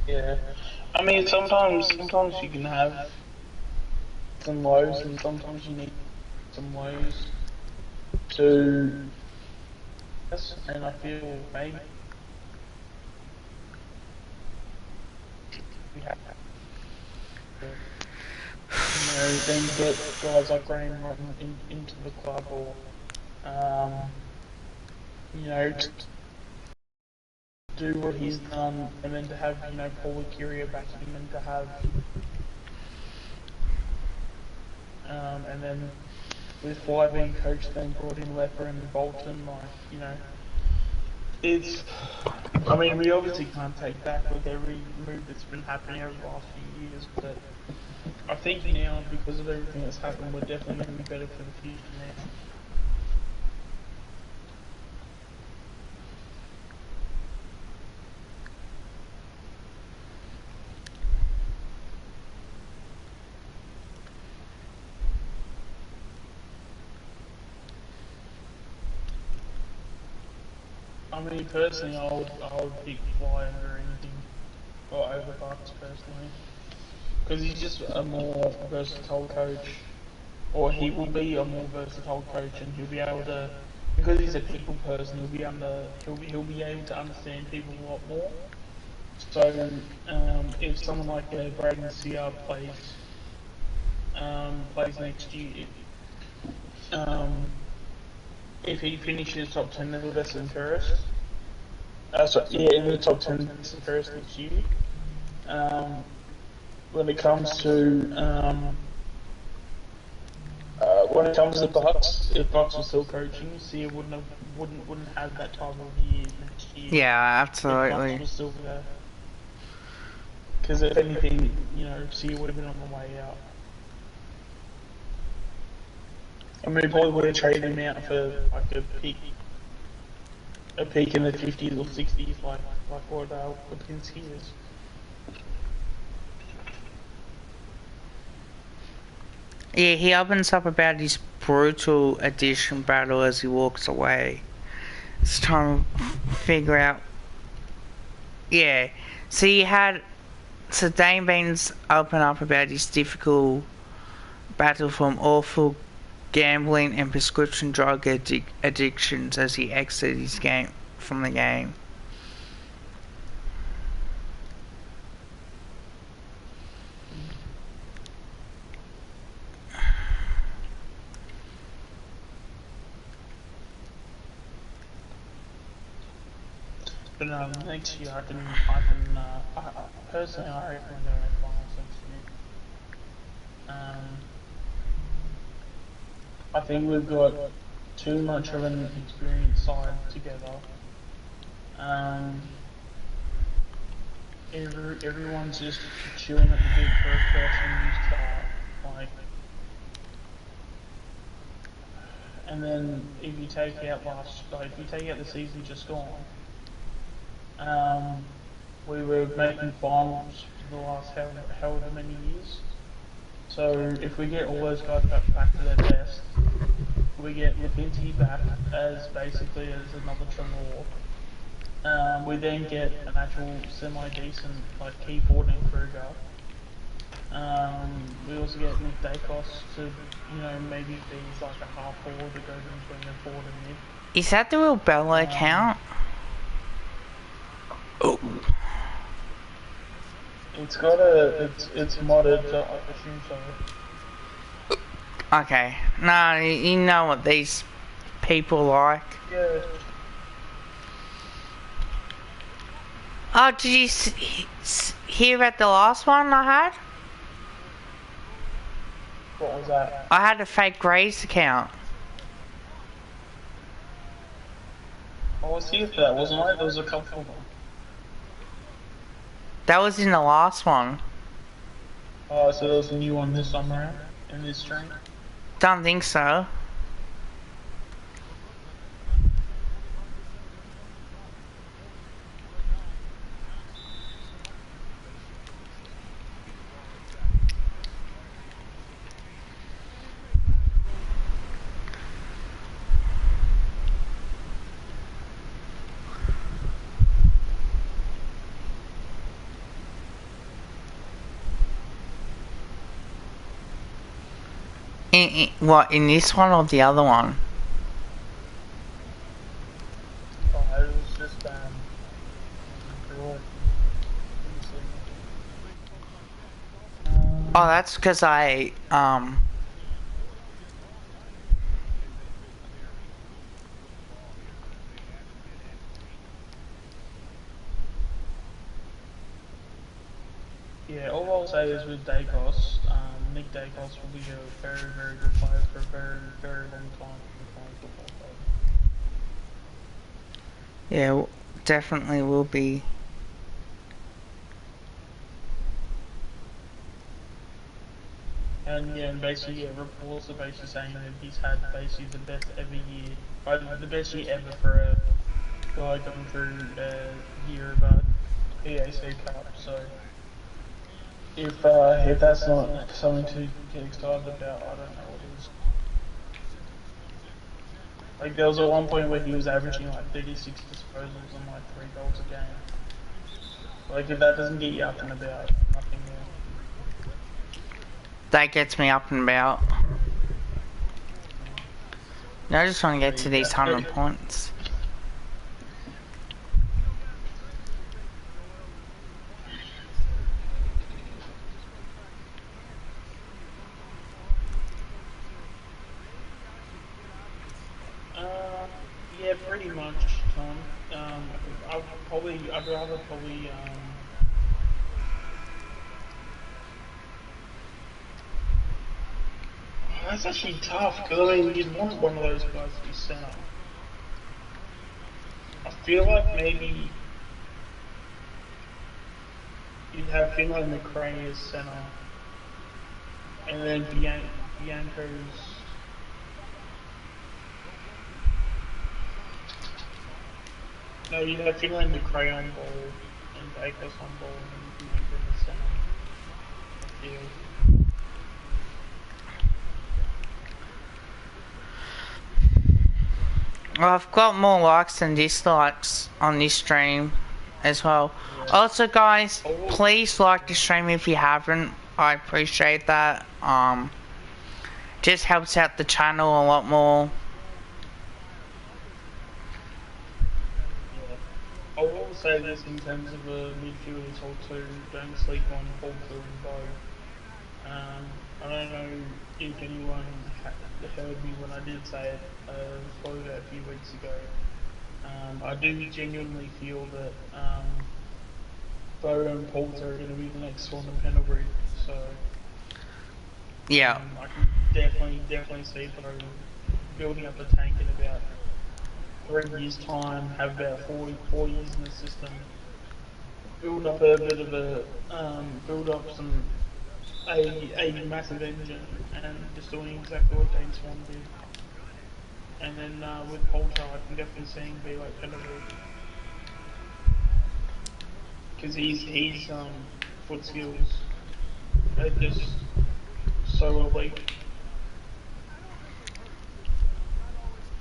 Yeah, I mean, sometimes you can have some lows, and sometimes you need some lows to. And I feel maybe we have to, then get guys like Graham Rotten into the club, or um, to do what he's done, and then to have Paul Akiria back him, and to have and then with Fly being coached, then brought in Lepper and Bolton, like it's. I mean, we obviously can't take back with every move that's been happening over the last few years, but I think now, because of everything that's happened, we're definitely going to be better for the future now. I mean, personally, I would pick Fly over anything, or over Bucks personally, because he's just a more versatile coach, or he will be a more versatile coach, and he'll be able to, because he's a people person, he'll be able to understand people a lot more. So, if someone like Braden Sear plays next year, um, if he finishes top 10 in the Western First, yeah, in the top 10 Western First next year, um, when it comes to Bucks, if Bucks were still coaching, Sear wouldn't have that type of year next year
Yeah,
if Bucks
absolutely.
was still there. Because if anything, Sear would have been on the way out. I mean, probably would have traded him out for like a peak in the 50s or 60s, like what Lipinski is.
Yeah, he opens up about his brutal addition battle as he walks away. It's trying to figure out. Yeah, so you had. So Dane Beans open up about his difficult battle from awful gambling and prescription drug addictions as he exited his game from the game.
But next year personally, I reckon we're going to make finals next year. I think we've got too much of an experienced side together. Um, everyone's just chewing at the bit for a fresh and new start. And then if you take out the season just gone, we were making finals for the last however many years. So if we get all those guys back to their best, we get Lipinski back as basically as another Trelaw. We then get an actual semi-decent like Keyboard and Kruger. We also get Nick Dacos to, you know, maybe be like a half forward that goes in between the forward and mid.
Is that the real Bella account? Oh.
It's got it's modded, so I assume so.
Okay. No, you know what these people like.
Yeah.
Oh, did you hear about the last one I had?
What was that?
I had a fake Grays account.
I was here for that, wasn't I? There was a couple of them.
That was in the last one.
Oh, so there was a new one this time around in this stream?
Don't think so. What, in this one or the other one?
Oh, it was just,
Oh, that's because I,
yeah, all I'll say is with Dacos, Nick Dacos will be a very, very good player for a very, very long time in the college football club.
yeah, definitely will be.
And yeah, and basically, yeah, reports are basically saying that he's had basically the best ever year, the best year ever for a guy going through a year of a PAC Cup. So if that's not something to get excited about, I don't know what is. Like there was at one point where he was averaging like 36 disposals and like 3 goals a game. Like if that doesn't get you up and about, nothing will.
That gets me up and about. I just want to get to these 100 points.
Yeah, pretty much, Tom. I'd rather probably, that's actually tough, because I mean, you'd want one of those guys to be centre. I feel like maybe you'd have Finlay McRae as centre, and then Bianco's. No, you'd have Finlay McRae on ball, and Dacos on ball, and then Bianco in the centre. I feel.
Well, I've got more likes than dislikes on this stream as well.
Yeah.
Also, guys, please like the stream if you haven't. I appreciate that. Just helps out the channel a lot more.
I will say this in terms of a midfield or two, don't sleep on Poulter and Bow. I don't know if anyone heard me when I did say it, probably about a few weeks ago. I do genuinely feel that Bow and Poulter are going to be the next Swan and Pendlebury, so
Yeah.
I can definitely see Bow building up a tank in about 3 years' time, have about 4 years in the system, build up a bit of a, build up a massive engine, and just doing exactly what Dane Swan did. And then with Poulter, I can definitely see him be like Pendlebury. Because he's foot skills, they're just so elite.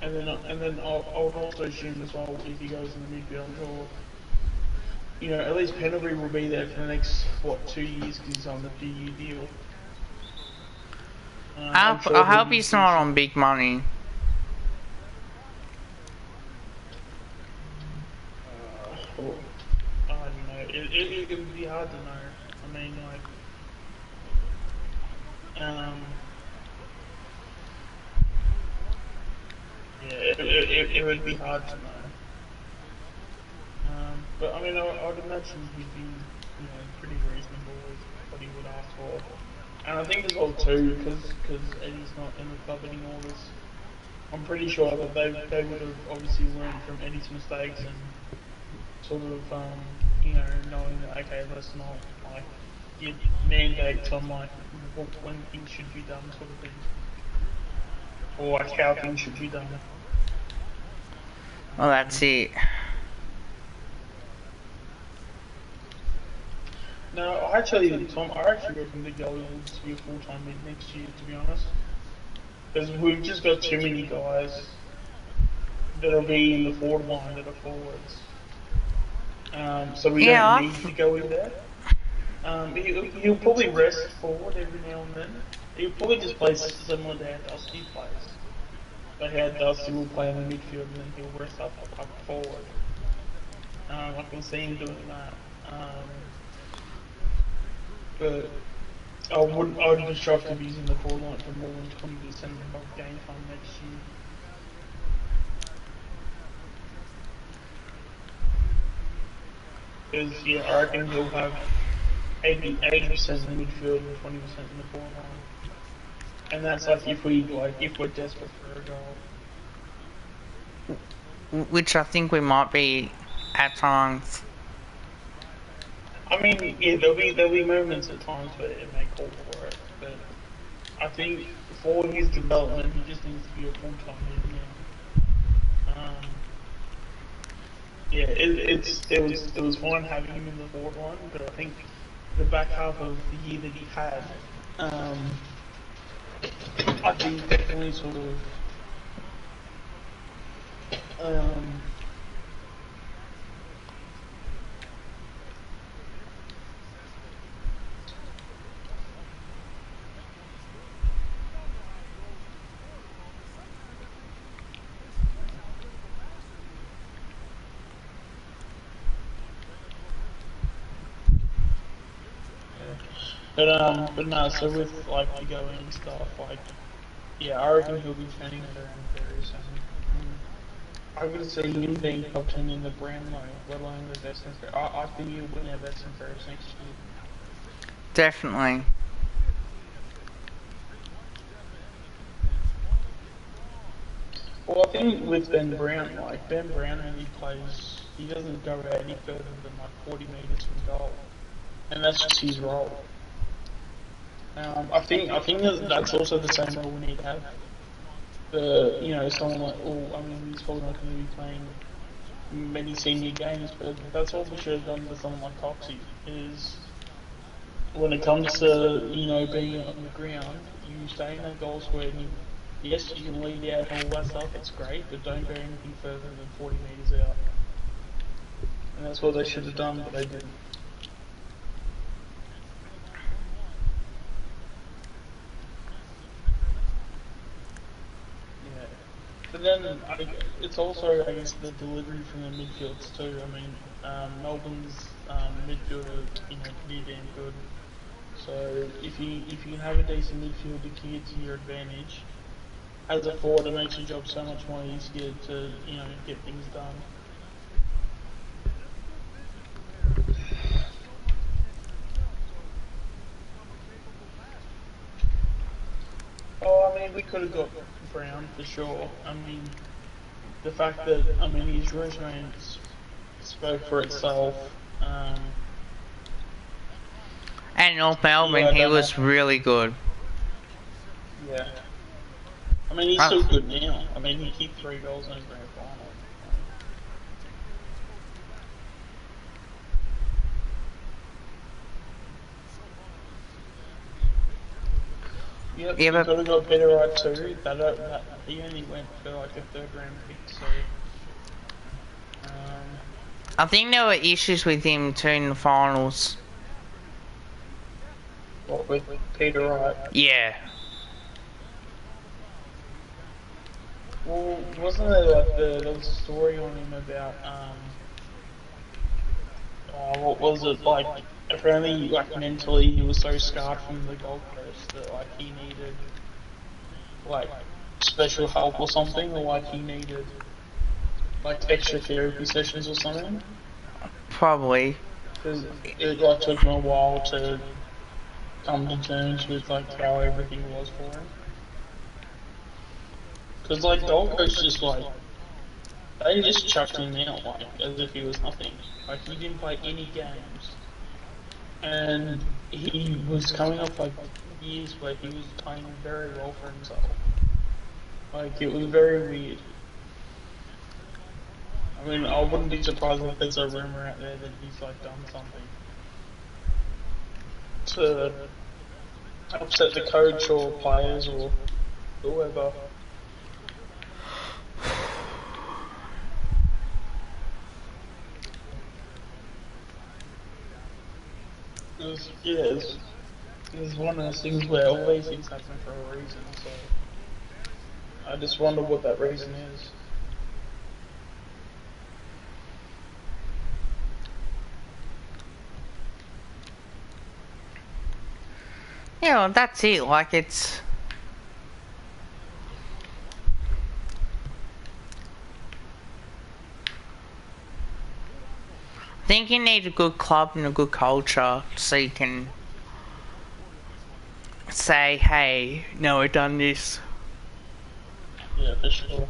And then I would also assume as well if he goes in the midfield or you know, at least Pendlebury will be there for the next, what, 2 years because he's on the 2-year deal. I'm
I
sure he'll
hope
be
he's not on
decent.
big money.
Well, I don't know. It would be hard to know. I mean, like, yeah, it would be hard to know. But I mean, I'd imagine he'd be, you know, pretty reasonable with what he would ask for. And I think as well too, because Eddie's not in the club anymore. I'm pretty sure that they would have obviously learned from Eddie's mistakes and sort of you know, knowing that okay, let's not like give mandates on like when things should be done, sort of thing, or like how things should be done.
Well, that's it.
No, actually, Tom, I actually reckon the goalie needs to be a full-time mid next year, to be honest, because we've just got too many guys that'll be in the forward line that are forwards. So we don't
Yeah,
need to go in there. He'll probably rest forward every now and then. He'll probably just play similar to how Dusty plays. But how Dusty will play in the midfield and then he'll rest up forward. I can see him doing that. But I'd be shocked if he's in the forward line for more than 20% of game time next year. Because yeah, I reckon he'll have 80% in the midfield and 20% in the forward line. And that's like if we're desperate for a goal.
which I think we might be at times.
I mean, yeah, there'll be moments at times where it may call for it, but I think for his development, he just needs to be a full-time mid now. Yeah, it was fine having him in the forward line, but I think the back half of the year that he had, I think definitely sort of um, but no. So with like the going and stuff, like yeah, I reckon he'll be turning it around very soon. I could see him being top 10 in the Brownlow, let alone the best and fair. I think he'll win our best and fairest next year.
Definitely.
Well, I think with Ben Brown, like Ben Brown only plays, he doesn't go out any further than like 40 metres from goal, and that's just his role. I think that's also the same role we need to have. You know, someone like, oh, I mean, he's probably not going to be playing many senior games, but that's what we should have done with someone like Coxie. Is when it comes to you know being on the ground, you stay in that goal square. And yes, you can lead out and all that stuff. It's great, but don't go anything further than 40 meters out. And that's what they should have done, but they didn't. Yeah. But then it's also, I guess, the delivery from the midfields too. I mean, Melbourne's midfield are, you know, pretty damn good. So if you can have a decent midfield to key to your advantage, as a forward, it makes your job so much more easier to you know get things done. Oh, I mean, we could have got Brown for sure. I mean, the fact that I mean his resume spoke for itself.
And North
Yeah,
Melbourne,
I
he
don't know.
was really good.
Yeah, I mean he's still good now. I mean he kicked 3 goals in a grand final. Yep,
Yeah,
we
but
could have got better right too. That he only went for like a third round pick, so. Um,
I think there were issues with him too in the finals.
What, with Peter Wright?
Yeah.
Well, wasn't there like there was a story on him about what was it like? Apparently, like mentally, he was so scarred from the Gold Coast that like he needed like special help or something, or like he needed like extra therapy sessions or something.
Probably.
Because it like took him a while to come to terms with like how everything was for him. Because like Gold Coast just like they just chucked him out like as if he was nothing. Like he didn't play any games, and he was coming off like years where he was playing very well for himself. Like it was very weird. I mean, I wouldn't be surprised if there's a rumor out there that he's like done something to upset the coach or players or whoever. It's one of those things where all these things happen for a reason, so I just wonder what that reason is.
Yeah, well, that's it. Like, it's... I think you need a good club and a good culture so you can say, hey, no, we've done this.
Yeah, for sure.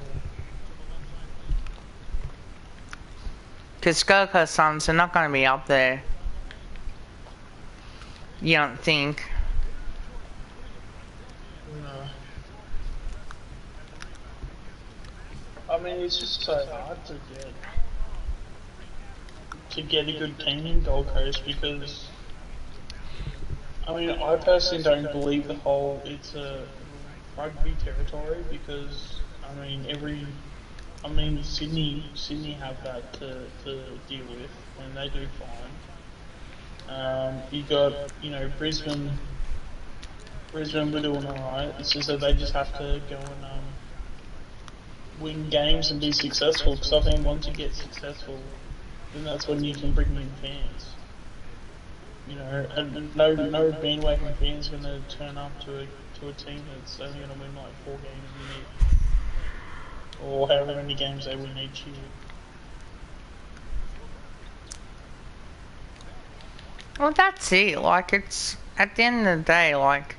Because Gold Coast Suns are not going to be up there. You don't think?
No. I mean, it's just so hard to get a good team in Gold Coast because I mean, I personally don't believe the whole it's a rugby territory because I mean Sydney have that to deal with and they do fine. You got Brisbane were doing alright. It's just that they just have to go and win games and be successful. Because I think once you get successful, then that's when you can bring in fans. You know, and no bandwagon fan's going to turn up to a team that's only going to win like 4 games a year, or however many games they win each year.
Well, that's it. Like, it's... At the end of the day, like...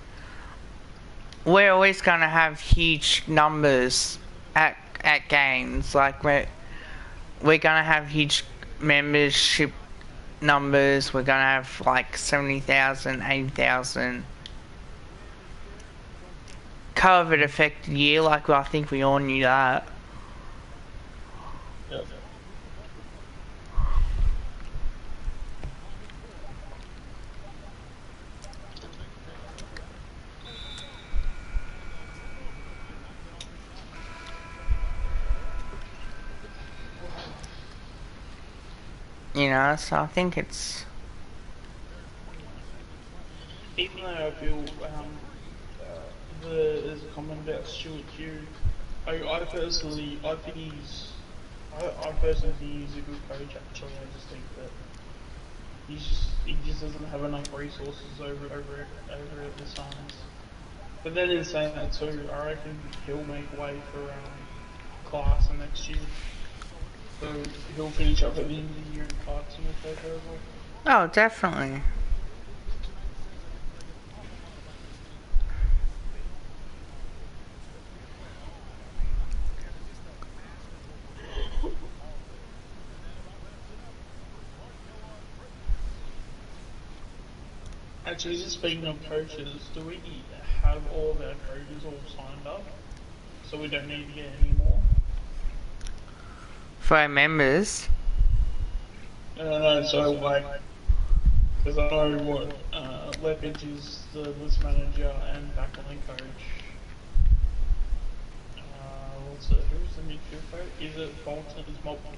We're always going to have huge numbers at games. Like, we're going to have huge membership numbers. We're going to have, like, 70,000, 80,000. COVID affected year, like, well, I think we all knew that.
Yep.
You know, so I think it's...
Even though I feel there's a comment about Stuart Hugh, I personally think I personally think he's a good coach. Actually, I just think that he just doesn't have enough resources over at the Suns. But then in saying that too, I reckon he'll make way for Clarkson next year. So he'll finish up at the end of the year and Clarkson will take over.
Oh, definitely.
Actually, just speaking of coaches, do we have all of our coaches all signed up? So we don't need to get any more?
For our members.
No, so like, because I know what, Lepage is the list manager and backline coach. So who's the midfield coach? Is it Bolton?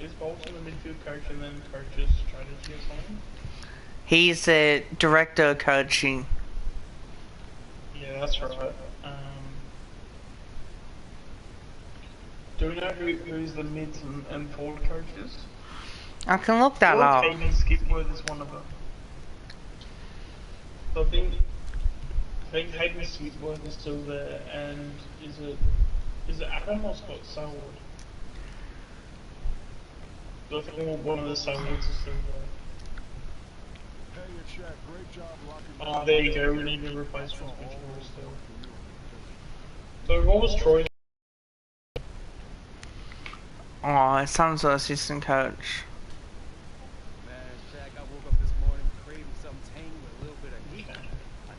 Is Bolton the midfield coach and then coaches strategy or something?
He's the director of coaching.
Yeah, that's right. Do we know who's the mids and forward coaches?
I can look
I
that
feel like
up.
Hayden Skipworth is one of them. So I think Hayden Skipworth is still there, and is it Adam or Scott Selwood? I think one of the Selwoods is still there.
Hey, it's Shaq. Great job blocking.
Oh, there you go. We need a replacement for Troy still. So what was Troy?
Oh, some sort of assistant coach.
Man, Shaq, I woke up this morning craving something tangy with a little bit of heat. I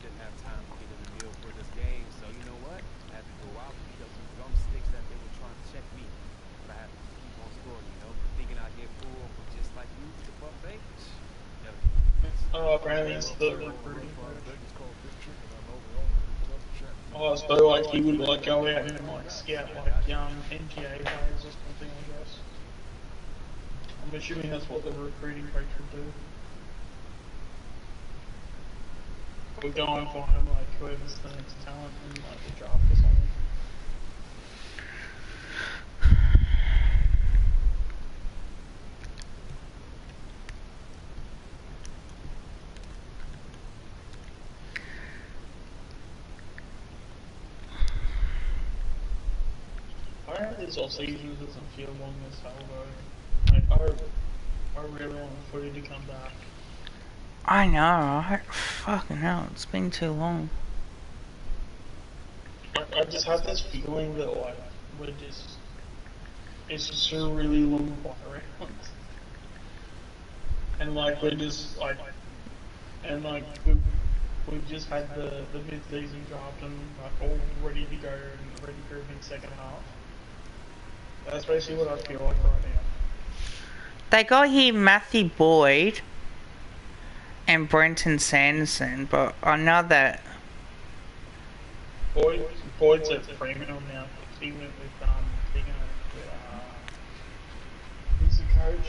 didn't have time to get in the meal for this game, so you know what? I had to go out and pick up some drumsticks that they were trying to check me. But I had to keep on scoring, you know? Thinking I'd get full, but just like you, the buffet. Never.
Oh, apparently it's the recruiting coach.
Vegas called this chicken on over only. What's up, Shaq?
Oh, so like he would like go out and like scout like NGA players or something, I guess. I'm assuming that's what the recruiting coach would do. Or go and find like whoever's the next talent in like the draft or something. I heard this all season doesn't feel long as hell though. Like, I really want footy to come back.
I know, right? Fucking hell, it's been too long.
I just have this feeling that like it's just a really long way around. And like we're just like and like we've just had the mid-season draft and like all ready to go and ready for a big second half. That's basically what I feel like right now.
They got here Matthew Boyd and Brenton Sanderson, but I know that
Boyd's at Fremantle now. He went with who's the coach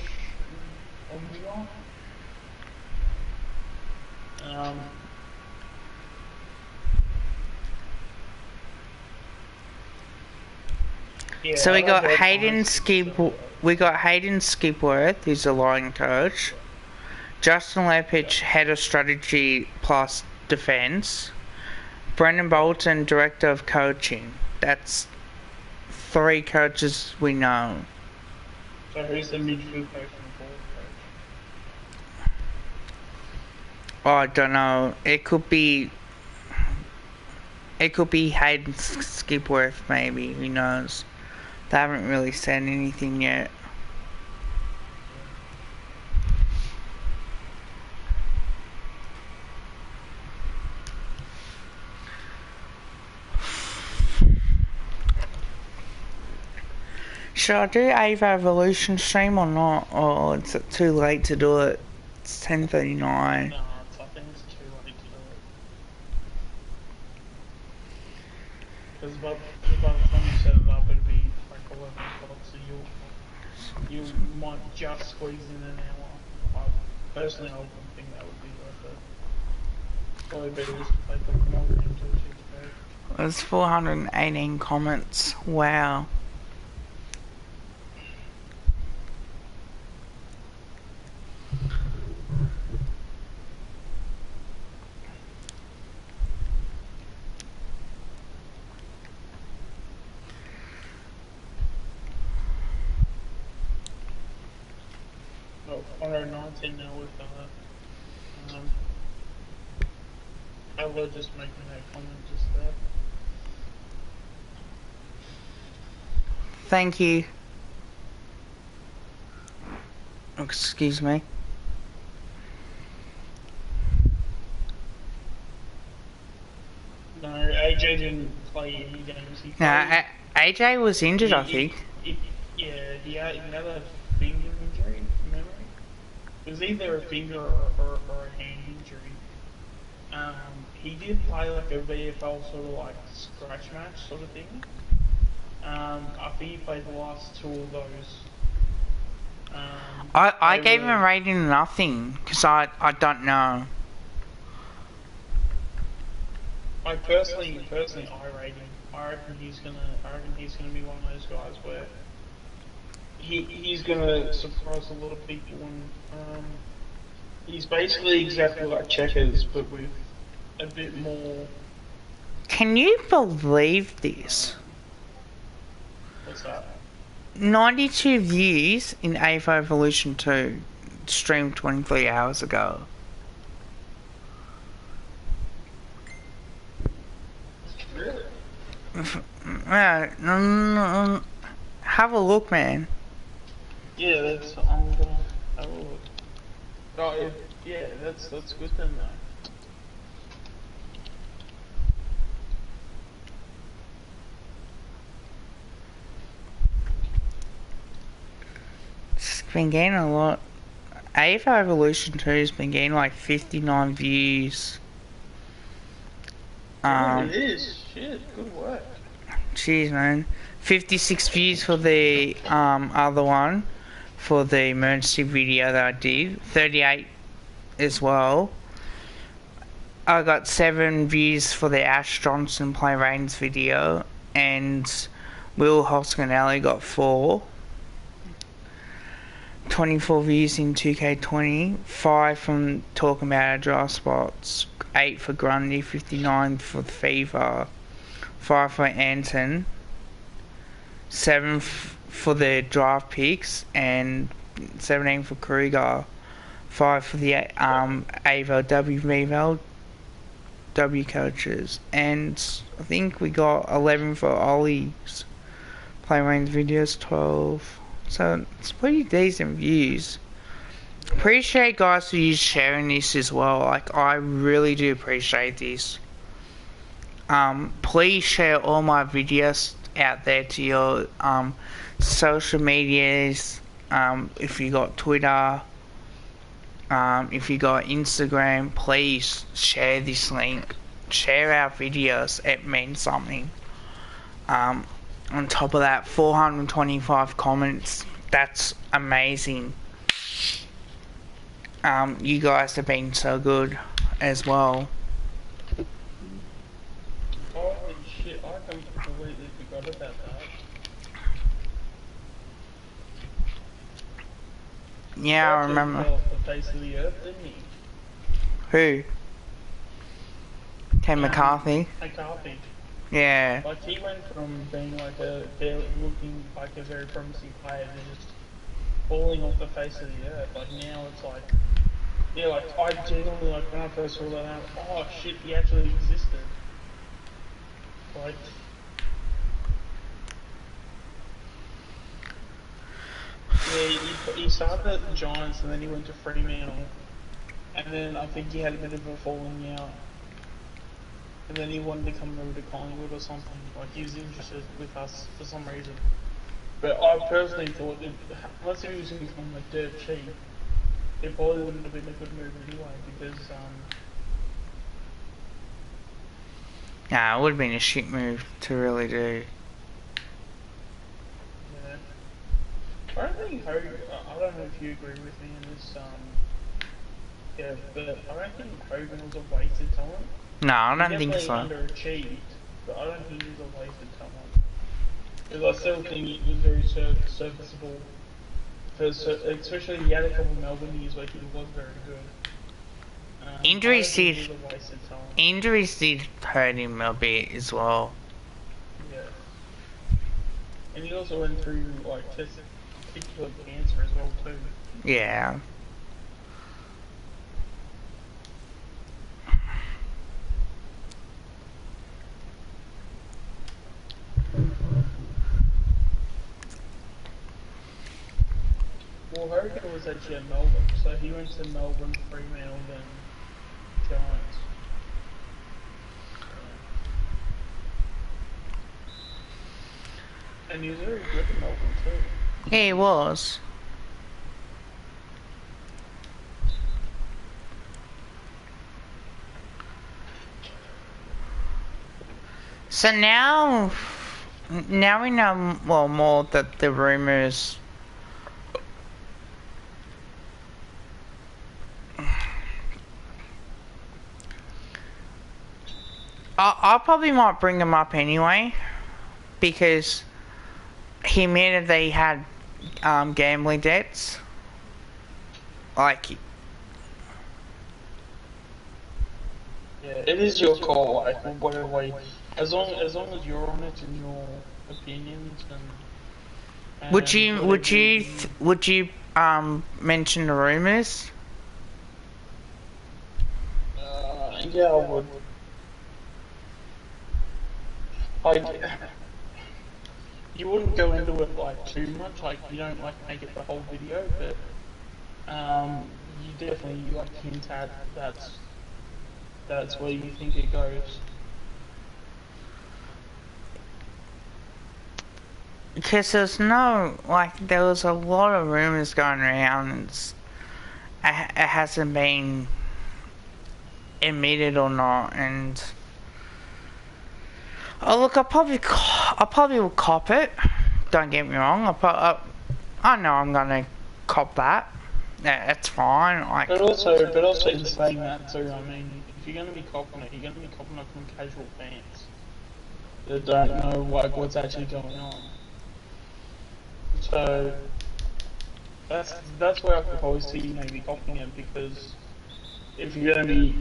on the yeah,
so we got
Hayden
Hayden Skipworth, who's the line coach. Justin Lepich, head of strategy plus defence. Brendan Bolton, director of coaching. That's 3 coaches we know.
So who's the midfield coach and forward coach?
Oh, I don't know. It could be Hayden Skipworth, maybe. Who knows? They haven't really said anything yet. Should I do Ava Evolution stream or not? Or is it too late to do it? It's 10:39.
No, I think it's too late to do it. Because by the time you set it up, it'll be like 11 o'clock, so you might just squeeze in an hour. Personally, I wouldn't think that would be worth it. Probably better just to play Pokemon until 6:30.
There's 418 comments. Wow.
Well, 119 now with Ella just making that comment just there.
Thank you. Excuse me.
No, AJ didn't play any games. He
Nah,
played,
AJ was injured, I think.
yeah, he had another finger injury, remember? It was either a finger or a hand injury. He did play like a VFL sort of like scratch match sort of thing. I think he played the last two of those.
I
They
gave him a
were.
rating nothing because I don't know.
I rate him. I reckon he's gonna be one of those guys where he's gonna surprise a lot of people, and he's basically exactly like Checkers, but with a bit more.
Can you believe this?
What's that?
92 views in AFO Evolution 2, streamed 23 hours ago.
Really?
Yeah, have a look, man.
Yeah, that's. I'm gonna have a look. Oh, yeah, that's good then though.
It's been getting a lot. AFO Evolution 2 has been getting like 59 views.
It is. Shit, good work.
Jeez, man. 56 views for the other one, for the emergency video that I did. 38 as well. I got 7 views for the Ash Johnson Play Rains video, and Will Hoskinelli got 4. 24 views in 2K20, 5 from Talking About Our Dry Spots, 8 for Grundy, 59 for Fever, 5 for Anton, 7 for the draft picks, and 17 for Kruger, 5 for the AVO WVL W coaches, and I think we got 11 for Ollie's Play Rains videos, 12. So it's pretty decent views. Appreciate guys for you sharing this as well. Like, I really do appreciate this. Please share all my videos out there to your social medias. If you got Twitter, if you got Instagram, please share this link. Share our videos. It means something. On top of that, 425 comments. That's amazing. You guys have been so good as well.
Holy shit, I completely forgot about that.
Yeah, I remember.
Fell off the face of the earth, didn't he?
Who? Ken McCarthy?
McCarthy.
Yeah.
Like, he went from being like looking like a very promising player to just falling off the face of the earth. Like, now it's like, yeah, like, I genuinely, like, when I first saw that, I was, oh shit, he actually existed. Like, yeah, he started at the Giants and then he went to Fremantle. And then I think he had a bit of a falling out. And then he wanted to come over to Collingwood or something. Like, he was interested with us for some reason. But I personally thought, unless he was going to become like dirt cheap, it probably wouldn't have been a good move anyway, because,
Nah, it would have been a shit move to really do.
yeah. I don't think Hogan, I don't know if you agree with me in this, yeah, but I don't think Hogan was a wasted talent.
No, I don't think
Definitely
so.
underachieved, but I don't think he was a wasted talent. Because I still think he was very serviceable. Especially he had a couple of Melbourne years where he was very good.
Injuries
I don't think
did.
he was a wasted talent.
Injuries did hurt him a bit as well.
Yeah. And he also went through like testicular cancer as well too.
Yeah.
Well, Hogan was actually at Melbourne, so he went to Melbourne, Fremantle, then Giants. And he was very good at Melbourne too.
Yeah, he was. So now Now we know well more that the rumors. I probably might bring him up anyway, because he admitted that he had gambling debts. Like,
Yeah, it is your call, like whatever way. As long as you're honest in your opinions
would
and
you would
whatever
you
you
would you mention the rumors?
yeah, I would. Like, you wouldn't go into it like too much, like you don't like make it the whole video, but you definitely like hint at that's where you think it goes.
Because there's no, like, there was a lot of rumors going around, and it hasn't been admitted or not, and oh look, I probably will cop it. Don't get me wrong. I know I'm gonna cop that. Yeah, that's fine. Like,
But also in saying that too, I mean, if you're gonna be copping it, you're gonna be copping it from casual fans that don't know like what's actually going on. So that's where I could probably see you maybe copying it, because if you're gonna be,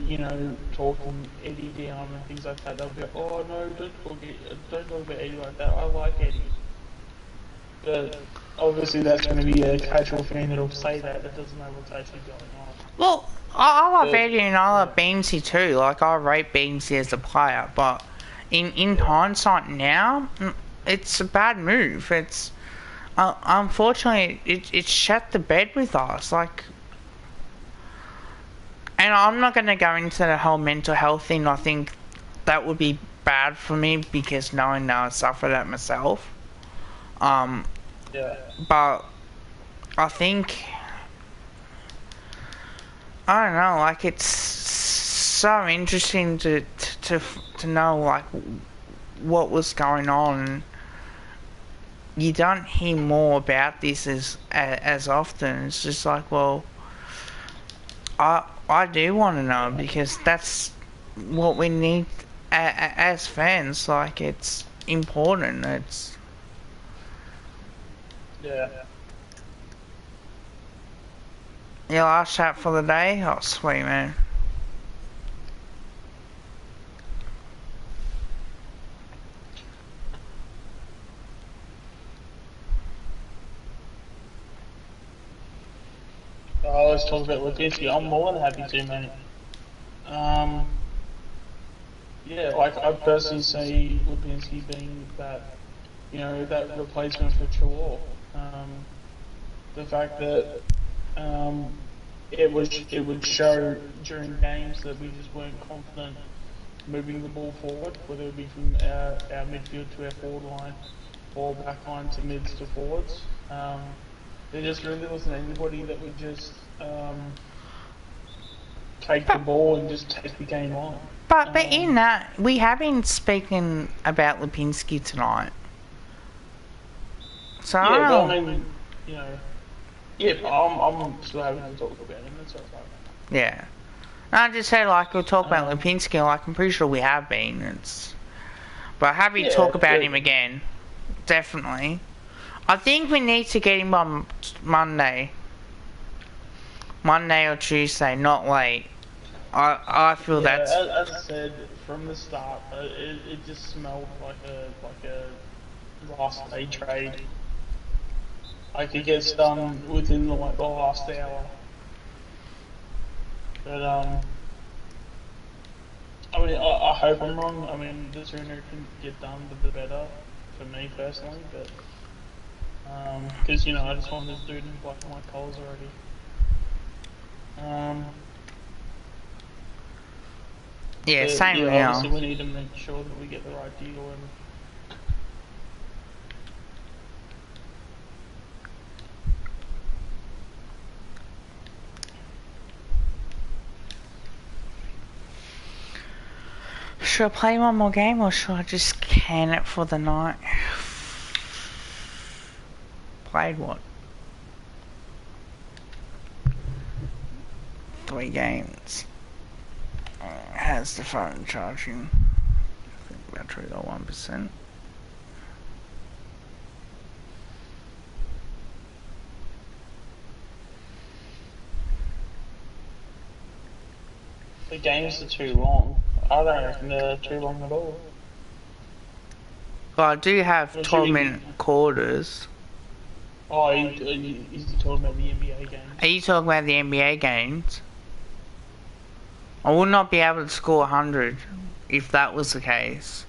talking Eddie down and things like that, they'll be like, oh no, don't talk about Eddie like that. I like Eddie. But obviously that's going to be a casual fan that'll say that doesn't know what's actually going on.
well, I love
But,
Eddie and I love Beamsy too. Like, I rate Beamsy as a player, but in hindsight now, it's a bad move. It's unfortunately it shut the bed with us. Like, and I'm not going to go into the whole mental health thing. I think that would be bad for me, because knowing that I suffer that myself.
Yeah.
But I think, I don't know. Like, it's so interesting to know like what was going on. You don't hear more about this as often. It's just like, well, I do want to know, because that's what we need as fans. Like, it's important. It's
Yeah.
your last chat for the day. Oh, sweet man.
I always talk about Lipinski. I'm more than happy to, mate. Um, yeah, like I personally see Lipinski being that, that replacement for Chilwell. The fact that it would show during games that we just weren't confident moving the ball forward, whether it be from our midfield to our forward line, or back line to mids to forwards. There just really wasn't anybody that would just take the ball and just take the game on.
But in that, we have been speaking about Lipinski tonight. So I
Yeah,
don't
but
know.
I mean, yeah, but I'm still having to talk about him. That's alright.
Yeah. I just say, like, we'll talk about Lipinski. Like, I'm pretty sure we have been. But happy to talk about him again. Definitely. I think we need to get him on Monday or Tuesday, not late. I feel that's.
As I said from the start, it just smelled like a last day trade. Like it gets done within the last hour. But I mean, I hope I'm wrong. I mean, the sooner it can get done, the better for me personally. But because I just want this dude in black and white colours already.
Yeah,
But,
same here.
obviously we need to make sure that we get the right deal and.
should I play one more game or should I just can it for the night? Played what? 3 games. How's the phone charging? I think battery got 1%.
The games are too long. I don't reckon they're too long at all.
Well, I do have
What
12-minute quarters.
Oh, is he talking about the NBA games?
Are you talking about the NBA games? I would not be able to score 100 if that was the case.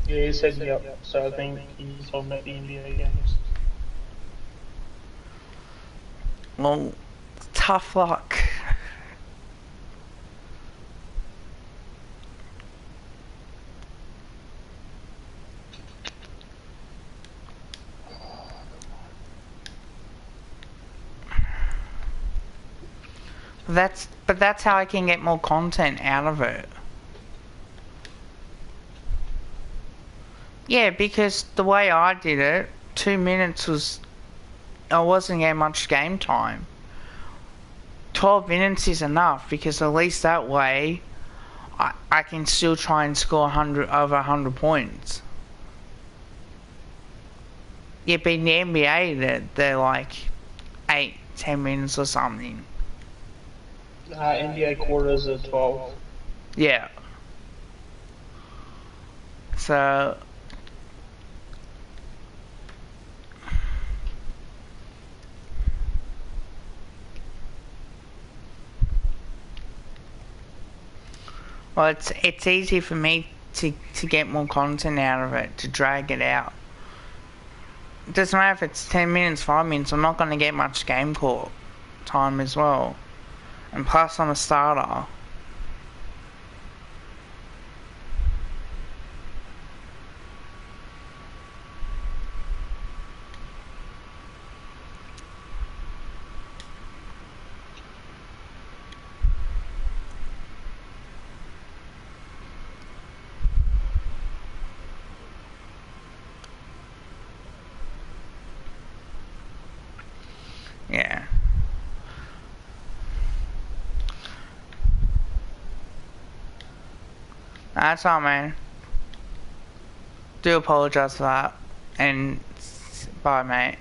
Yeah, he said yep. So I think he's talking about the NBA games.
Well, tough luck. But that's how I can get more content out of it. Yeah, because the way I did it, 2 minutes was... I wasn't getting much game time. 12 minutes is enough, because at least that way, I can still try and score over 100 points. Yeah, but in the NBA, they're like 8-10 minutes or something.
NBA quarters are 12.
Yeah. So... Well, it's easy for me to get more content out of it, to drag it out. It doesn't matter if it's 10 minutes, 5 minutes, I'm not going to get much game court time as well. And plus I'm a starter. Yeah. That's all, man. Do apologise for that. And bye, mate.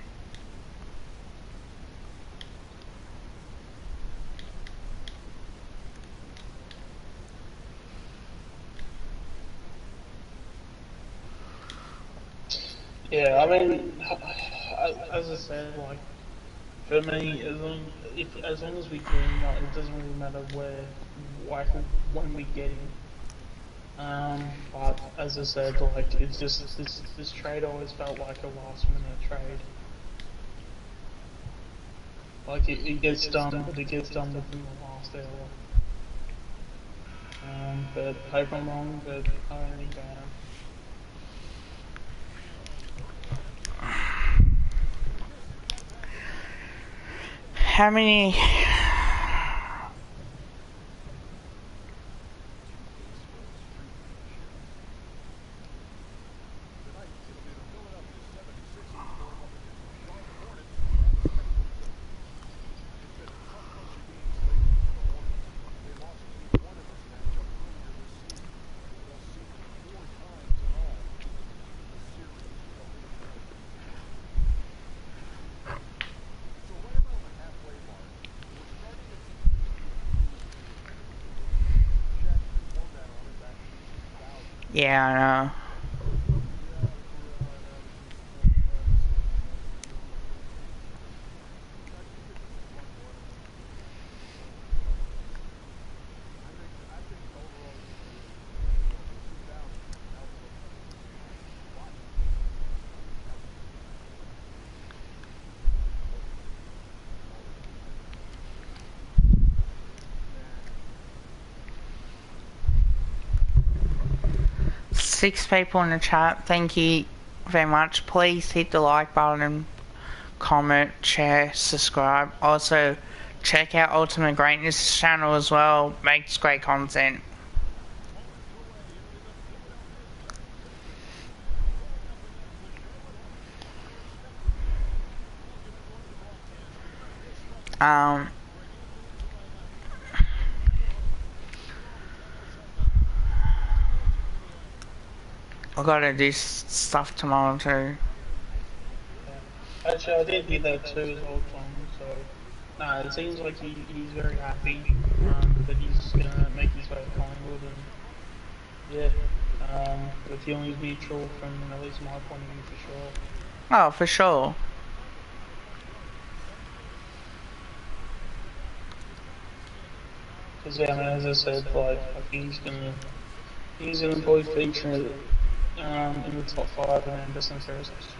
Yeah, I mean, as I said, like, for me, as long as we can, like, it doesn't really matter like, when we get him. But as I said, like, it's just this trade always felt like a last minute trade. Like it gets done, but it gets done within the last hour. But I hope I'm wrong, but I don't think I am.
How many... Yeah, I know. Six people in the chat, thank you. very much. Please hit the like button, comment, share, subscribe. Also, check out Ultimate Greatness channel as well. Makes great content. I gotta do stuff tomorrow too.
Actually, I did hear that too as well, Tom. So, no, it seems like he's very happy that he's gonna make his way to Collingwood, and yeah, the feeling's mutual from at least my point of view for sure.
Oh, for sure.
Because yeah, man, as I said, like he's gonna probably feature in the top 5 and best and fairest this year.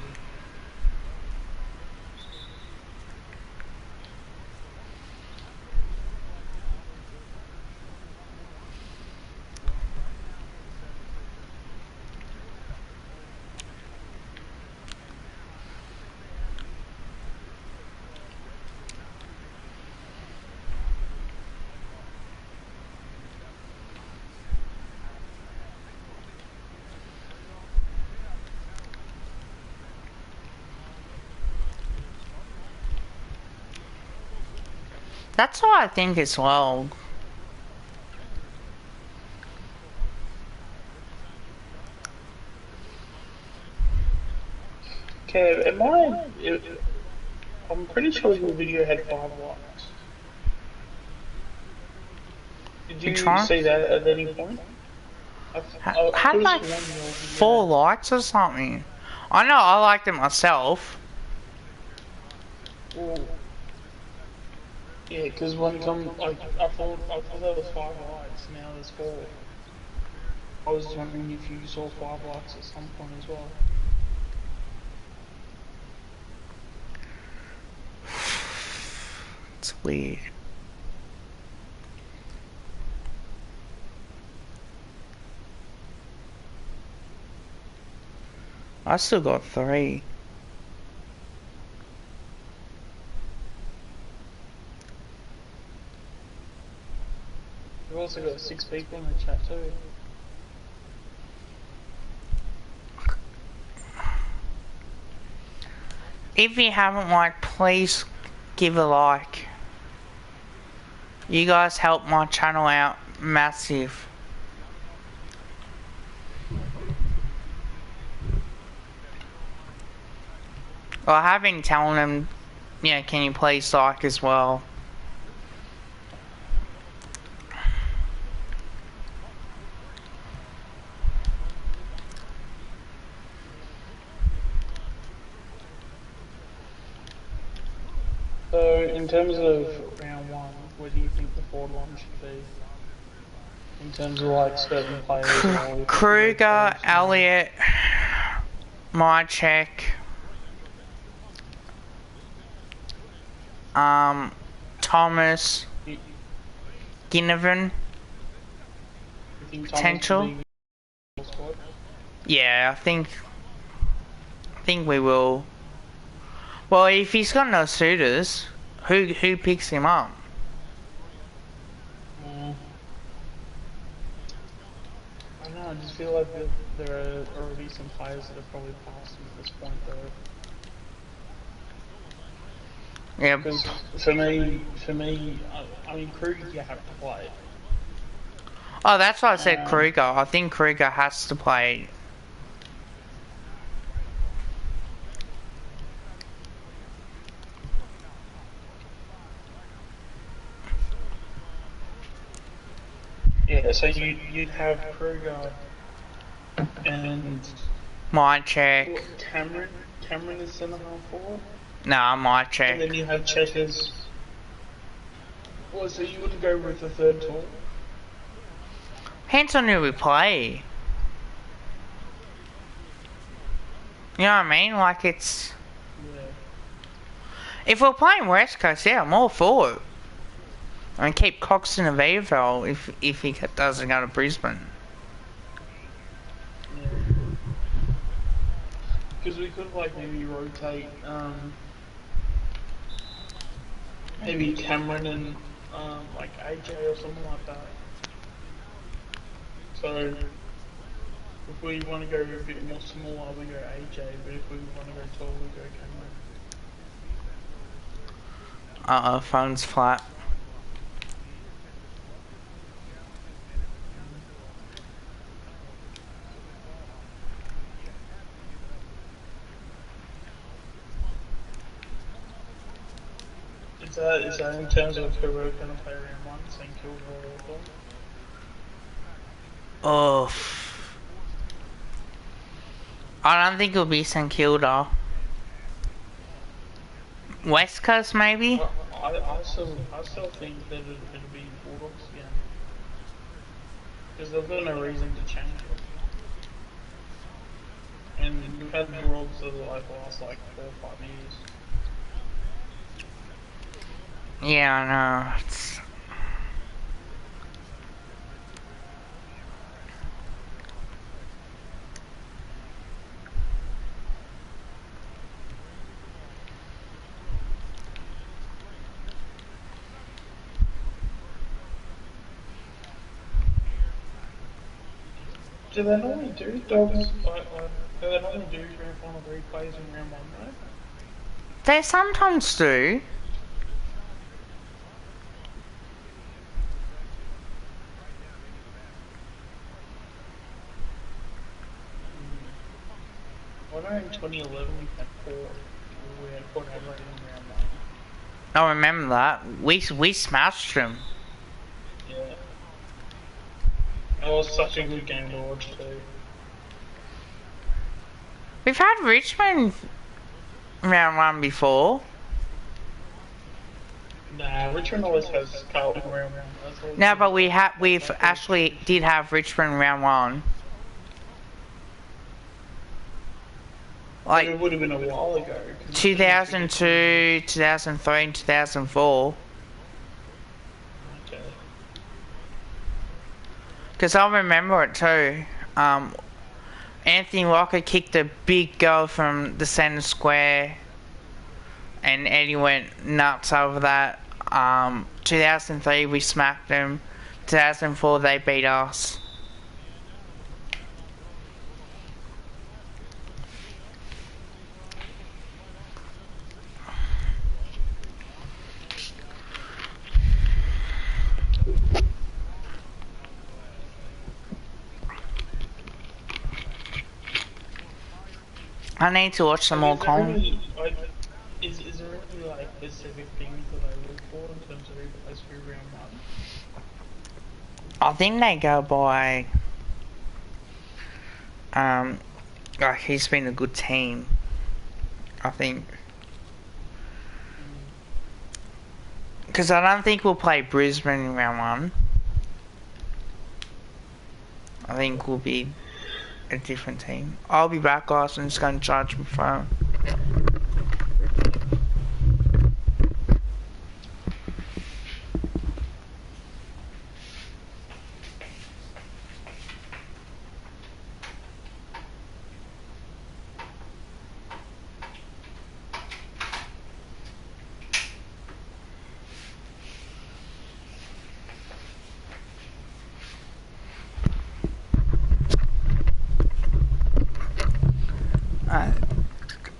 That's what I think as well.
Okay, I'm pretty sure your video had 5 likes. Did you see that at any point?
Had like 4 likes or something. I know I liked it myself.
Well, yeah, because when it comes, like, I thought there was 5 likes, now there's 4. I was just wondering if you saw 5 likes at some point as well.
It's weird. I still got 3.
We've also got 6 people in the chat too.
If you haven't liked, please give a like. You guys help my channel out massive. Well, I have been telling them, yeah, can you please like as well?
So, in terms of round 1, where do you think the forward line should be? In terms of like certain players?
Kruger, Elliott, Mychek, Thomas, Ginnivan, potential. Yeah, I think we will. Well, if he's got no suitors, who picks him up?
I don't know, I just feel like there are already some players that have probably passed him at this point though.
Yeah.
Because for me, I mean, Kruger, you have to play.
Oh, that's why I said Kruger. I think Kruger has to play.
Yeah, so you'd have Kruger and
Mychek.
Cameron is centre half forward.
Nah, Mychek.
And then you have Checkers. Well, so you wouldn't go with the third tall?
Depends on who we play. You know what I mean? Like it's.
Yeah.
If we're playing West Coast, yeah, I'm all for it. I mean, keep Cox in a VFL if he doesn't go to Brisbane.
Because we could like maybe rotate maybe Cameron and like AJ or something like that. So if we want to go a bit more smaller, we go AJ. But if we want to go tall, we go Cameron.
Phone's flat.
Is that in terms of who we're going to play round one, St Kilda or
Oh. I don't think it'll be St Kilda. West Coast, maybe?
I still think that it'll be Bulldogs again. Because they've got no reason to change it. And we've had Bulldogs for like the last like 4 or 5 years.
Yeah, I know. It's...
Do they normally do dogs? Do they normally do grand final replays in round one though?
They sometimes do.
I know in 2011 we had 4. We had Port Adelaide in round one.
I remember that. We smashed them.
Yeah. That was such a good game to watch too.
We've had Richmond round one before.
Nah, Richmond always has Carlton round one.
No, but we've actually did have Richmond round one. Like
it would have been a while ago.
2002, 2003, and 2004.
Okay.
Because I remember it too. Anthony Walker kicked a big goal from the centre square, and Eddie went nuts over that. 2003 we smacked them. 2004 they beat us. I need to watch some more Colin.
Is there any like specific things that I look for in terms of replays for round one?
I think they go by like he's been a good team. I think. Because I don't think we'll play Brisbane in round one. I think we'll be a different team. I'll be back, guys. I'm just going to charge my phone.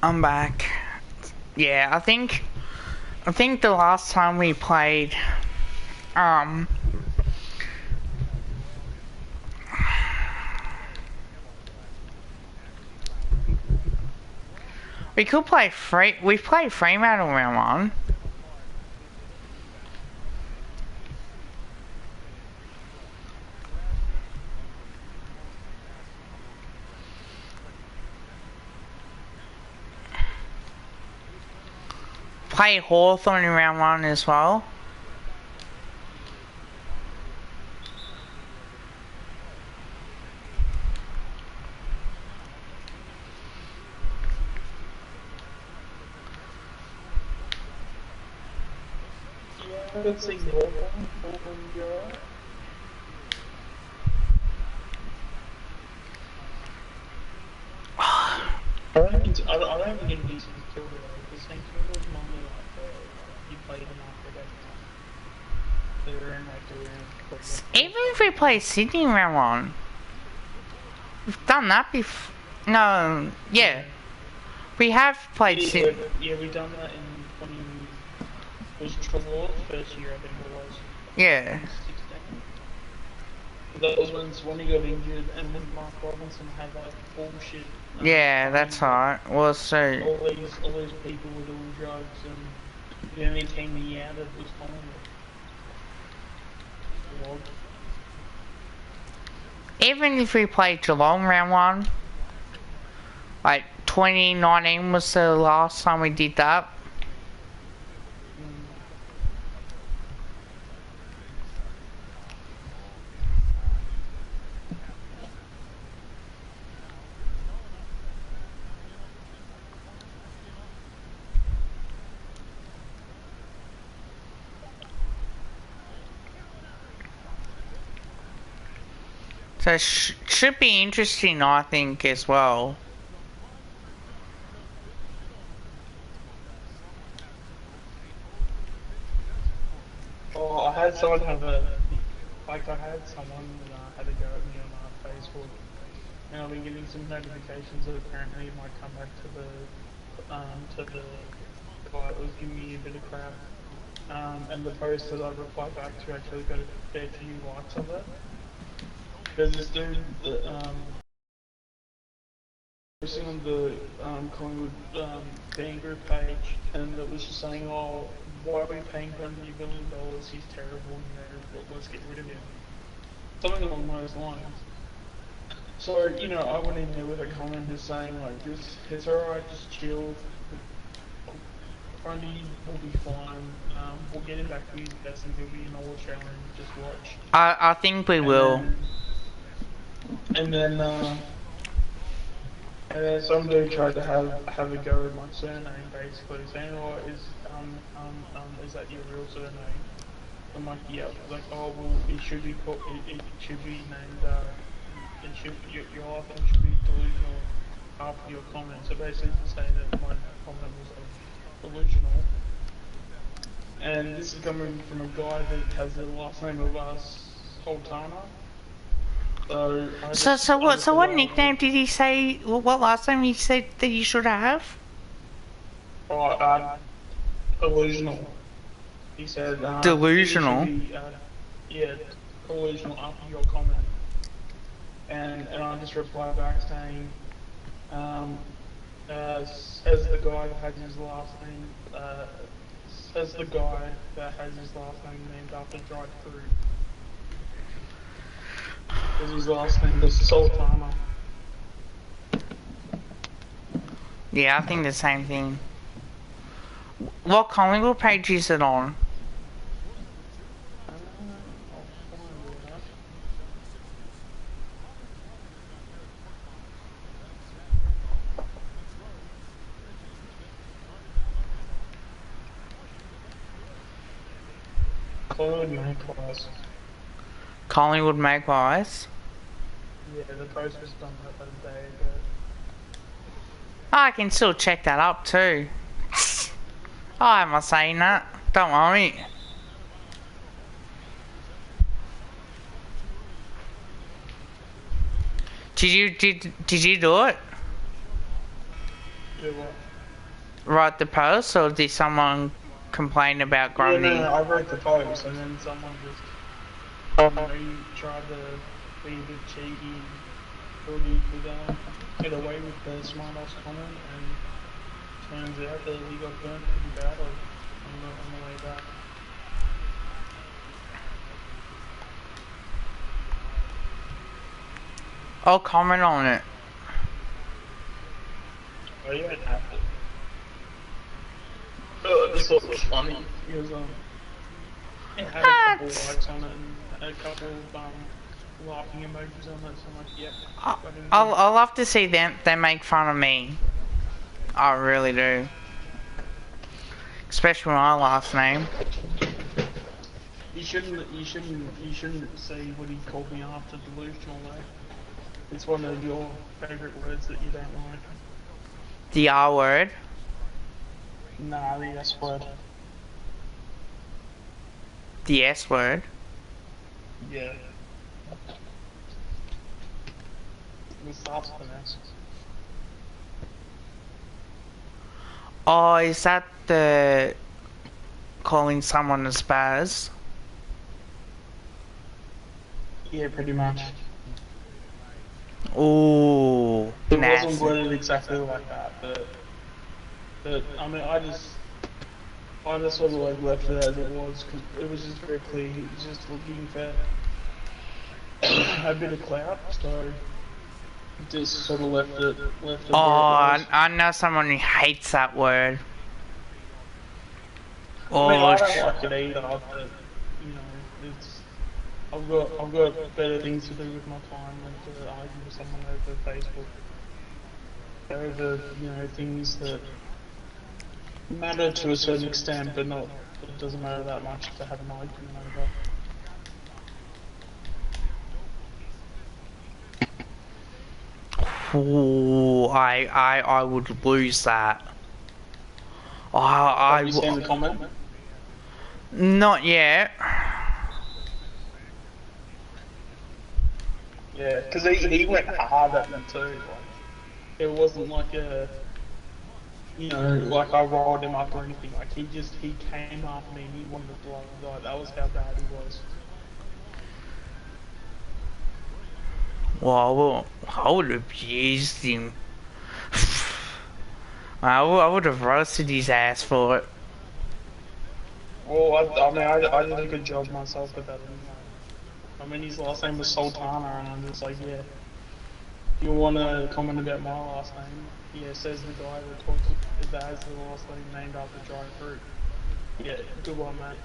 I'm back. Yeah, I think the last time we played, we could play we've played Fremantle round one. Play Hawthorn in round one as well.
Yeah, let's see Hawthorn, be alright. I don't think it'd be St Kilda though, because St Kilda's normally like you play them after that time. They're in like the round three or four.
Even if we play Sydney round one, we've done that before. No, yeah, we have played Sydney.
Yeah, we done that in 20. Was Trevor's first year, I think it was.
Yeah.
2016. That was when Swanee got injured, and then Mark Robinson had that bullshit.
Yeah, that's right. Well, so
All these people with all drugs, and the only team he added was Collingwood.
even if we played Geelong round one, like 2019 was the last time we did that. So should be interesting, I think, as well.
Oh, I had someone have a, like I had someone had a go at me on Facebook, and I've been getting some notifications that apparently it might come back to the guy that was giving me a bit of crap. And the post that I replied back to actually got a fair few likes of it. There's this dude that posting on the Collingwood fan group page, and it was just saying, "Oh, why are we paying $100 million? He's terrible. You know, let's get rid of him." Something along those lines. So I went in there with a comment just saying like, it's alright, just chill. Grundy will be fine. We'll get him back to his best, and he'll be an All-Australian. Just watch.
I think we will.
And then some dude tried to have a go at my surname, basically saying, "Oh, is that your real surname?" I'm like, "Yeah." Like, "Oh, well, it should be called, it should be named, your last name should be delusional after your comment." So basically, saying that my comment was delusional. And this is coming from a guy that has the last name of us, Sultana.
So what nickname did he say? What last name he said that you should have?
Delusional. He said
Delusional.
Yeah, delusional after your comment. And I just replied back saying, says the guy that has his last name, named after dried fruit. Because his last name was Sultana.
Yeah, I think the same thing. What Collingwood page is it on?
Collingwood Magpies.
Collingwood Magpies.
Yeah, the post was done about a day ago.
I can still check that up too. I am not saying that. Don't worry. Did you do it?
Do what?
Write the post, or did someone complain about Grundy?
Yeah, no, I wrote the post, and then someone just he tried to be a bit cheeky and thought he could get away with the smart ass comment, and turns out that he got burnt pretty badly on the way back.
I'll comment on it.
Oh, you don't have to. I just thought it was funny because it had a couple likes on it and a couple of laughing emojis on it, so I'm like, yep.
I'll love to see them. They make fun of me. I really do. Especially my last name.
You shouldn't say what he called me after delusional though. It's one of your favourite words that you don't like.
The R word.
Nah, the S word.
The S word.
Yeah. It starts with an S.
Oh, is that the calling someone a spaz?
Yeah, pretty much.
Ooh,
It wasn't
nasty.
worded exactly like that, but I mean, I just sort of like left it as it was because it was just very clear he was just looking for a bit of clout, so just sort of left it
Oh,
where it was.
I know someone who hates that word.
I mean,
Oh,
I don't like it either, but you know, it's I've got better things to do with my time than to argue with someone over Facebook, over you know things that matter to a certain extent, but not it doesn't matter that much to have an argument over.
ooh, I would lose that. Oh,
Have you seen the comment?
not yet.
Yeah, because he went hard at me too. Like it wasn't like a you know like I rolled him up or anything. Like he came after me and he wanted to blow. Like that was how bad he was.
Well, I would have abused him. I would have roasted his ass for it.
Well, I mean I did a good job myself with that anyway. I mean his last name was Sultana, and I'm just like yeah. You want to comment about my last name? Yeah, says the guy that talks that has the last name named after dry fruit. Yeah, good one, mate.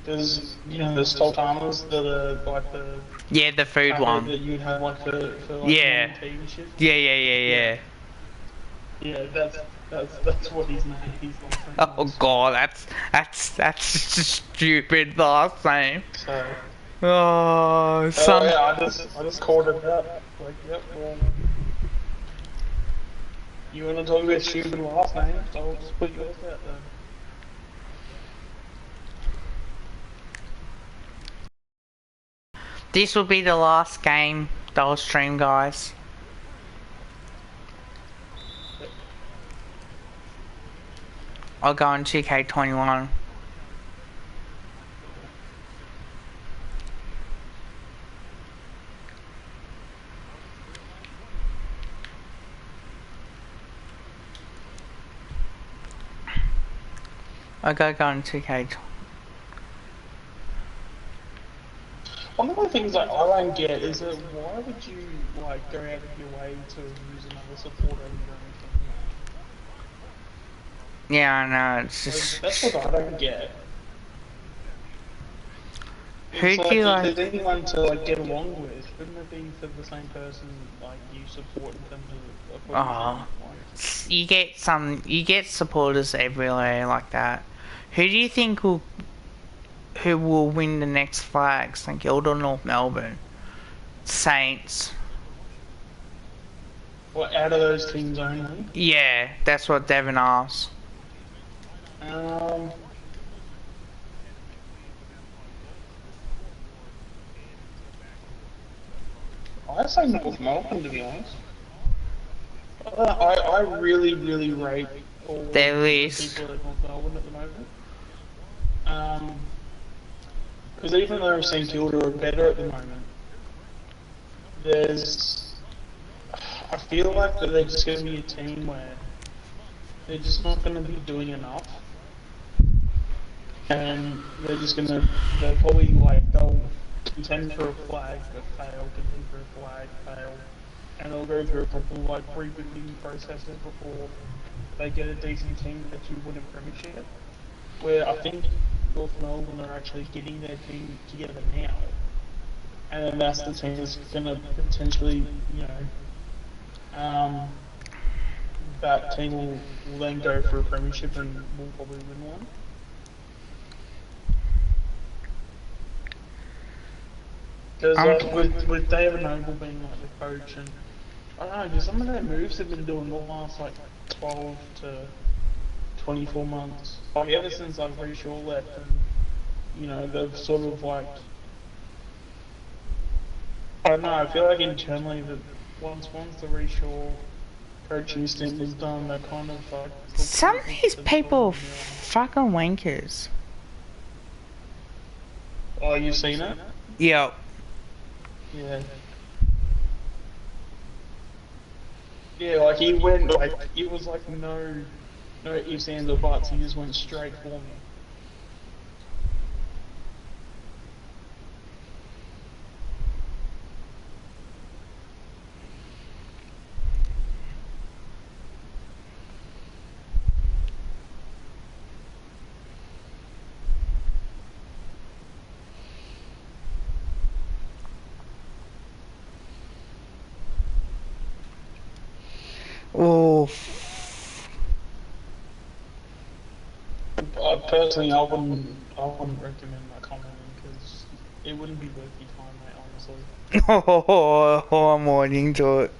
There's, you know, the sultanas that are like the
Yeah, the food
cafe
one.
that you'd have like for like
Yeah.
morning tea and shit.
Yeah.
Yeah, that's what his name, his last name
Oh
was.
god, that's just a stupid last name.
So,
Oh,
oh
some.
yeah, I just called it out. Like, yep, well, you want to talk about stupid last names? I'll just put yours out there.
This will be the last game that I'll stream, guys.
Yep.
I'll go on 2K21. I'll go on 2K.
One of the things that I don't get is that why would you like go out of your way to use another supporter in your own team?
Yeah, I know, it's
Like,
just.
that's what I don't get.
Who
It's
do
like
you
if
like?
there's anyone to like get along with, shouldn't it be for the same person like you support in terms of opposition?
Oh,
Like,
you get supporters everywhere like that. Who do you think who will win the next flag? St Kilda or North Melbourne? Saints.
what out of those teams only?
Yeah, that's what Devon asked.
Um, I'd say North Melbourne to be honest. I really rate all
Their
the
list.
people at North Melbourne at the moment. Because even though St Kilda are better at the moment, there's I feel like that they're just going to be a team where they're just not going to be doing enough, and they'll probably like they'll contend for a flag but fail, contend for a flag, fail, and they'll go through a couple like rebuilding processes before they get a decent team that you win a premiership. Where I think North Melbourne are actually getting their team together now, and that's the team that's going to potentially, you know, that team will then go for a premiership and will probably win one. Because
I'm
with David Noble being like the coach, and I don't know, because some of their moves they've been doing the last like 12 to 24 months, like ever since like Reshaw left, and they've sort of like, I don't know, I feel like internally that once the Reshaw coaching stint was done, they kind of like
some of
looked
these
to
people
building a new one.
fucking wankers.
Oh, you've seen it?
Yep.
Yeah. Yeah, like he went like it was like no ifs, ands, or buts. He just went straight for me.
Oh,
I wouldn't recommend that commenting because it wouldn't be worth your time, mate. Honestly.
oh, I'm waiting to it.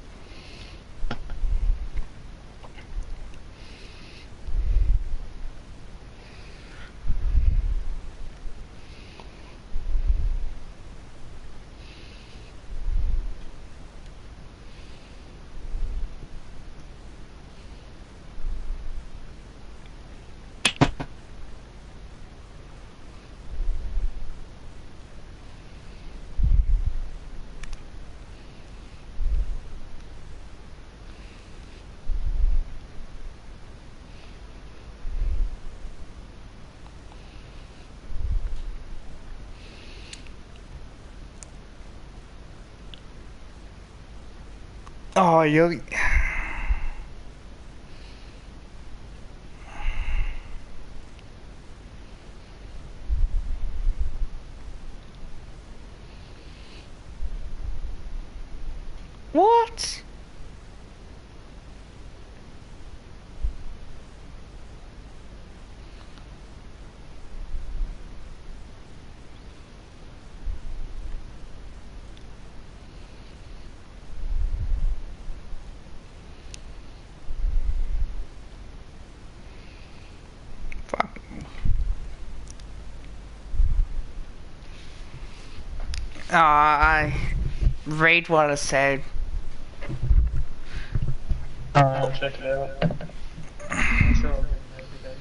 Oh, you're... What? Fuck. I read what I said.
I'll check it out. I'm sure I'll get a notification.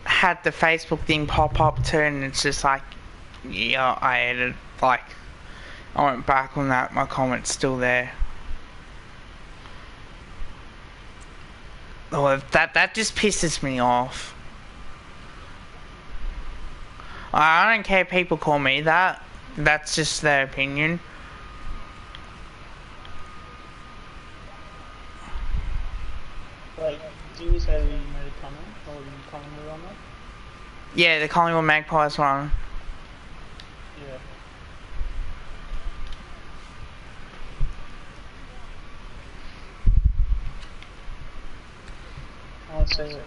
Had the Facebook thing pop up too, and it's just like, yeah, I added, like, I went back on that, my comment's still there. Oh, that just pisses me off. I don't care if people call me that. That's just their opinion.
Like, did you say that you made a comment or you commented on that?
Yeah, the Collingwood Magpies one.
Yeah. I'll say it.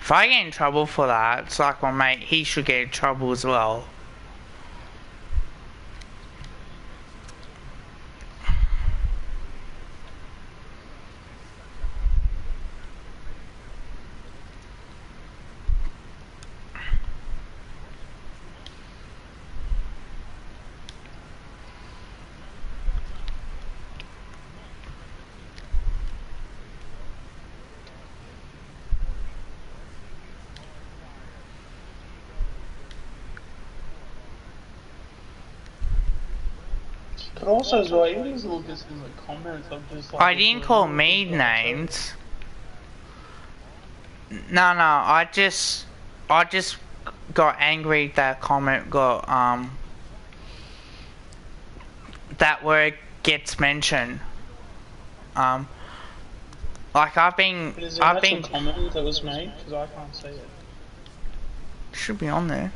If I get in trouble for that, it's like my mate, he should get in trouble as well.
But also as well, even as look at some of the comments, I'm just like,
I didn't call me names. No, I just got angry that comment got, that word gets mentioned. Like
But is there an actual comment that was made? Because I can't see it.
Should be on there.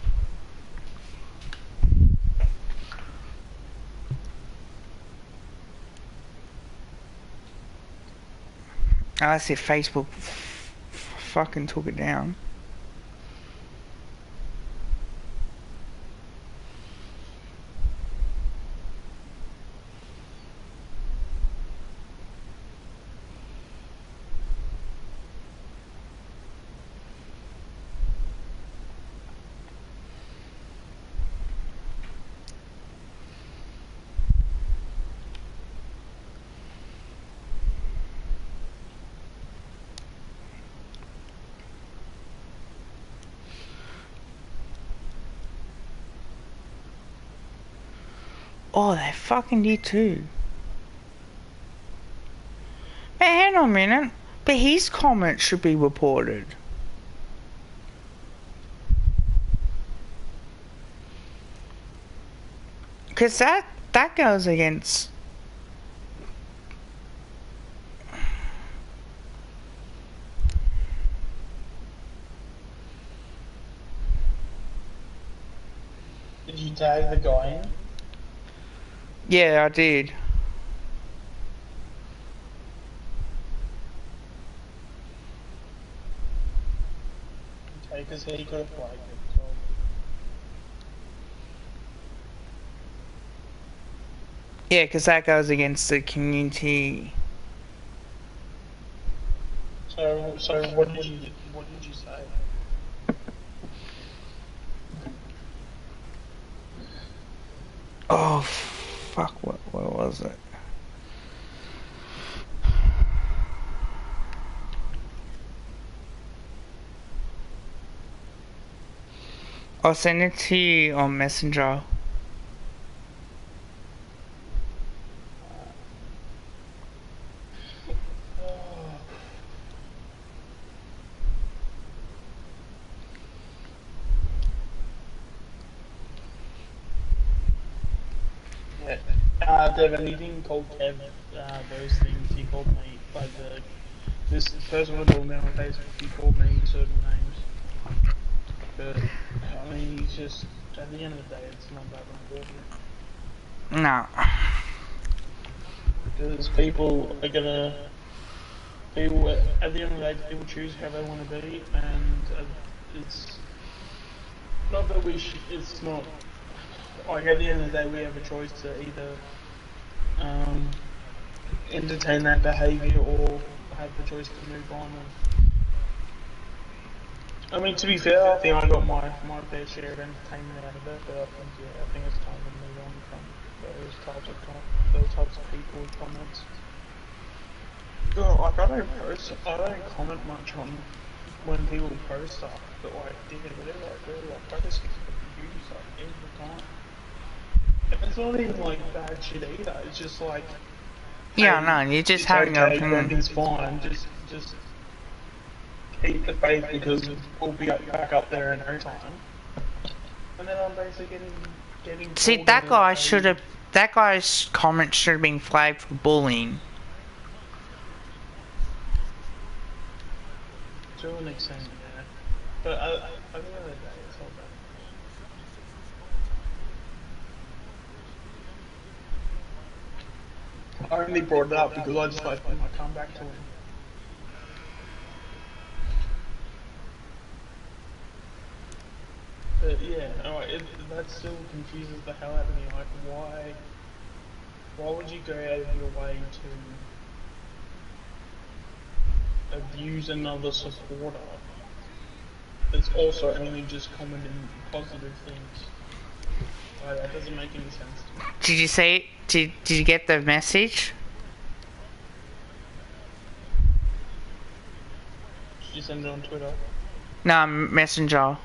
Unless if Facebook fucking took it down. Oh, they fucking did too. Hey, hang on a minute. But his comment should be reported. Because that goes against...
Did you tag the guy in?
Yeah, I did.
Okay, because he could have flagged it.
Yeah, because that goes against the community.
So what did you say?
Oh, fuck, what was it? I'll send it to you on Messenger.
Devin, he didn't call Kev those things. He called me by this person with all down on Facebook. He called me certain names. But I mean, he's just at the end of the day, it's not that important.
No.
Because people at the end of the day, people choose how they want to be, and it's not that it's not like at the end of the day we have a choice to either entertain that behaviour or have the choice to move on. And, I mean, to be fair, I think I got my fair share of entertainment out of it, but I think it's time to move on from those types of people with comments. Like I don't comment much on when people post stuff, but like, they're like posting reviews like every time. And it's not even like bad shit either. It's just like,
Yeah,
hey,
no, you're just
it's
having
okay,
an opinion.
everything's fine. Just keep the faith because we'll be back up there in no time. And then I'm basically getting.
See, that guy's comment should have been flagged for bullying.
To an extent, yeah. But at the end of the day, it's all bad. I only brought it up because I just like when I come back to him. But yeah, that still confuses the hell out of me. Like, why would you go out of your way to abuse another supporter that's also only just commenting positive things? Like, that doesn't make any sense to me.
Did you see it? Did you get the message?
Did you send it on Twitter?
No, Messenger.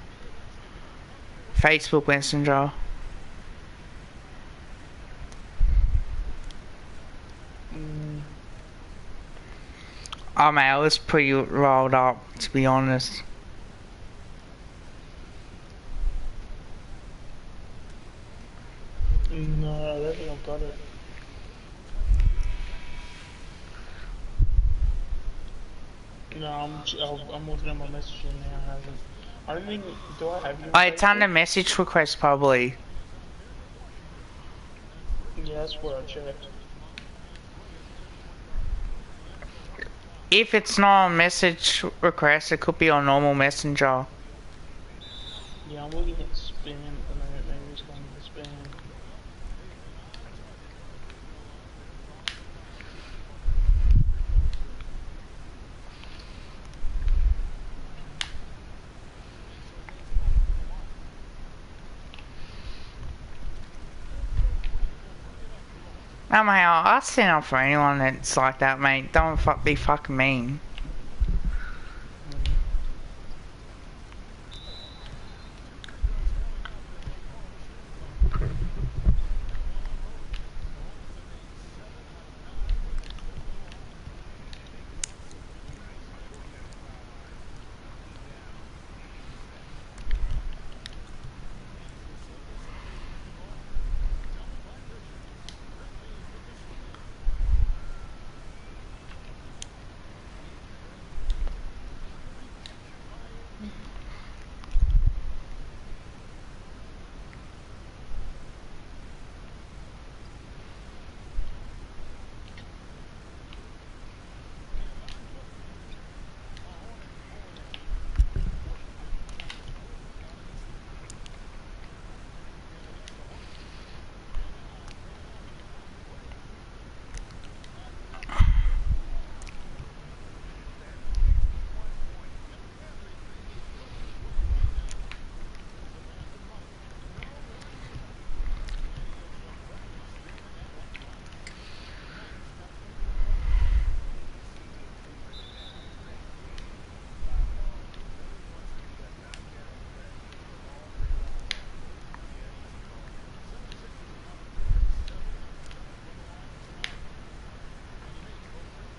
Facebook Messenger. Oh man, I was pretty rolled up, to be honest.
No, I don't think I've got it. No, I'm looking at my messages now. I haven't. I don't think. Do I have you on
Oh, it's under
Facebook?
message request probably.
Yeah, that's where I checked.
If it's not on message request, it could be on normal messenger.
Yeah, I'm looking at spam at the moment. Maybe it's going to spam.
Somehow, I stand up for anyone that's like that, mate. Don't be fucking mean.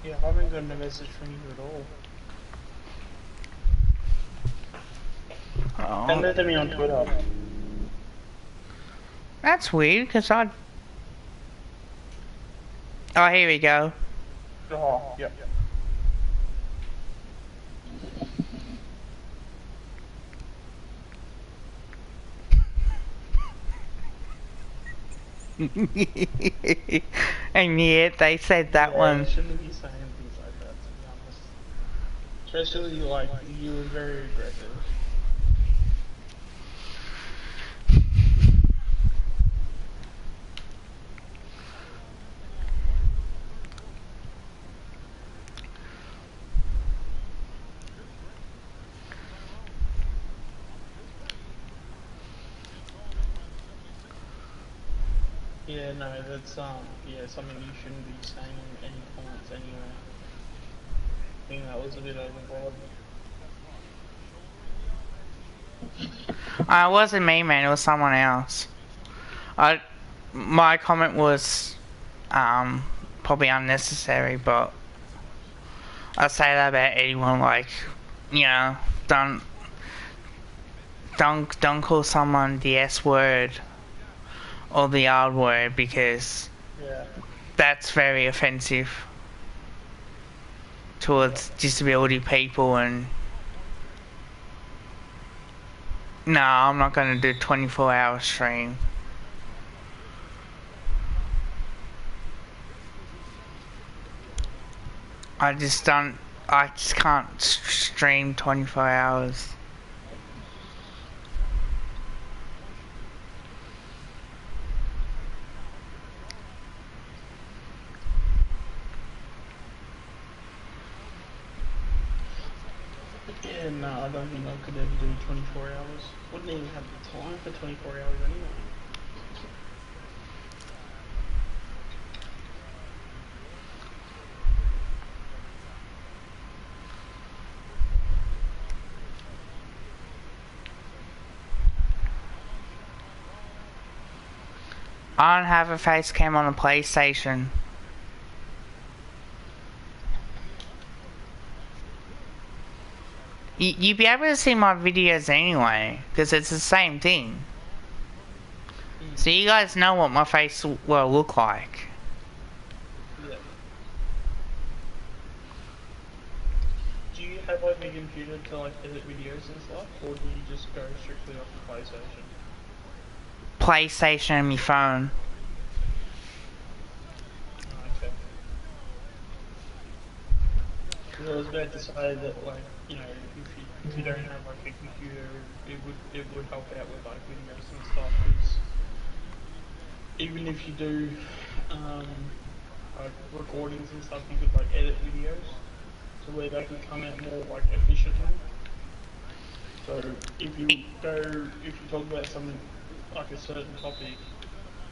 Yeah, I haven't gotten a message from you at all. Send it to me on Twitter.
That's weird, because I... Oh, here we go.
Oh, yep.
And yet, they said that one.
You shouldn't be saying things like that, to be honest. Especially, like, you were very aggressive. Yeah, no, that's, yeah, something you shouldn't be saying in any comments anyway. I think that was a bit overboard.
It wasn't me, man. It was someone else. My comment was probably unnecessary, but I say that about anyone. Like, you know, don't call someone the S word or the R word, because that's very offensive towards disability people. And no, I'm not going to do 24-hour stream. I just can't stream 24 hours.
Yeah, no, I don't think I could ever do 24 hours. Wouldn't even have the time for 24 hours anyway.
I don't have a face cam on a PlayStation. You'd be able to see my videos anyway, because it's the same thing. So you guys know what my face will look like.
Yeah. Do you have like a computer to like edit videos and stuff, or do you just go strictly off the PlayStation?
PlayStation and my phone.
Oh, okay. Because I was about to say that, like, you know, if you don't have like a computer, it would help out with like videos and stuff. Because even if you do like recordings and stuff, you could like edit videos to where they can come out more like efficiently. So if you talk about something like a certain topic,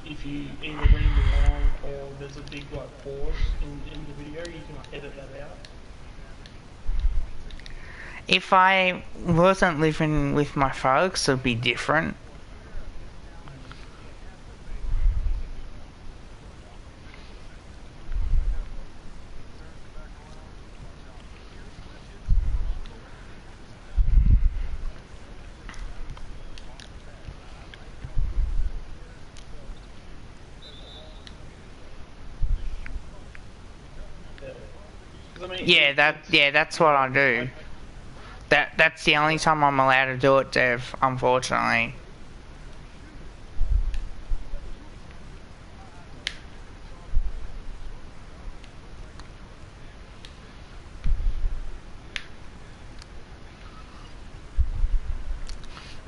if you either ramble on or there's a big like pause in the video, you can like edit that out.
If I wasn't living with my folks, it'd be different.
Yeah. 'Cause I mean,
That's what I do. That's the only time I'm allowed to do it, Dev, unfortunately.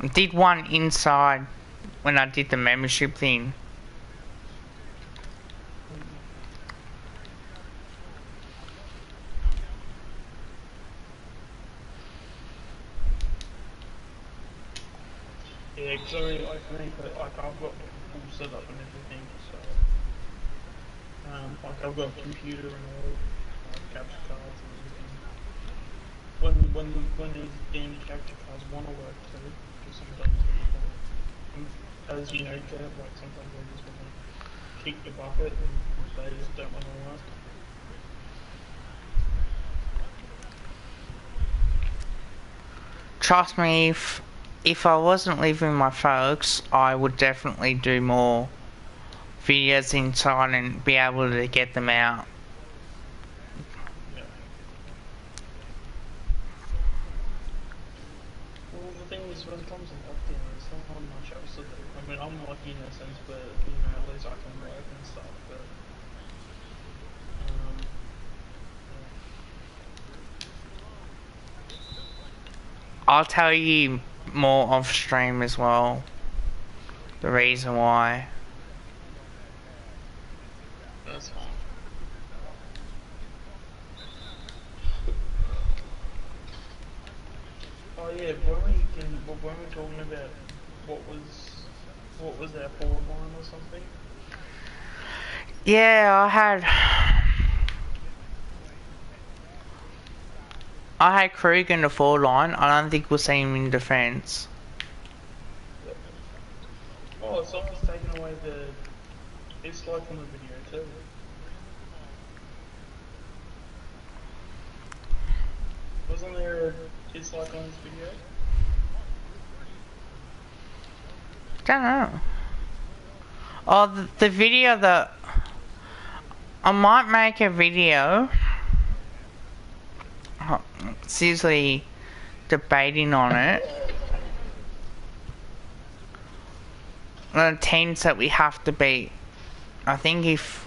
I did one inside when I did the membership thing.
Yeah, because I mean, like for me, like I've got full setup and everything, so like I've got a computer and all, like capture cards and everything. When these damn capture cards want to work too, because sometimes as you know, Jeff, like sometimes they just want to kick the bucket and they just don't want to work.
Trust me, if I wasn't living with my folks, I would definitely do more videos inside and be able to get them out.
Yeah. Well, the thing is, when it comes to lockdown, there's not much else to do. I mean, I'm lucky in a sense, but you know, at least I can work and stuff. But um,
I'll tell you more off stream as well. The reason why.
yeah, that's fine. Oh yeah, when we talking about what was that forward line or something?
Yeah, I had Krug in the forward line. I don't think we'll see him in defence.
Oh, someone's taken away the dislike on the video too. Wasn't there a dislike on this video?
Don't know. Oh, the video that I might make a video. Seriously, debating on it. The teams that we have to beat. I think if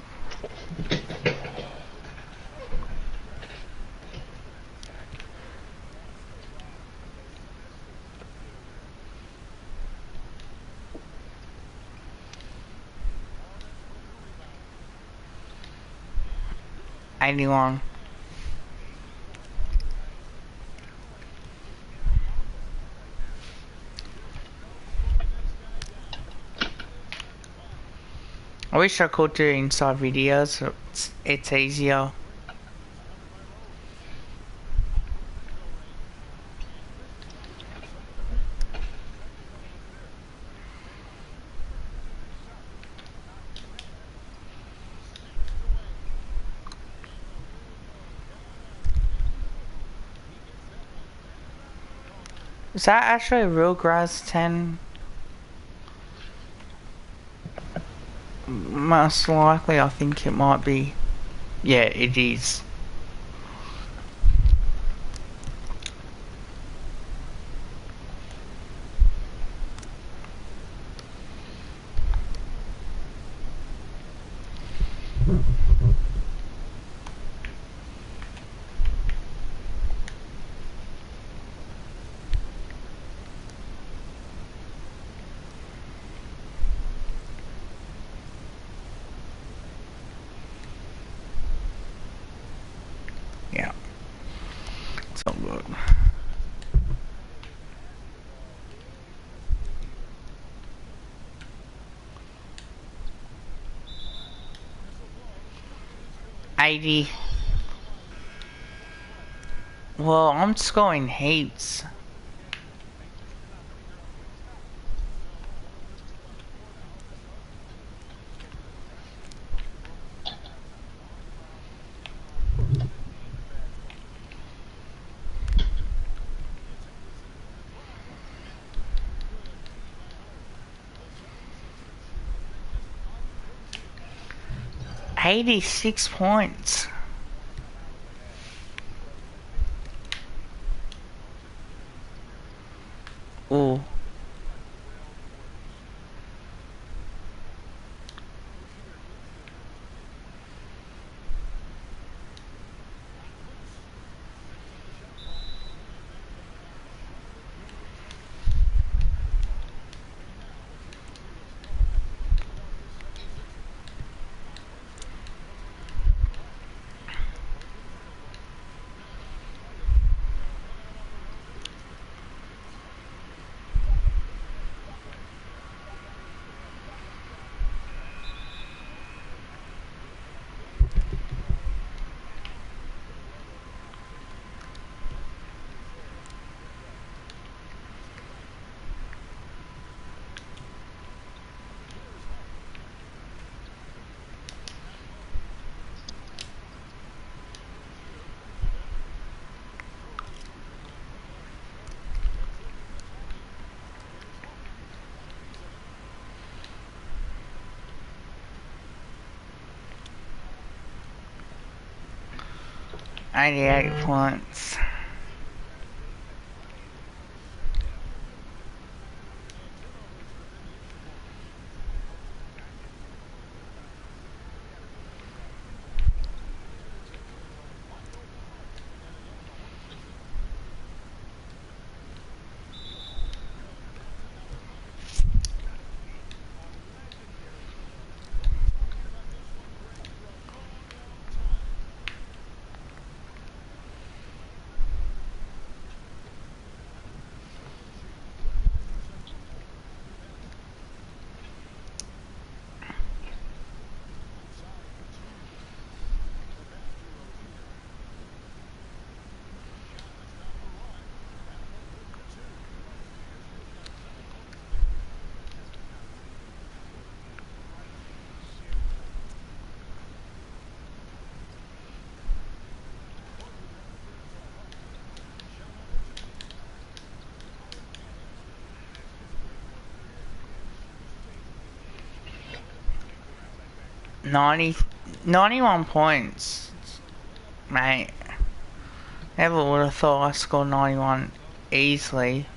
81. I wish I could do inside videos. It's easier. Is that actually a real grass 10? Most likely, I think it might be. Yeah, it is. Yeah. It's all good. $80. Well, I'm scoring heaps. $86. Ooh. $88. 90, 91 points, mate. Never would have thought I scored 91 easily.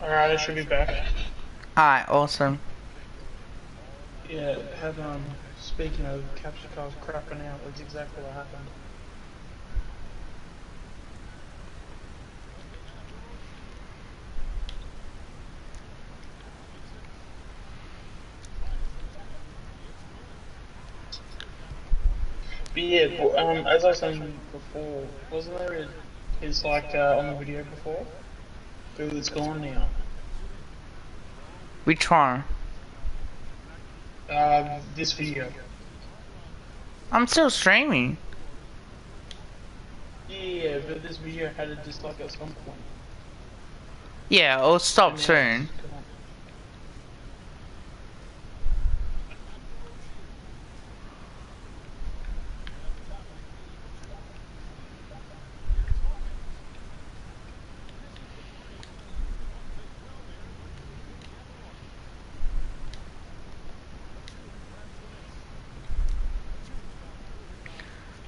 Alright, I should be back.
Alright, awesome.
Yeah, speaking of capture cards crapping out, that's exactly what happened. But yeah, as I was saying before, wasn't there it's like on the video before? But it's gone now.
Which one?
This video.
I'm still streaming.
Yeah, but this video had a dislike at some point.
Yeah, it'll stop
And now
soon.
it's gone.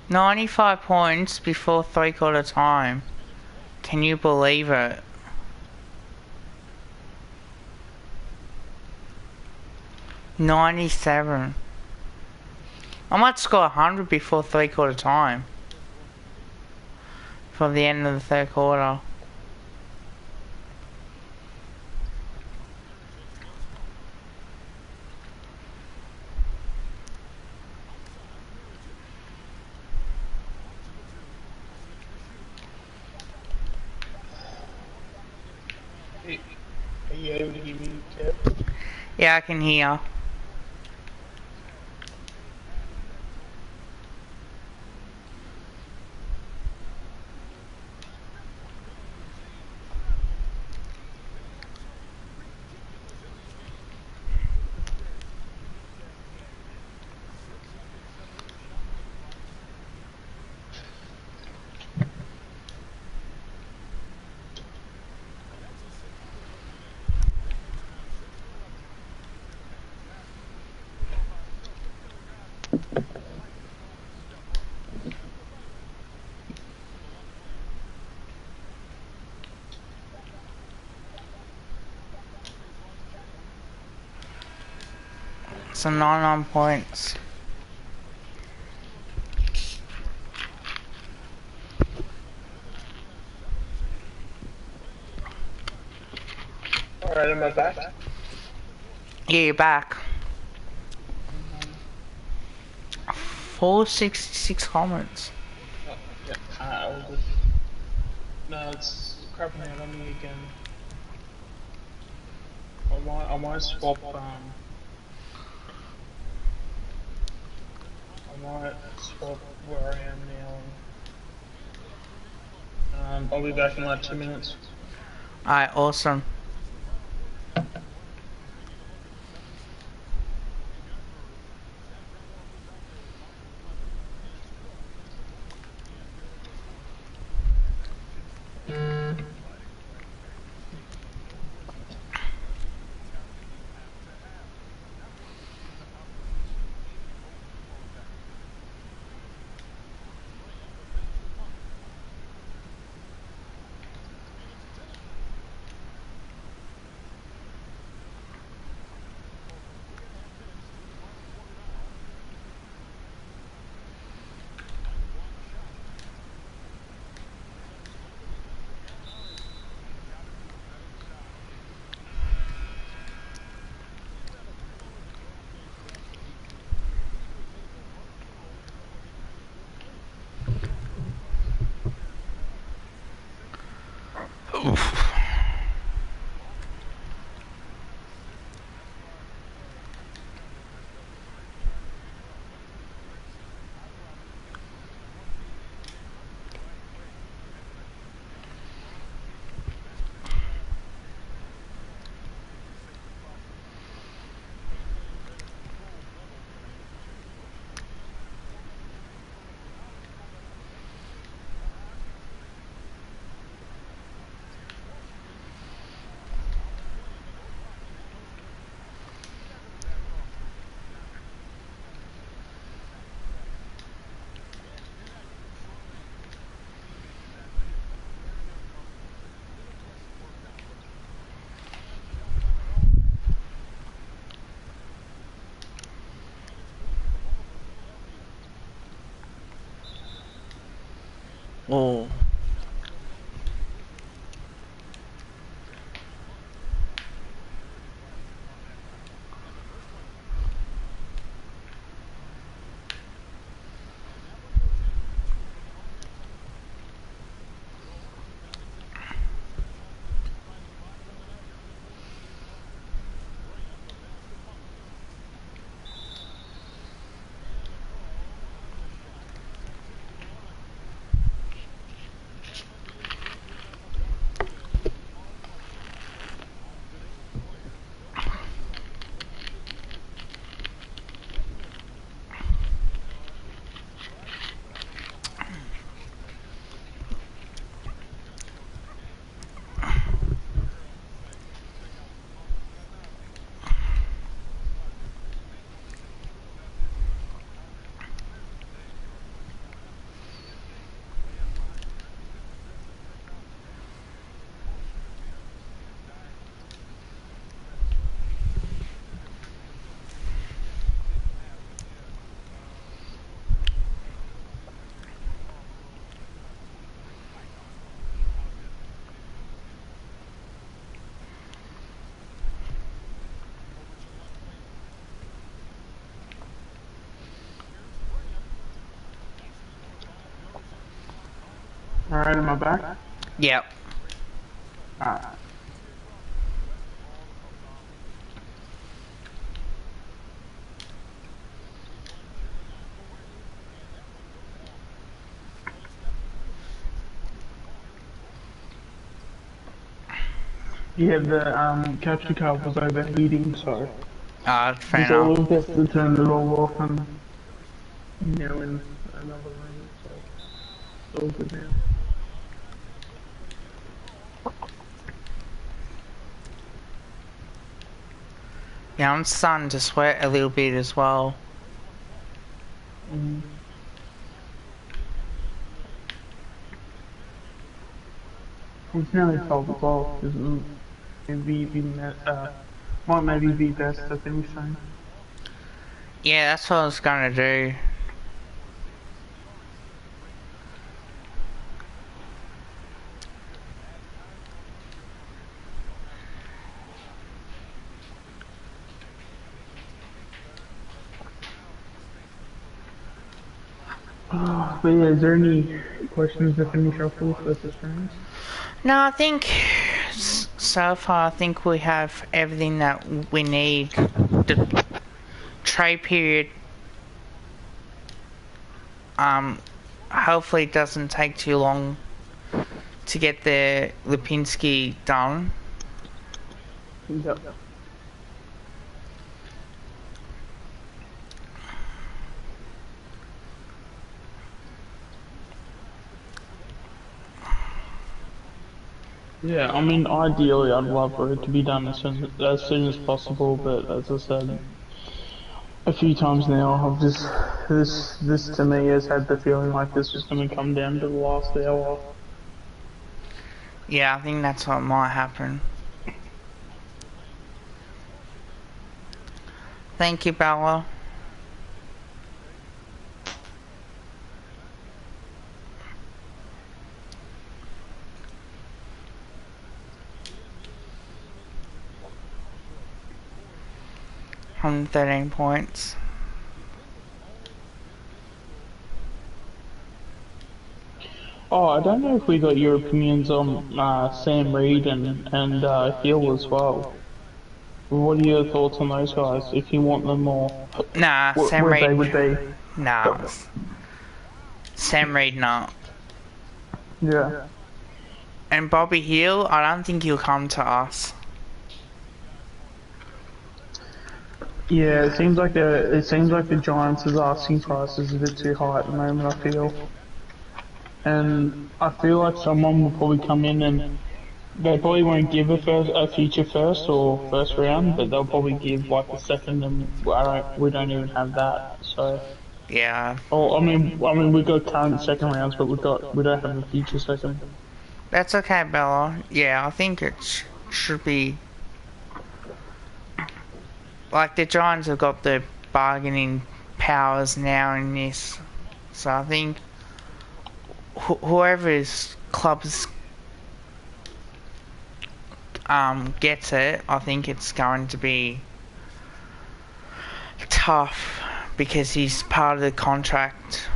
$95 points before 3/4 time. Can you believe it? $97. I might score 100 before 3/4 time. For the end of the 3rd quarter.
Are you able to hear me, Kev?
Yeah, I can hear. So 99 points.
Alright, am I back?
Yeah, you're back. 466 comments.
Oh, yeah. All good. No, it's crapping out on me again. I might swap, I might swap where I am now. I'll be back in like 2 minutes.
Alright, awesome. Oof. Oh.
Alright, am I back?
Yep.
Alright. Yeah, the capture card was overheating, so
Fair
just all
enough.
of this to turn it all off and now in another room, so it's all good now.
Yeah, I'm starting to sweat a little bit as well.
It's nearly 12 o'clock, might maybe be best to finish soon.
Yeah, that's what I was gonna do.
But yeah, is there any questions to finish off with the stream?
No, I think so far I think we have everything that we need. The trade period hopefully it doesn't take too long to get the Lipinski done.
Yep. Yeah, I mean, ideally, I'd love for it to be done as soon as possible. But as I said a few times now, this to me has had the feeling like this was going to come down to the last hour.
Yeah, I think that's what might happen. Thank you, Bella. From 13 points.
Oh, I don't know if we got your opinions on Sam Reed and Hill as well. What are your thoughts on those guys? If you want them more,
Nah, Sam
where they
Reid.
would be?
Nah. Sam Reid not.
Yeah.
And Bobby Hill, I don't think he'll come to us.
Yeah, it seems like the Giants' asking price is a bit too high at the moment. I feel, and I feel like someone will probably come in and they probably won't give a future first or first round, but they'll probably give like a second, and we don't even have that. So,
Yeah.
oh, I mean, we've got current second rounds, but we don't have a future second.
That's okay, Bella. Yeah, I think it should be... Like, the Giants have got the bargaining powers now in this. So I think whoever's clubs gets it, I think it's going to be tough because he's part of the contract.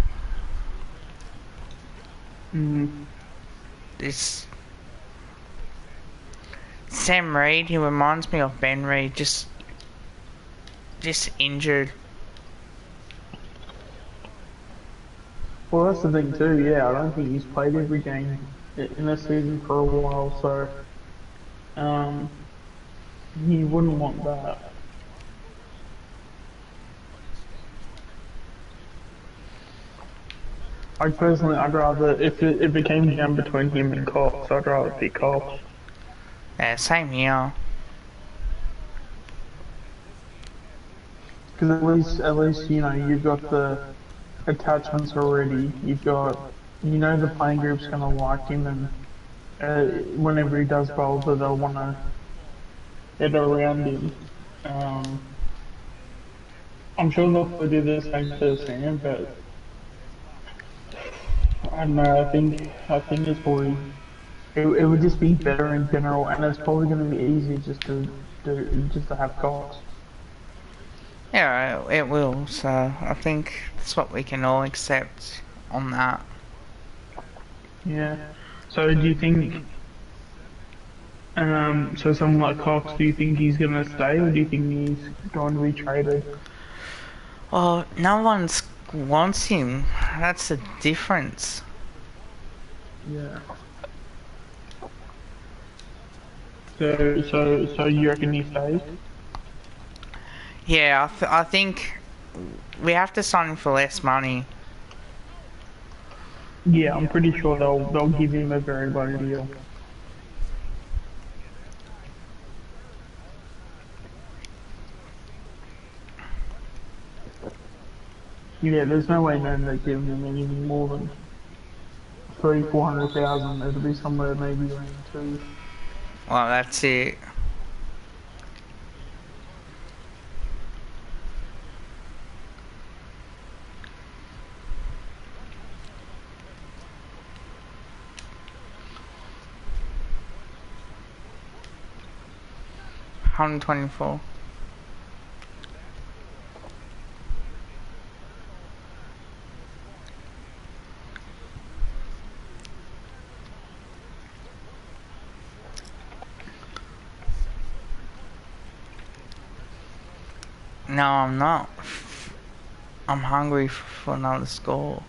It's Sam Reid. He reminds me of Ben Reid, just injured.
Well, that's the thing too. Yeah, I don't think he's played every game in a season for a while, so he wouldn't want that. I'd rather if it came down between him and Cox, I'd rather pick Cox.
Yeah, same here.
Because at least you've got the attachments already. The playing group's gonna like him, and whenever he does well, they'll want to get around him. I'm sure they'll probably do the same for Sam, but I don't know. I think it's probably it would just be better in general, and it's probably going to be easier just to have Cox.
Yeah, it will. So I think that's what we can all accept on that.
Yeah. So do you think, so someone like Cox, do you think he's gonna stay or do you think he's going to be traded?
Oh, no one wants him. That's the difference.
Yeah. So you reckon he stays?
Yeah, I think we have to sign him for less money.
Yeah, I'm pretty sure they'll give him a very low deal. Yeah, there's no way man they're giving him anything more than 300,000-400,000. It'll be somewhere maybe around two.
Well, that's it. $124. No, I'm not. I'm hungry for another score.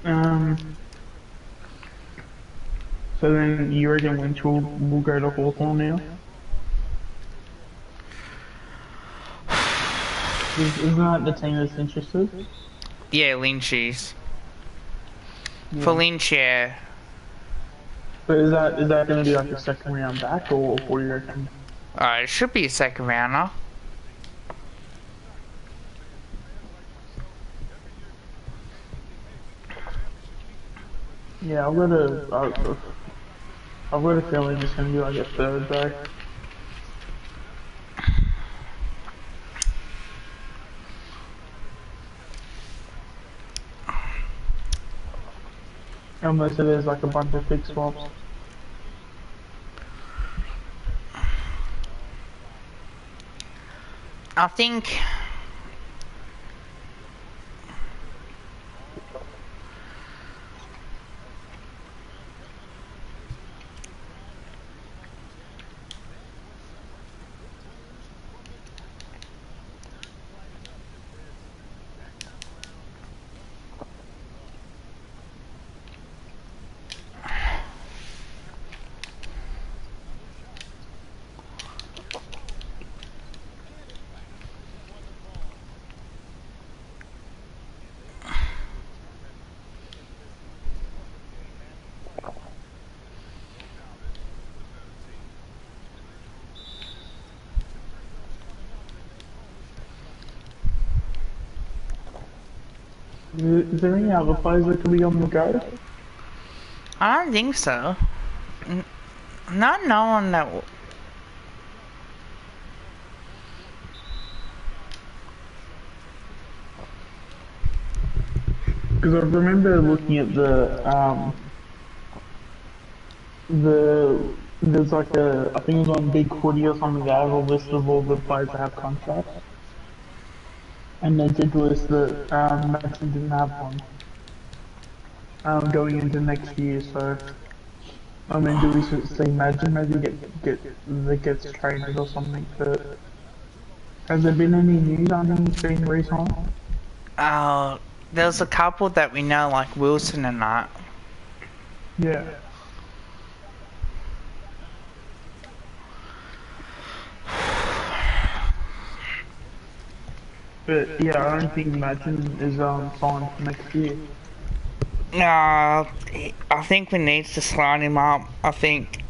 Um. So then you reckon Lynch will go to Hawthorn now? Isn't that the team that's interested?
Yeah, Lynchies. For
Yeah.
Lynch, yeah.
But is that going to be like a second round back or what do you reckon?
It should be a second rounder.
Yeah, I've got a feeling it's going to be like a third though. Unless there's like a bunch of pick swaps.
I think
Is there any other players that could be on the go?
I don't think so. Not no one that.
Because I remember looking at there's like I think it was on Big Footy or something. They have a list of all the players that have contracts, and they did list that Madison didn't have one going into next year. So I mean, do we see Madison maybe that gets traded or something? But has there been any news on him being re-signed?
There's a couple that we know, like Wilson and that.
Yeah. But yeah, I don't think Madison is signed for next year.
No, I think we need to slide him up. I think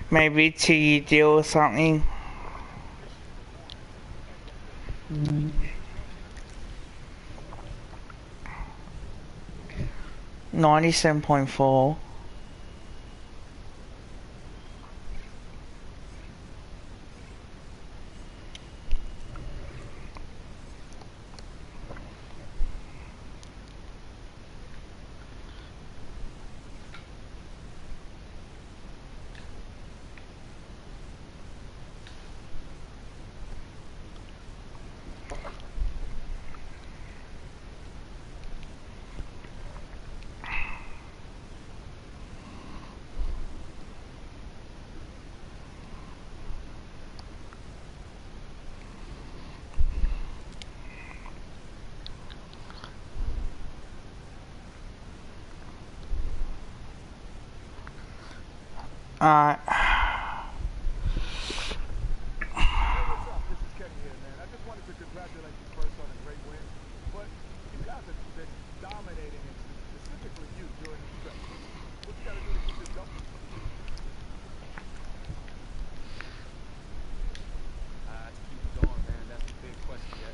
maybe a 2-year deal or something. 97.4. Alright.
Hey, what's up? This is Kenny here, man. I just wanted to congratulate you first on a great win. But you guys have been dominating, and specifically you, during the stretch. What you got to do to keep this going?
To keep it going, man, that's the big question yet.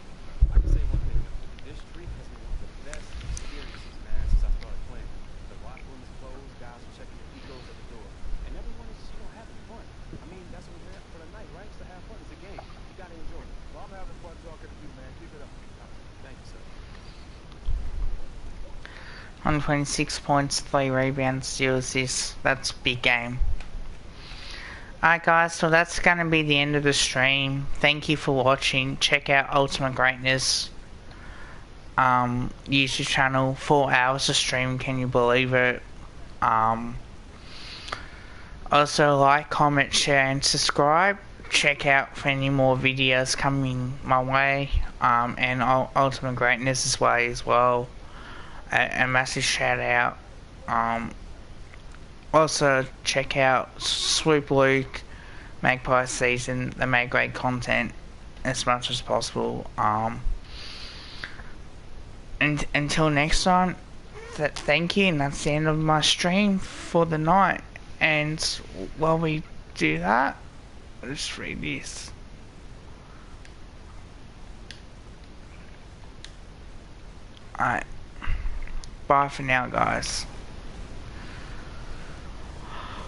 I can say one thing, though. This streak has been one of the best experiences, man, since I started playing. The locker room is closed, guys are checking their egos at the door. And everyone is, having fun. I mean, that's what we're here for the night, right? It's to have fun. It's a game. You got to enjoy it.
Well, I'm having fun talking to you, man. Keep it up.
Thank you, sir.
126 points, 3 rebounds, 0 assists. That's a big game. Alright guys, so that's going to be the end of the stream. Thank you for watching. Check out Ultimate Greatness YouTube channel. 4 hours of stream, can you believe it? Also like, comment, share and subscribe. Check out for any more videos coming my way. And Ultimate Greatness way as well. A massive shout out. Also check out Swoop Luke, Magpie Season. They make great content as much as possible. And until next time, thank you, and that's the end of my stream for the night. And while we do that, I'll just read this. Alright. Bye for now, guys.